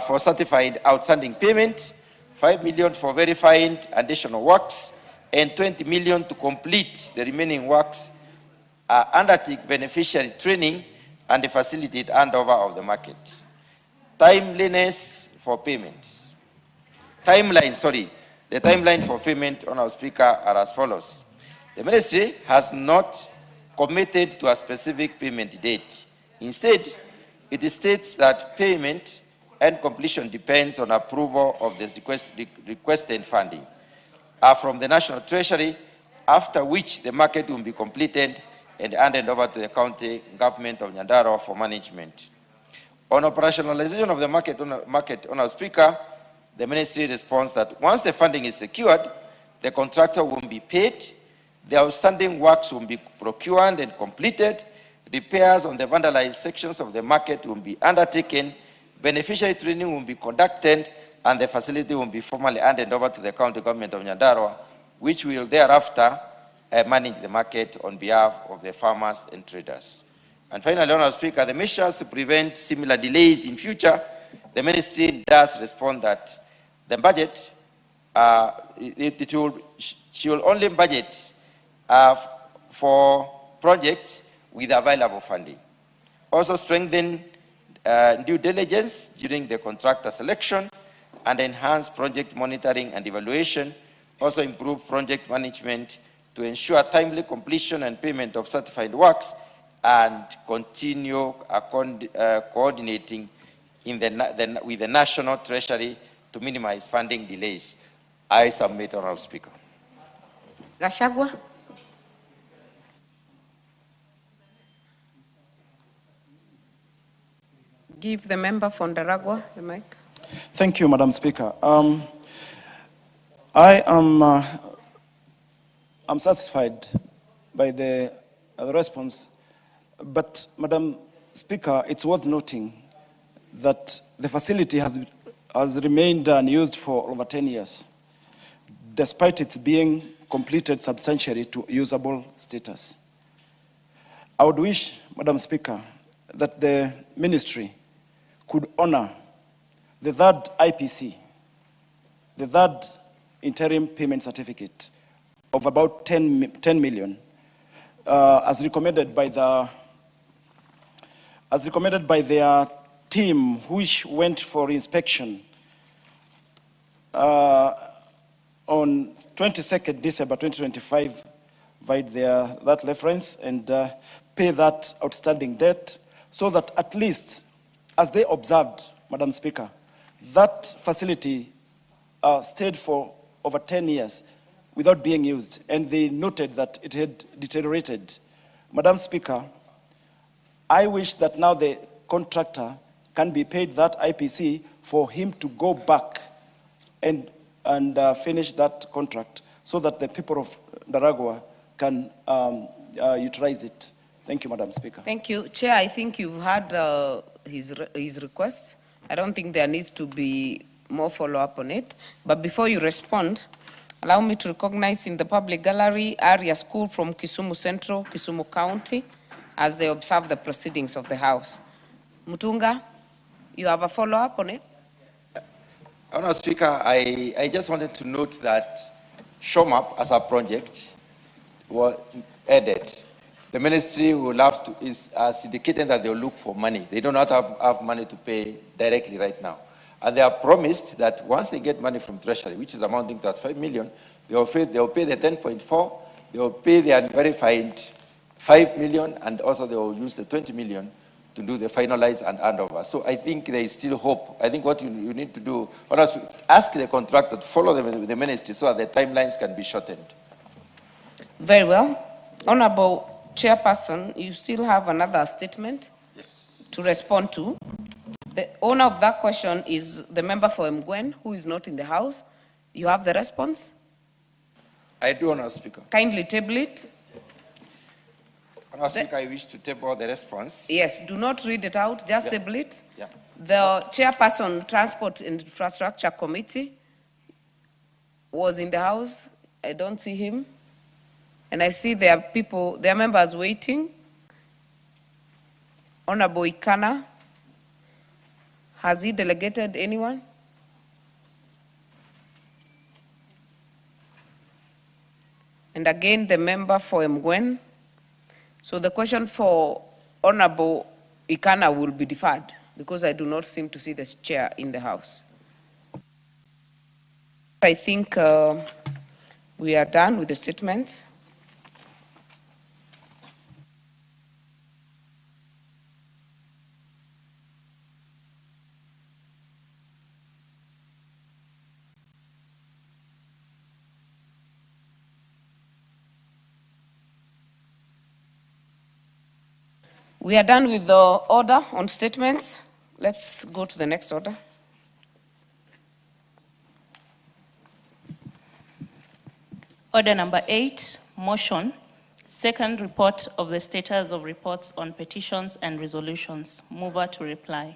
Speaker 8: for certified outstanding payment, 5 million for verified additional works, and 20 million to complete the remaining works, undertake beneficiary training, and the facilitate handover of the market. Timeliness for payments. the timeline for payment, Honorable Speaker, are as follows. The ministry has not committed to a specific payment date. Instead, it states that payment and completion depends on approval of the requested funding from the National Treasury, after which the market will be completed and handed over to the county government of Nyandarua for management. On operationalization of the market, Honorable Speaker, the ministry responds that once the funding is secured, the contractor will be paid, the outstanding works will be procured and completed, repairs on the vandalized sections of the market will be undertaken, beneficiary training will be conducted, and the facility will be formally handed over to the county government of Nyandarua, which will thereafter manage the market on behalf of the farmers and traders. And finally, Honorable Speaker, the measures to prevent similar delays in future, the ministry does respond that the budget, she will only budget for projects with available funding. Also strengthen due diligence during the contractor selection and enhance project monitoring and evaluation. Also improve project management to ensure timely completion and payment of certified works, and continue coordinating with the National Treasury to minimize funding delays. I submit, Honorable Speaker.
Speaker 10: Gachagua. Give the member for Ndaragwa the mic.
Speaker 14: Thank you, Madam Speaker. I am I'm satisfied by the response, but Madam Speaker, it's worth noting that the facility has remained unused for over 10 years, despite its being completed substantially to usable status. I would wish, Madam Speaker, that the ministry could honor the third IPC, the third interim payment certificate of about 10 million, as recommended by their team, which went for inspection on 22nd December 2025, provide that reference and pay that outstanding debt, so that at least, as they observed, Madam Speaker, that facility stayed for over 10 years without being used, and they noted that it had deteriorated. Madam Speaker, I wish that now the contractor can be paid that IPC for him to go back and finish that contract, so that the people of Ndaragwa can utilize it. Thank you, Madam Speaker.
Speaker 10: Thank you. Chair, I think you've heard his request. I don't think there needs to be more follow-up on it. But before you respond, allow me to recognize in the public gallery Area School from Kisumu Central, Kisumu County, as they observe the proceedings of the House. Mutunga, you have a follow-up on it?
Speaker 8: Honourable Speaker, I just wanted to note that SHOMAP as a project was added. The ministry will have to, is indicated that they will look for money. They do not have money to pay directly right now. And they are promised that once they get money from Treasury, which is amounting to 5 million, they will pay the 10.4, they will pay the unverified 5 million, and also they will use the 20 million to do the finalize and handover. So I think there is still hope. I think what you need to do, ask the contractor to follow the ministry so that the timelines can be shortened.
Speaker 10: Very well. Honorable Chairperson, you still have another statement to respond to. The owner of that question is the member for Mgwen, who is not in the House. You have the response?
Speaker 8: I do, Honourable Speaker.
Speaker 10: Kindly table it.
Speaker 8: Honourable Speaker, I wish to table the response.
Speaker 10: Yes, do not read it out, just table it.
Speaker 8: Yeah.
Speaker 10: The Chairperson, Transport and Infrastructure Committee was in the House. I don't see him. And I see there are people, there are members waiting. Honorable Ikana, has he delegated anyone? And again, the member for Mgwen. So the question for Honorable Ikana will be deferred, because I do not seem to see the chair in the House. I think we are done with the statements. We are done with the order on statements. Let's go to the next order.
Speaker 20: Order number 8, motion. Second report of the status of reports on petitions and resolutions. Mover to reply.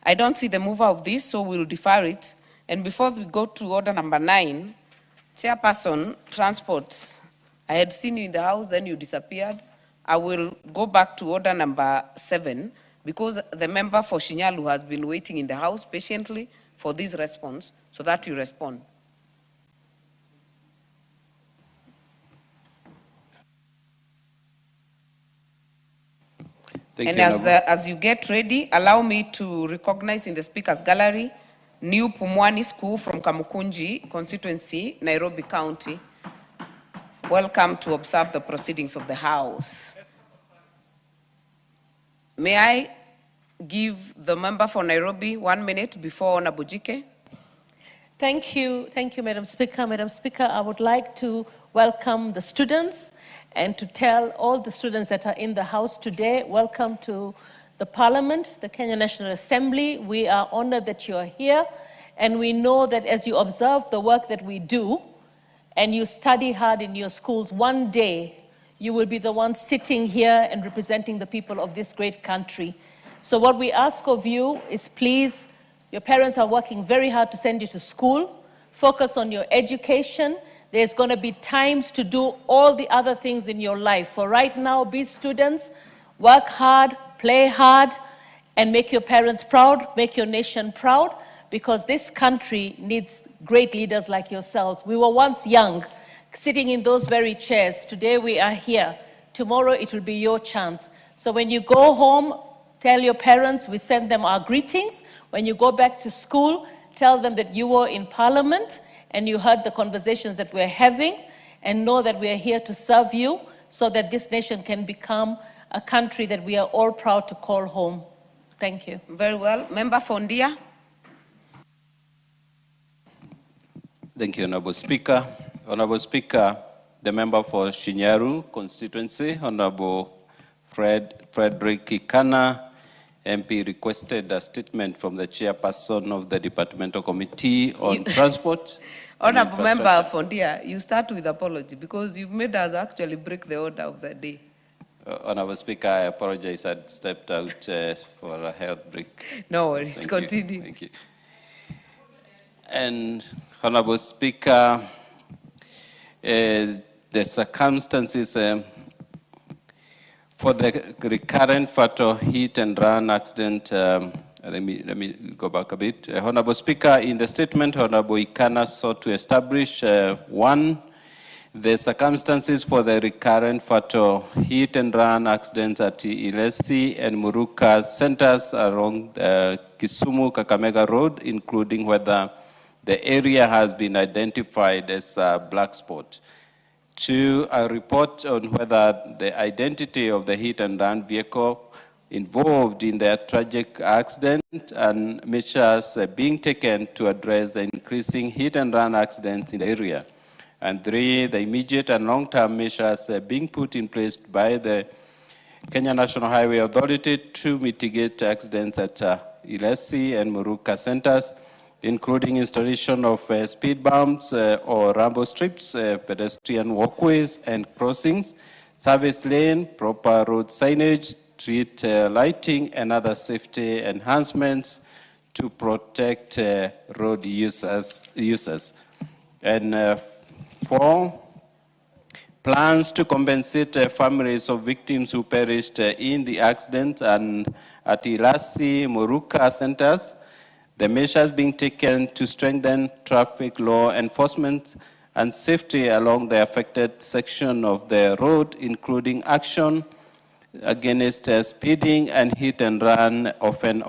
Speaker 10: I don't see the mover of this, so we'll defer it. And before we go to order number 9, Chairperson, Transports. I had seen you in the house, then you disappeared. I will go back to order number 7 because the member for Shinyalu has been waiting in the house patiently for this response so that you respond.
Speaker 6: Thank
Speaker 10: And
Speaker 6: you,
Speaker 10: as you get ready, allow me to recognize in the speaker's gallery New Pumwani School from Kamukunji constituency, Nairobi County. Welcome to observe the proceedings of the House. May I give the member for Nairobi 1 minute before Honorable Jike?
Speaker 20: Thank you, Madam Speaker. Madam Speaker, I would like to welcome the students and to tell all the students that are in the House today, welcome to the Parliament, the Kenya National Assembly. We are honored that you are here, and we know that as you observe the work that we do, and you study hard in your schools, one day you will be the one sitting here and representing the people of this great country. So what we ask of you is please, your parents are working very hard to send you to school, focus on your education. There's going to be times to do all the other things in your life. For right now, be students, work hard, play hard, and make your parents proud, make your nation proud, because this country needs great leaders like yourselves. We were once young, sitting in those very chairs. Today we are here. Tomorrow it will be your chance. So when you go home, tell your parents we send them our greetings. When you go back to school, tell them that you were in Parliament and you heard the conversations that we're having, and know that we are here to serve you so that this nation can become a country that we are all proud to call home. Thank you.
Speaker 10: Very well. Member Fondia.
Speaker 6: Thank you, Honorable Speaker. Honorable Speaker, the member for Shinyaru constituency, Honorable Frederick Ikana, MP, requested a statement from the chairperson of the Departmental Committee on Transport.
Speaker 10: Honorable Member Fondia, you start with apology because you've made us actually break the order of the day.
Speaker 6: Honorable Speaker, I apologize. I stepped out for a health break.
Speaker 10: No worries.
Speaker 6: Thank
Speaker 10: Continue.
Speaker 6: You. Thank you. And Honorable Speaker, the circumstances for the recurrent fatal hit and run accident, let me go back a bit. Honorable Speaker, in the statement, Honorable Ikana sought to establish one, the circumstances for the recurrent fatal hit and run accidents at Ilesi and Muruka centers along the Kisumu-Kakamega Road, including whether the area has been identified as a black spot. 2, a report on whether the identity of the hit and run vehicle involved in the tragic accident and measures being taken to address the increasing hit and run accidents in the area. And 3, the immediate and long-term measures being put in place by the Kenya National Highway Authority to mitigate accidents at Ilesi and Muruka centers, including installation of speed bumps or rambo strips, pedestrian walkways and crossings, service lane, proper road signage, street lighting, and other safety enhancements to protect road users. And 4, plans to compensate families of victims who perished in the accident and at Ilasi, Muruka centers. The measures being taken to strengthen traffic law enforcement and safety along the affected section of the road, including action against speeding and hit and run offenders.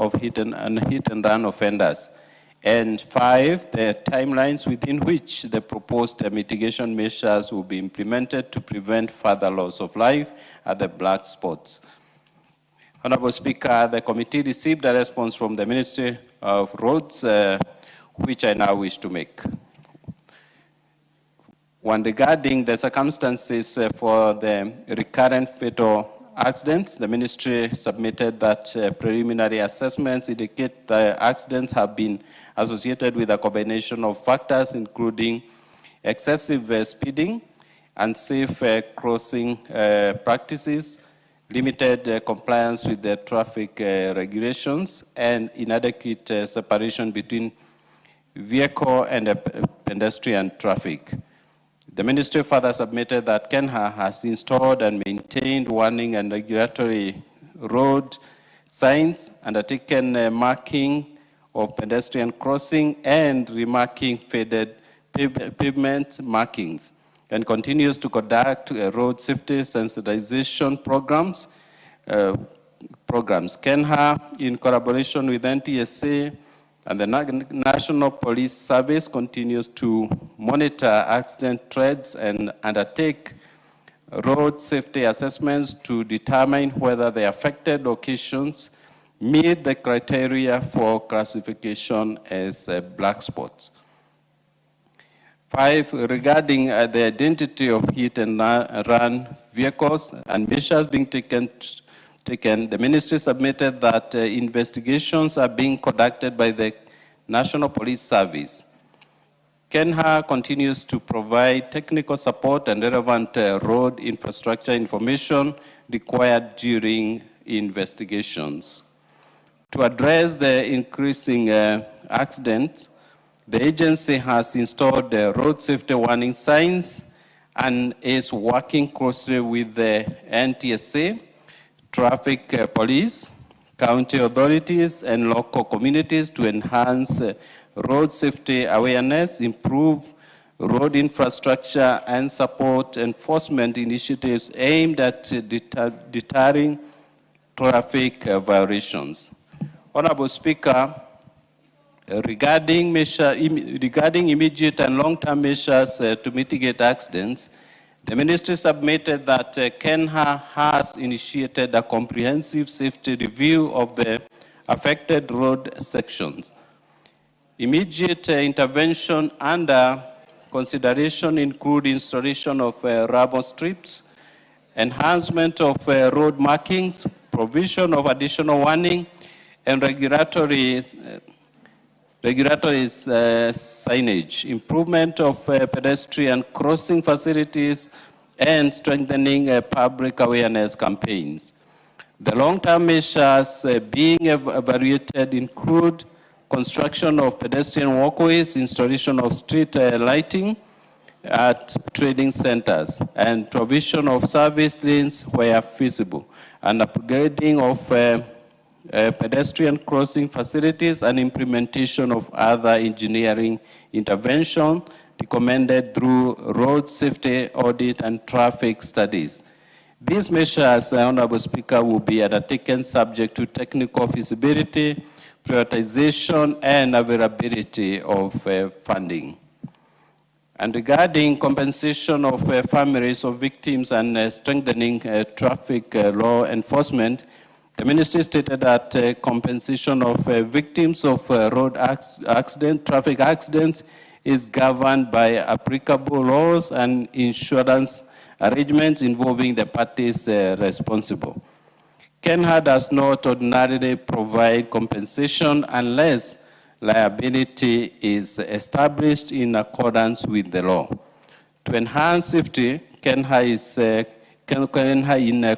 Speaker 6: And 5, the timelines within which the proposed mitigation measures will be implemented to prevent further loss of life at the black spots. Honorable Speaker, the committee received a response from the Ministry of Roads, which I now wish to make. One, regarding the circumstances for the recurrent fatal accidents, the ministry submitted that preliminary assessments indicate the accidents have been associated with a combination of factors, including excessive speeding, unsafe crossing practices, limited compliance with the traffic regulations, and inadequate separation between vehicle and pedestrian traffic. The ministry further submitted that Kenya has installed and maintained warning and regulatory road signs, undertaken marking of pedestrian crossing and remarking faded pavement markings, and continues to conduct road safety sensitization programs. Kenya, in collaboration with NTSA and the National Police Service, continues to monitor accident threats and undertake road safety assessments to determine whether the affected locations meet the criteria for classification as black spots. 5, regarding the identity of hit and run vehicles and measures being taken, the ministry submitted that investigations are being conducted by the National Police Service. Kenya continues to provide technical support and relevant road infrastructure information required during investigations. To address the increasing accidents, the agency has installed road safety warning signs and is working closely with the NTSA, traffic police, county authorities, and local communities to enhance road safety awareness, improve road infrastructure, and support enforcement initiatives aimed at deterring traffic violations. Honorable Speaker, regarding immediate and long-term measures to mitigate accidents, the ministry submitted that Kenya has initiated a comprehensive safety review of the affected road sections. Immediate intervention under consideration include installation of rubber strips, enhancement of road markings, provision of additional warning, and regulatory signage, improvement of pedestrian crossing facilities, and strengthening public awareness campaigns. The long-term measures being evaluated include construction of pedestrian walkways, installation of street lighting at trading centers, and provision of service lanes where feasible, and upgrading of pedestrian crossing facilities and implementation of other engineering intervention recommended through road safety audit and traffic studies. These measures, Honorable Speaker, will be undertaken subject to technical feasibility, prioritization, and availability of funding. And regarding compensation of families of victims and strengthening traffic law enforcement, the ministry stated that compensation of victims of road traffic accidents is governed by applicable laws and insurance arrangements involving the parties responsible. Kenya does not ordinarily provide compensation unless liability is established in accordance with the law. To enhance safety, Kenya is in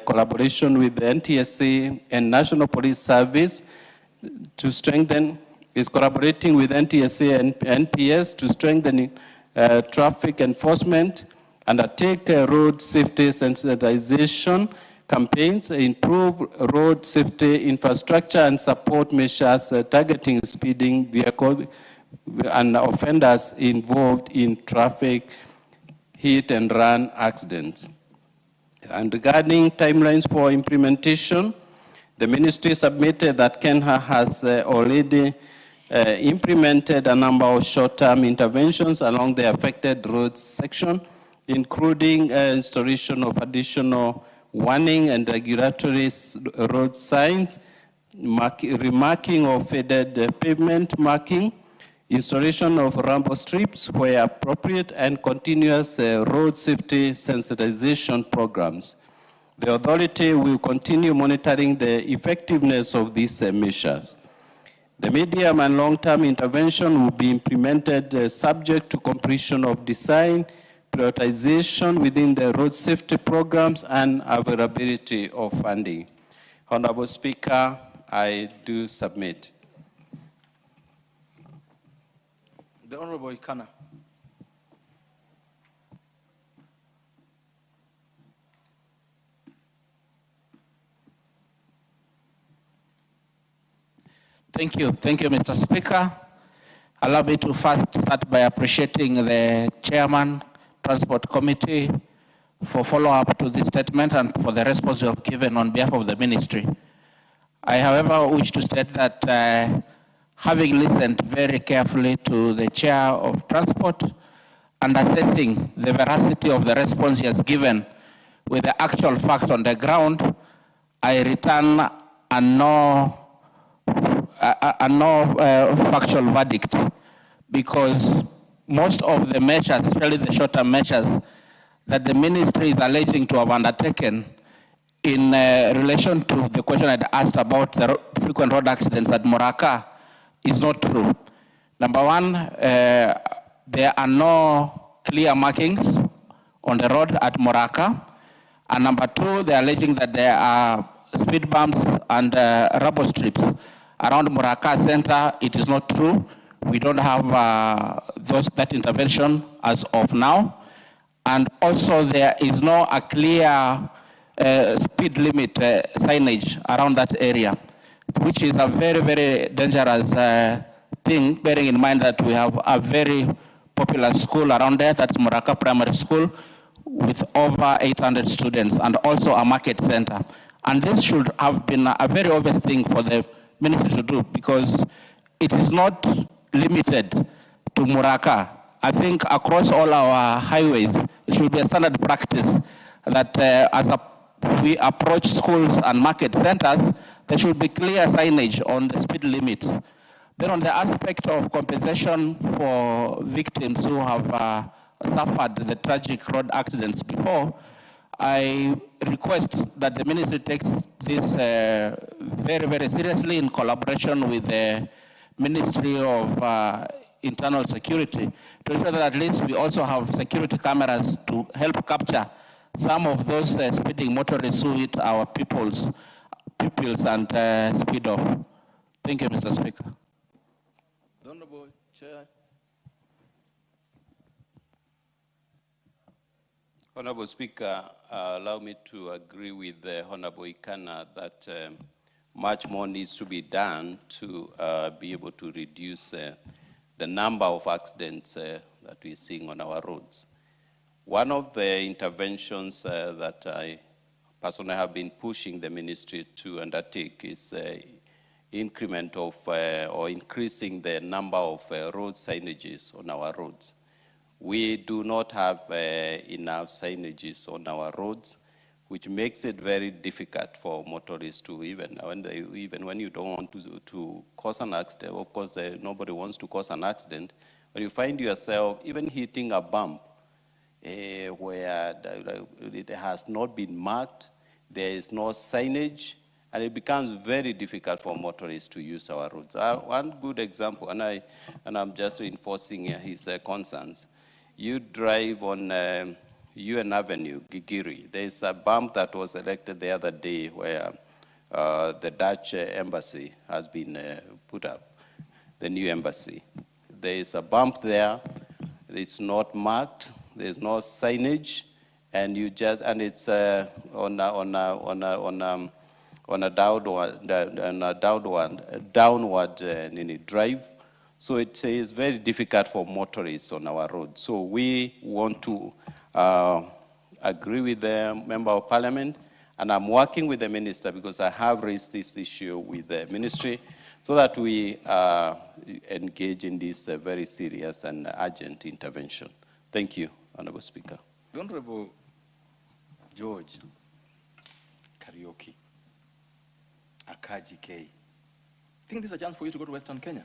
Speaker 6: collaboration with the NTSA and National Police Service is collaborating with NTSA and NPS to strengthen traffic enforcement, undertake road safety sensitization campaigns, improve road safety infrastructure, and support measures targeting speeding vehicles and offenders involved in traffic hit and run accidents. And regarding timelines for implementation, the ministry submitted that Kenya has already implemented a number of short-term interventions along the affected road section, including installation of additional warning and regulatory road signs, remarking of faded pavement marking, installation of rumble strips where appropriate, and continuous road safety sensitization programs. The authority will continue monitoring the effectiveness of these measures. The medium and long-term intervention will be implemented subject to completion of design, prioritization within the road safety programs, and availability of funding. Honorable Speaker, I do submit.
Speaker 16: The Honorable Ikana.
Speaker 21: Thank you, Mr. Speaker. Allow me to first start by appreciating the Chairman, Transport Committee, for follow-up to this statement and for the response you have given on behalf of the Ministry. I, however, wish to state that having listened very carefully to the Chair of Transport and assessing the veracity of the response he has given with the actual facts on the ground, I return a no factual verdict, because most of the measures, especially the short-term measures that the ministry is alleging to have undertaken in relation to the question I'd asked about the frequent road accidents at Moraka is not true. Number one, there are no clear markings on the road at Moraka. And number two, they're alleging that there are speed bumps and rubber strips around Moraka Center. It is not true. We don't have that intervention as of now. And also there is no a clear speed limit signage around that area, which is a very, very dangerous thing, bearing in mind that we have a very popular school around there, that's Moraka Primary School, with over 800 students, and also a market center. And this should have been a very obvious thing for the ministry to do, because it is not limited to Moraka. I think across all our highways, it should be a standard practice that we approach schools and market centers, there should be clear signage on the speed limits. Then on the aspect of compensation for victims who have suffered the tragic road accidents before, I request that the ministry takes this very, very seriously in collaboration with the Ministry of Internal Security to ensure that at least we also have security cameras to help capture some of those speeding motorists who hit our pupils and speed off. Thank you, Mr. Speaker.
Speaker 16: The Honorable Chair.
Speaker 6: Honorable Speaker, allow me to agree with the Honorable Ikana that much more needs to be done to be able to reduce the number of accidents that we're seeing on our roads. One of the interventions that I personally have been pushing the ministry to undertake is increment of or increasing the number of road signages on our roads. We do not have enough signages on our roads, which makes it very difficult for motorists to even when you don't want to cause an accident. Of course, nobody wants to cause an accident, but you find yourself even hitting a bump where it has not been marked, there is no signage, and it becomes very difficult for motorists to use our roads. One good example, and I'm just reinforcing his concerns. You drive on UN Avenue, Gigiri. There's a bump that was erected the other day where the Dutch embassy has been put up, the new embassy. There is a bump there. it's not marked, there's no signage, and you just, and it's on a downward drive. So it is very difficult for motorists on our road. So we want to agree with the Member of Parliament, and I'm working with the Minister because I have raised this issue with the Ministry so that we engage in this very serious and urgent intervention. Thank you, Honorable Speaker.
Speaker 4: The Honorable George Karaoke, Akaji K. I think this is a chance for you to go to Western Kenya.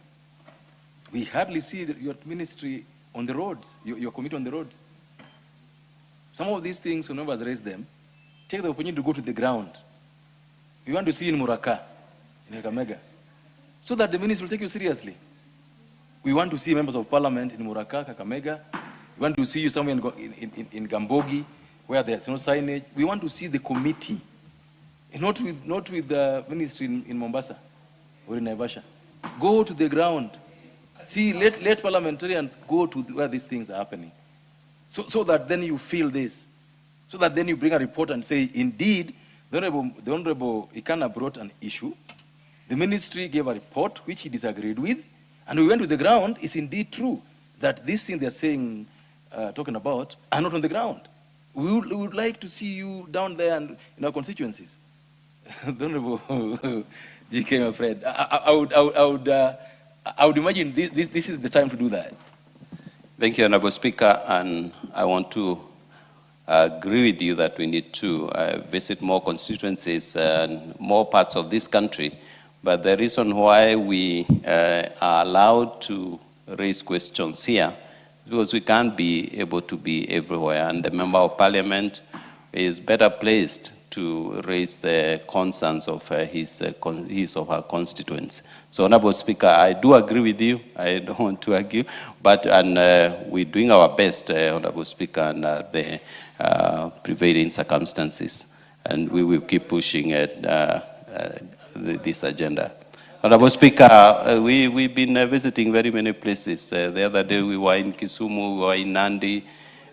Speaker 4: We hardly see your ministry on the roads, your committee on the roads. Some of these things, whenever has raised them, take the opportunity to go to the ground. We want to see you in Muraka, in Kakamega, so that the ministry will take you seriously. We want to see members of parliament in Muraka, Kakamega. We want to see you somewhere in Gambogi, where there's no signage. We want to see the committee, not with the ministry in Mombasa or in Naivasha. Go to the ground. See, let parliamentarians go to where these things are happening. So that then you feel this. So that then you bring a report and say, indeed, the Honorable Ikana brought an issue. The ministry gave a report which he disagreed with. And we went to the ground. It's indeed true that these things they're saying, talking about, are not on the ground. We would like to see you down there and in our constituencies. The Honorable GK, my friend, I would imagine this is the time to do that.
Speaker 6: Thank you, Honorable Speaker, and I want to agree with you that we need to visit more constituencies and more parts of this country. But the reason why we are allowed to raise questions here is because we can't be able to be everywhere, and the Member of Parliament is better placed to raise the concerns of his or her constituents. So, Honorable Speaker, I do agree with you. I don't want to argue, but we're doing our best, Honorable Speaker, under the prevailing circumstances, and we will keep pushing this agenda. Honorable Speaker, we've been visiting very many places. The other day we were in Kisumu, we were in Nandi.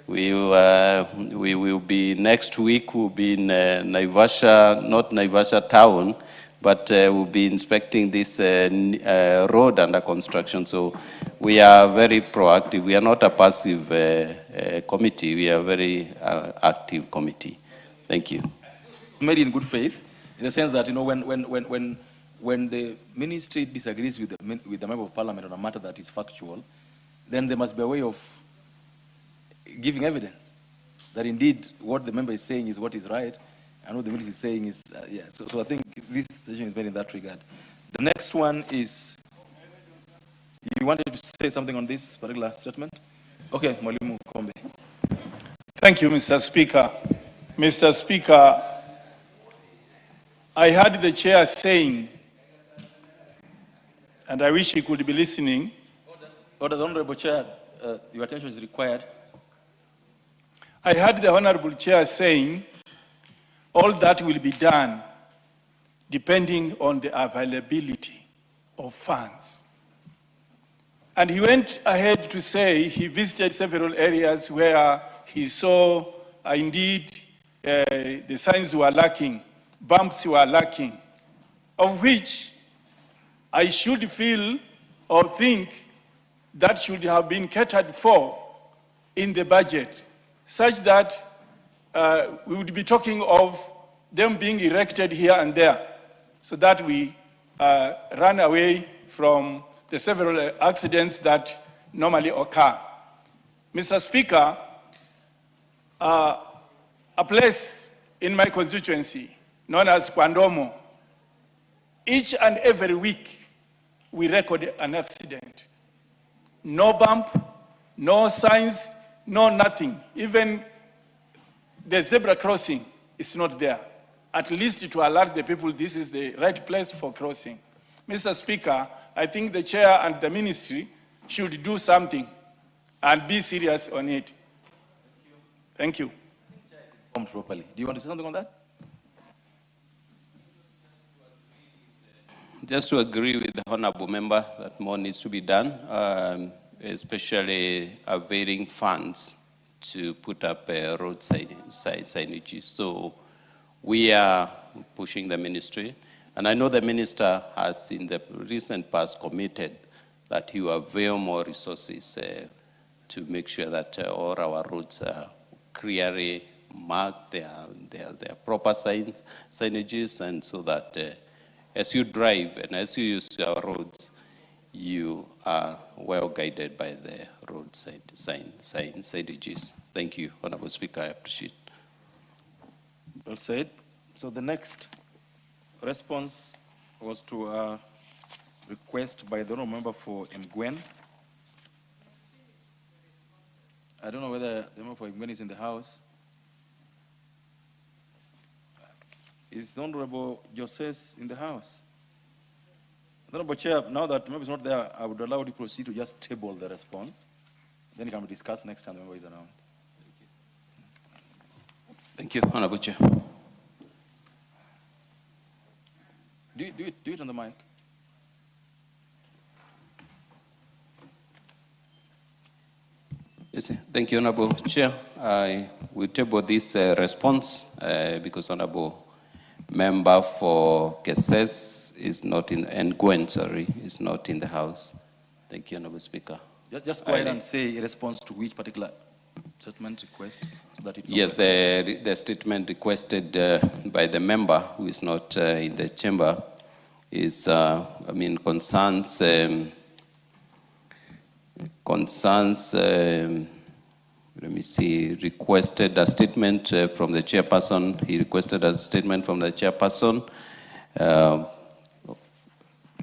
Speaker 6: We will be, next week, we'll be in Naivasha, not Naivasha town, but we'll be inspecting this road under construction. So we are very proactive. We are not a passive committee. We are a very active committee. Thank you.
Speaker 4: Made in good faith, in the sense that, you know, when the ministry disagrees with the Member of Parliament on a matter that is factual, then there must be a way of giving evidence that indeed what the member is saying is what is right, and what the minister is saying is, yeah. So I think this decision is made in that regard. The next one is, you wanted to say something on this particular statement? Okay, Mwalimu Kombe.
Speaker 5: Thank you, Mr. Speaker. Mr. Speaker, I heard the chair saying, and I wish he could be listening.
Speaker 4: Order, the Honorable Chair, your attention is required.
Speaker 5: I heard the Honorable Chair saying all that will be done depending on the availability of funds. And he went ahead to say he visited several areas where he saw indeed the signs were lacking, bumps were lacking, of which I should feel or think that should have been catered for in the budget, such that we would be talking of them being erected here and there, so that we run away from the several accidents that normally occur. Mr. Speaker, a place in my constituency known as Kwandomo, each and every week we record an accident. No bump, no signs, no nothing. Even the zebra crossing is not there. At least to alert the people this is the right place for crossing. Mr. Speaker, I think the chair and the ministry should do something and be serious on it. Thank you.
Speaker 4: Properly. Do you want to say something on that?
Speaker 6: Just to agree with the honorable member that more needs to be done. especially availing funds to put up road signage. So we are pushing the ministry, and I know the minister has in the recent past committed that he will avail more resources to make sure that all our roads are clearly marked, their proper signages, and so that as you drive and as you use our roads, you are well guided by the road signages. Thank you, Honorable Speaker, I appreciate.
Speaker 4: Well said. So the next response was to a request by the honourable member for Mgwen. I don't know whether the member for Mgwen is in the house. Is the Honourable Joses in the house? Honourable Chair, now that the member is not there, I would allow you to proceed to just table the response. Then it can be discussed next time the member is around.
Speaker 6: Thank you, Honourable Chair.
Speaker 4: Do it on the mic.
Speaker 6: Yes, thank you, Honourable Chair. I will table this response because Honourable Member for Keses is not in, and Gwen, sorry, is not in the house. Thank you, Honourable Speaker.
Speaker 4: Just go ahead and say a response to which particular statement request that it's
Speaker 6: yes, the statement requested by the member who is not in the chamber is, concerns, let me see, requested a statement from the chairperson. He requested a statement from the chairperson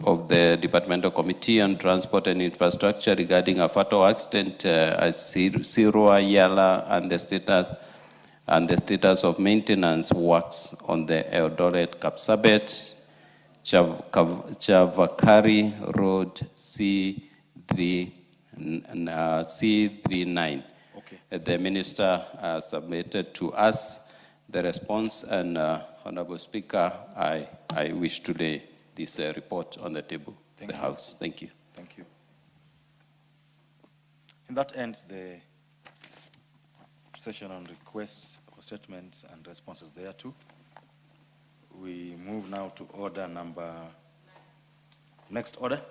Speaker 6: of the Departmental Committee on Transport and Infrastructure regarding a fatal accident at Sirua Yala and the status of maintenance works on the Eldoret Kapsabet Chavakari Road C39.
Speaker 4: Okay.
Speaker 6: The minister submitted to us the response, and Honourable Speaker, I wish to lay this report on the table of the House. Thank you.
Speaker 4: Thank you. And that ends the session on requests for statements and responses thereto. We move now to order number, next order.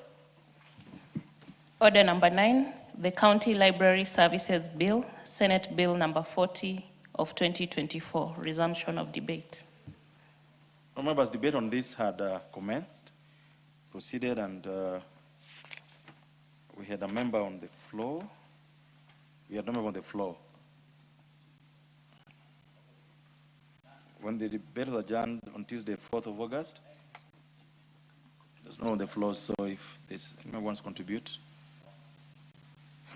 Speaker 3: Order number 9, the County Library Services Bill, Senate Bill number 40 of 2024, resumption of debate.
Speaker 4: Members, debate on this had commenced, proceeded, and we had a member on the floor. We had no member on the floor. When the debate was adjourned on Tuesday, 4th of August, there's no one on the floor, so if there's anyone wants to contribute,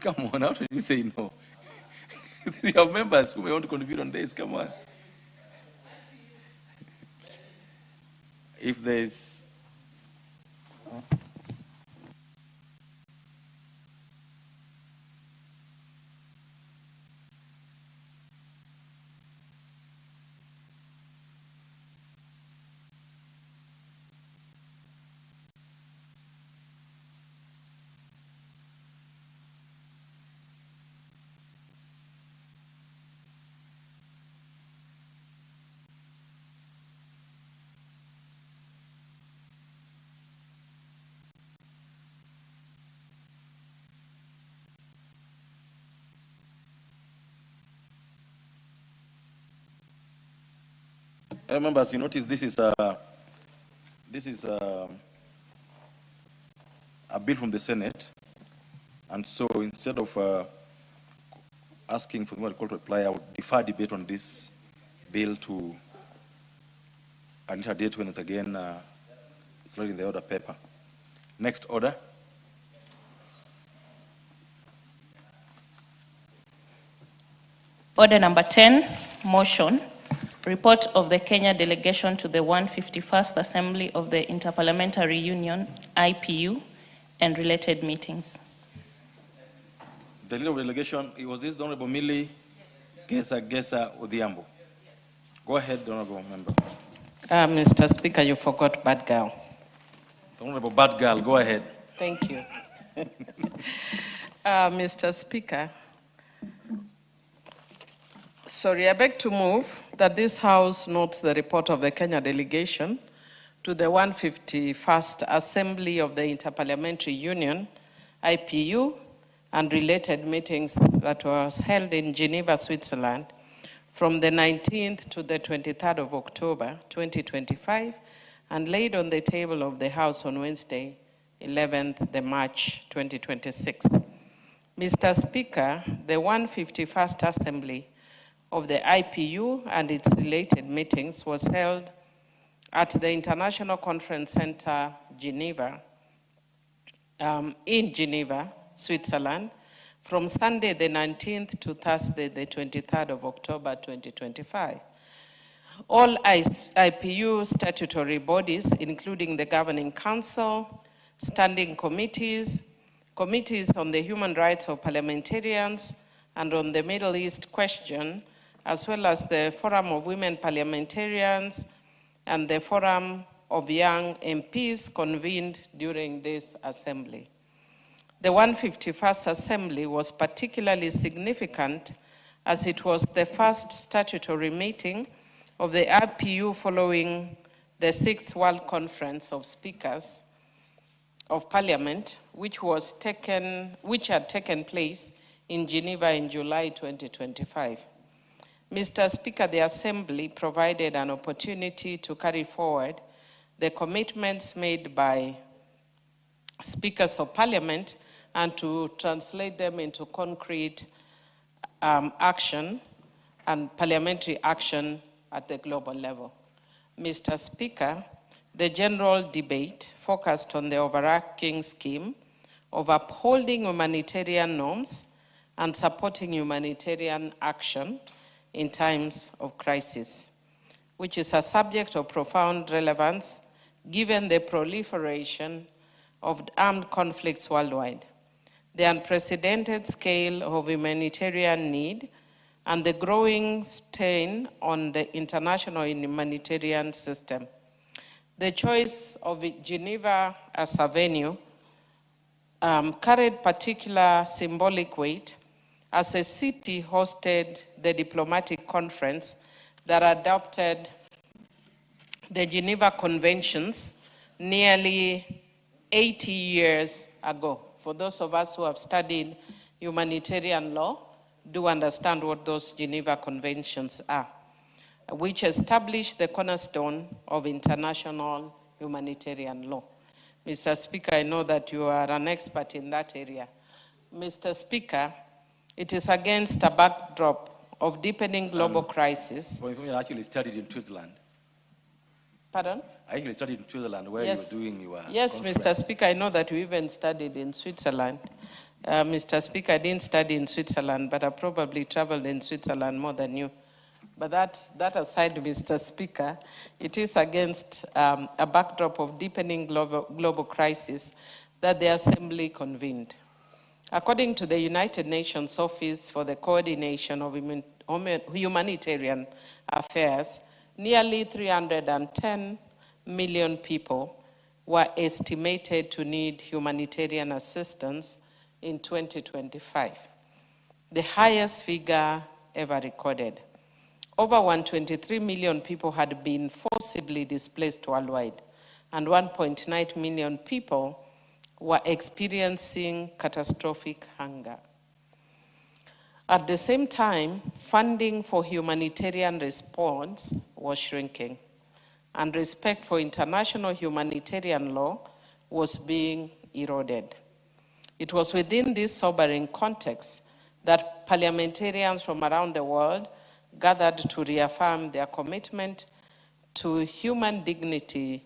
Speaker 4: come on, how did you say no? There are members who may want to contribute on this, come on. If there's members, you notice this is a bill from the Senate, and so instead of asking for the call to reply, I would defer debate on this bill to a later date when it's again slowly in the order paper. Next order.
Speaker 3: Order number 10, motion. Report of the Kenya delegation to the 151st Assembly of the Interparliamentary Union, IPU, and related meetings.
Speaker 4: The leader of the delegation, it was this the Honorable Millie Gesa Odhiambo. Go ahead, the Honorable Member.
Speaker 22: Mr. Speaker, you forgot bad girl.
Speaker 4: The Honorable Bad Girl, go ahead.
Speaker 22: Thank you. Mr. Speaker, sorry, I beg to move that this House notes the report of the Kenya delegation to the 151st Assembly of the Interparliamentary Union, IPU, and related meetings that was held in Geneva, Switzerland, from the 19th to the 23rd of October, 2025, and laid on the table of the House on Wednesday, 11th the March, 2026. Mr. Speaker, the 151st Assembly of the IPU and its related meetings was held at the International Conference Center, Geneva, in Geneva, Switzerland, from Sunday the 19th to Thursday the 23rd of October 2025. All IPU statutory bodies, including the Governing Council, standing committees, committees on the human rights of parliamentarians and on the Middle East question, as well as the Forum of Women Parliamentarians and the Forum of Young MPs convened during this assembly. The 151st Assembly was particularly significant as it was the first statutory meeting of the IPU following the 6th World Conference of Speakers of Parliament, which had taken place in Geneva in July 2025. Mr. Speaker, the Assembly provided an opportunity to carry forward the commitments made by Speakers of Parliament and to translate them into concrete action and parliamentary action at the global level. Mr. Speaker, the general debate focused on the overarching scheme of upholding humanitarian norms and supporting humanitarian action in times of crisis, which is a subject of profound relevance given the proliferation of armed conflicts worldwide, the unprecedented scale of humanitarian need, and the growing strain on the international humanitarian system. The choice of Geneva as a venue carried particular symbolic weight as a city hosted the diplomatic conference that adopted the Geneva Conventions nearly 80 years ago. For those of us who have studied humanitarian law, do understand what those Geneva Conventions are, which established the cornerstone of international humanitarian law. Mr. Speaker, I know that you are an expert in that area. Mr. Speaker, it is against a backdrop of deepening global crisis.
Speaker 4: Well, you actually studied in Switzerland.
Speaker 22: Pardon?
Speaker 4: I actually studied in Switzerland where
Speaker 22: Yes.
Speaker 4: you were doing your
Speaker 22: Yes,
Speaker 4: conference.
Speaker 22: Mr. Speaker, I know that you even studied in Switzerland. Mr. Speaker, I didn't study in Switzerland, but I probably traveled in Switzerland more than you. But that aside, Mr. Speaker, it is against a backdrop of deepening global crisis that the Assembly convened. According to the United Nations Office for the Coordination of Humanitarian Affairs, nearly 310 million people were estimated to need humanitarian assistance in 2025, the highest figure ever recorded. Over 123 million people had been forcibly displaced worldwide, and 1.9 million people were experiencing catastrophic hunger. At the same time, funding for humanitarian response was shrinking, and respect for international humanitarian law was being eroded. It was within this sobering context that parliamentarians from around the world gathered to reaffirm their commitment to human dignity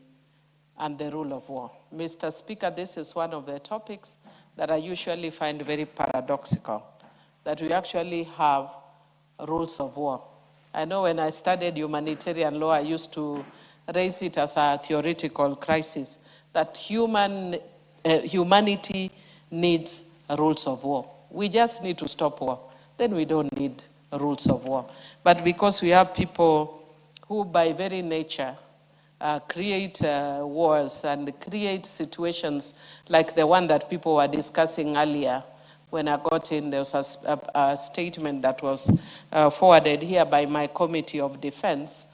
Speaker 22: and the rule of law. Mr. Speaker, this is one of the topics that I usually find very paradoxical, that we actually have rules of war. I know when I studied humanitarian law, I used to raise it as a theoretical crisis, that humanity needs rules of war. We just need to stop war. Then we don't need rules of war. But because we have people who by very nature create wars and create situations like the one that people were discussing earlier, when I got in, there was a statement that was forwarded here by my Committee of Defense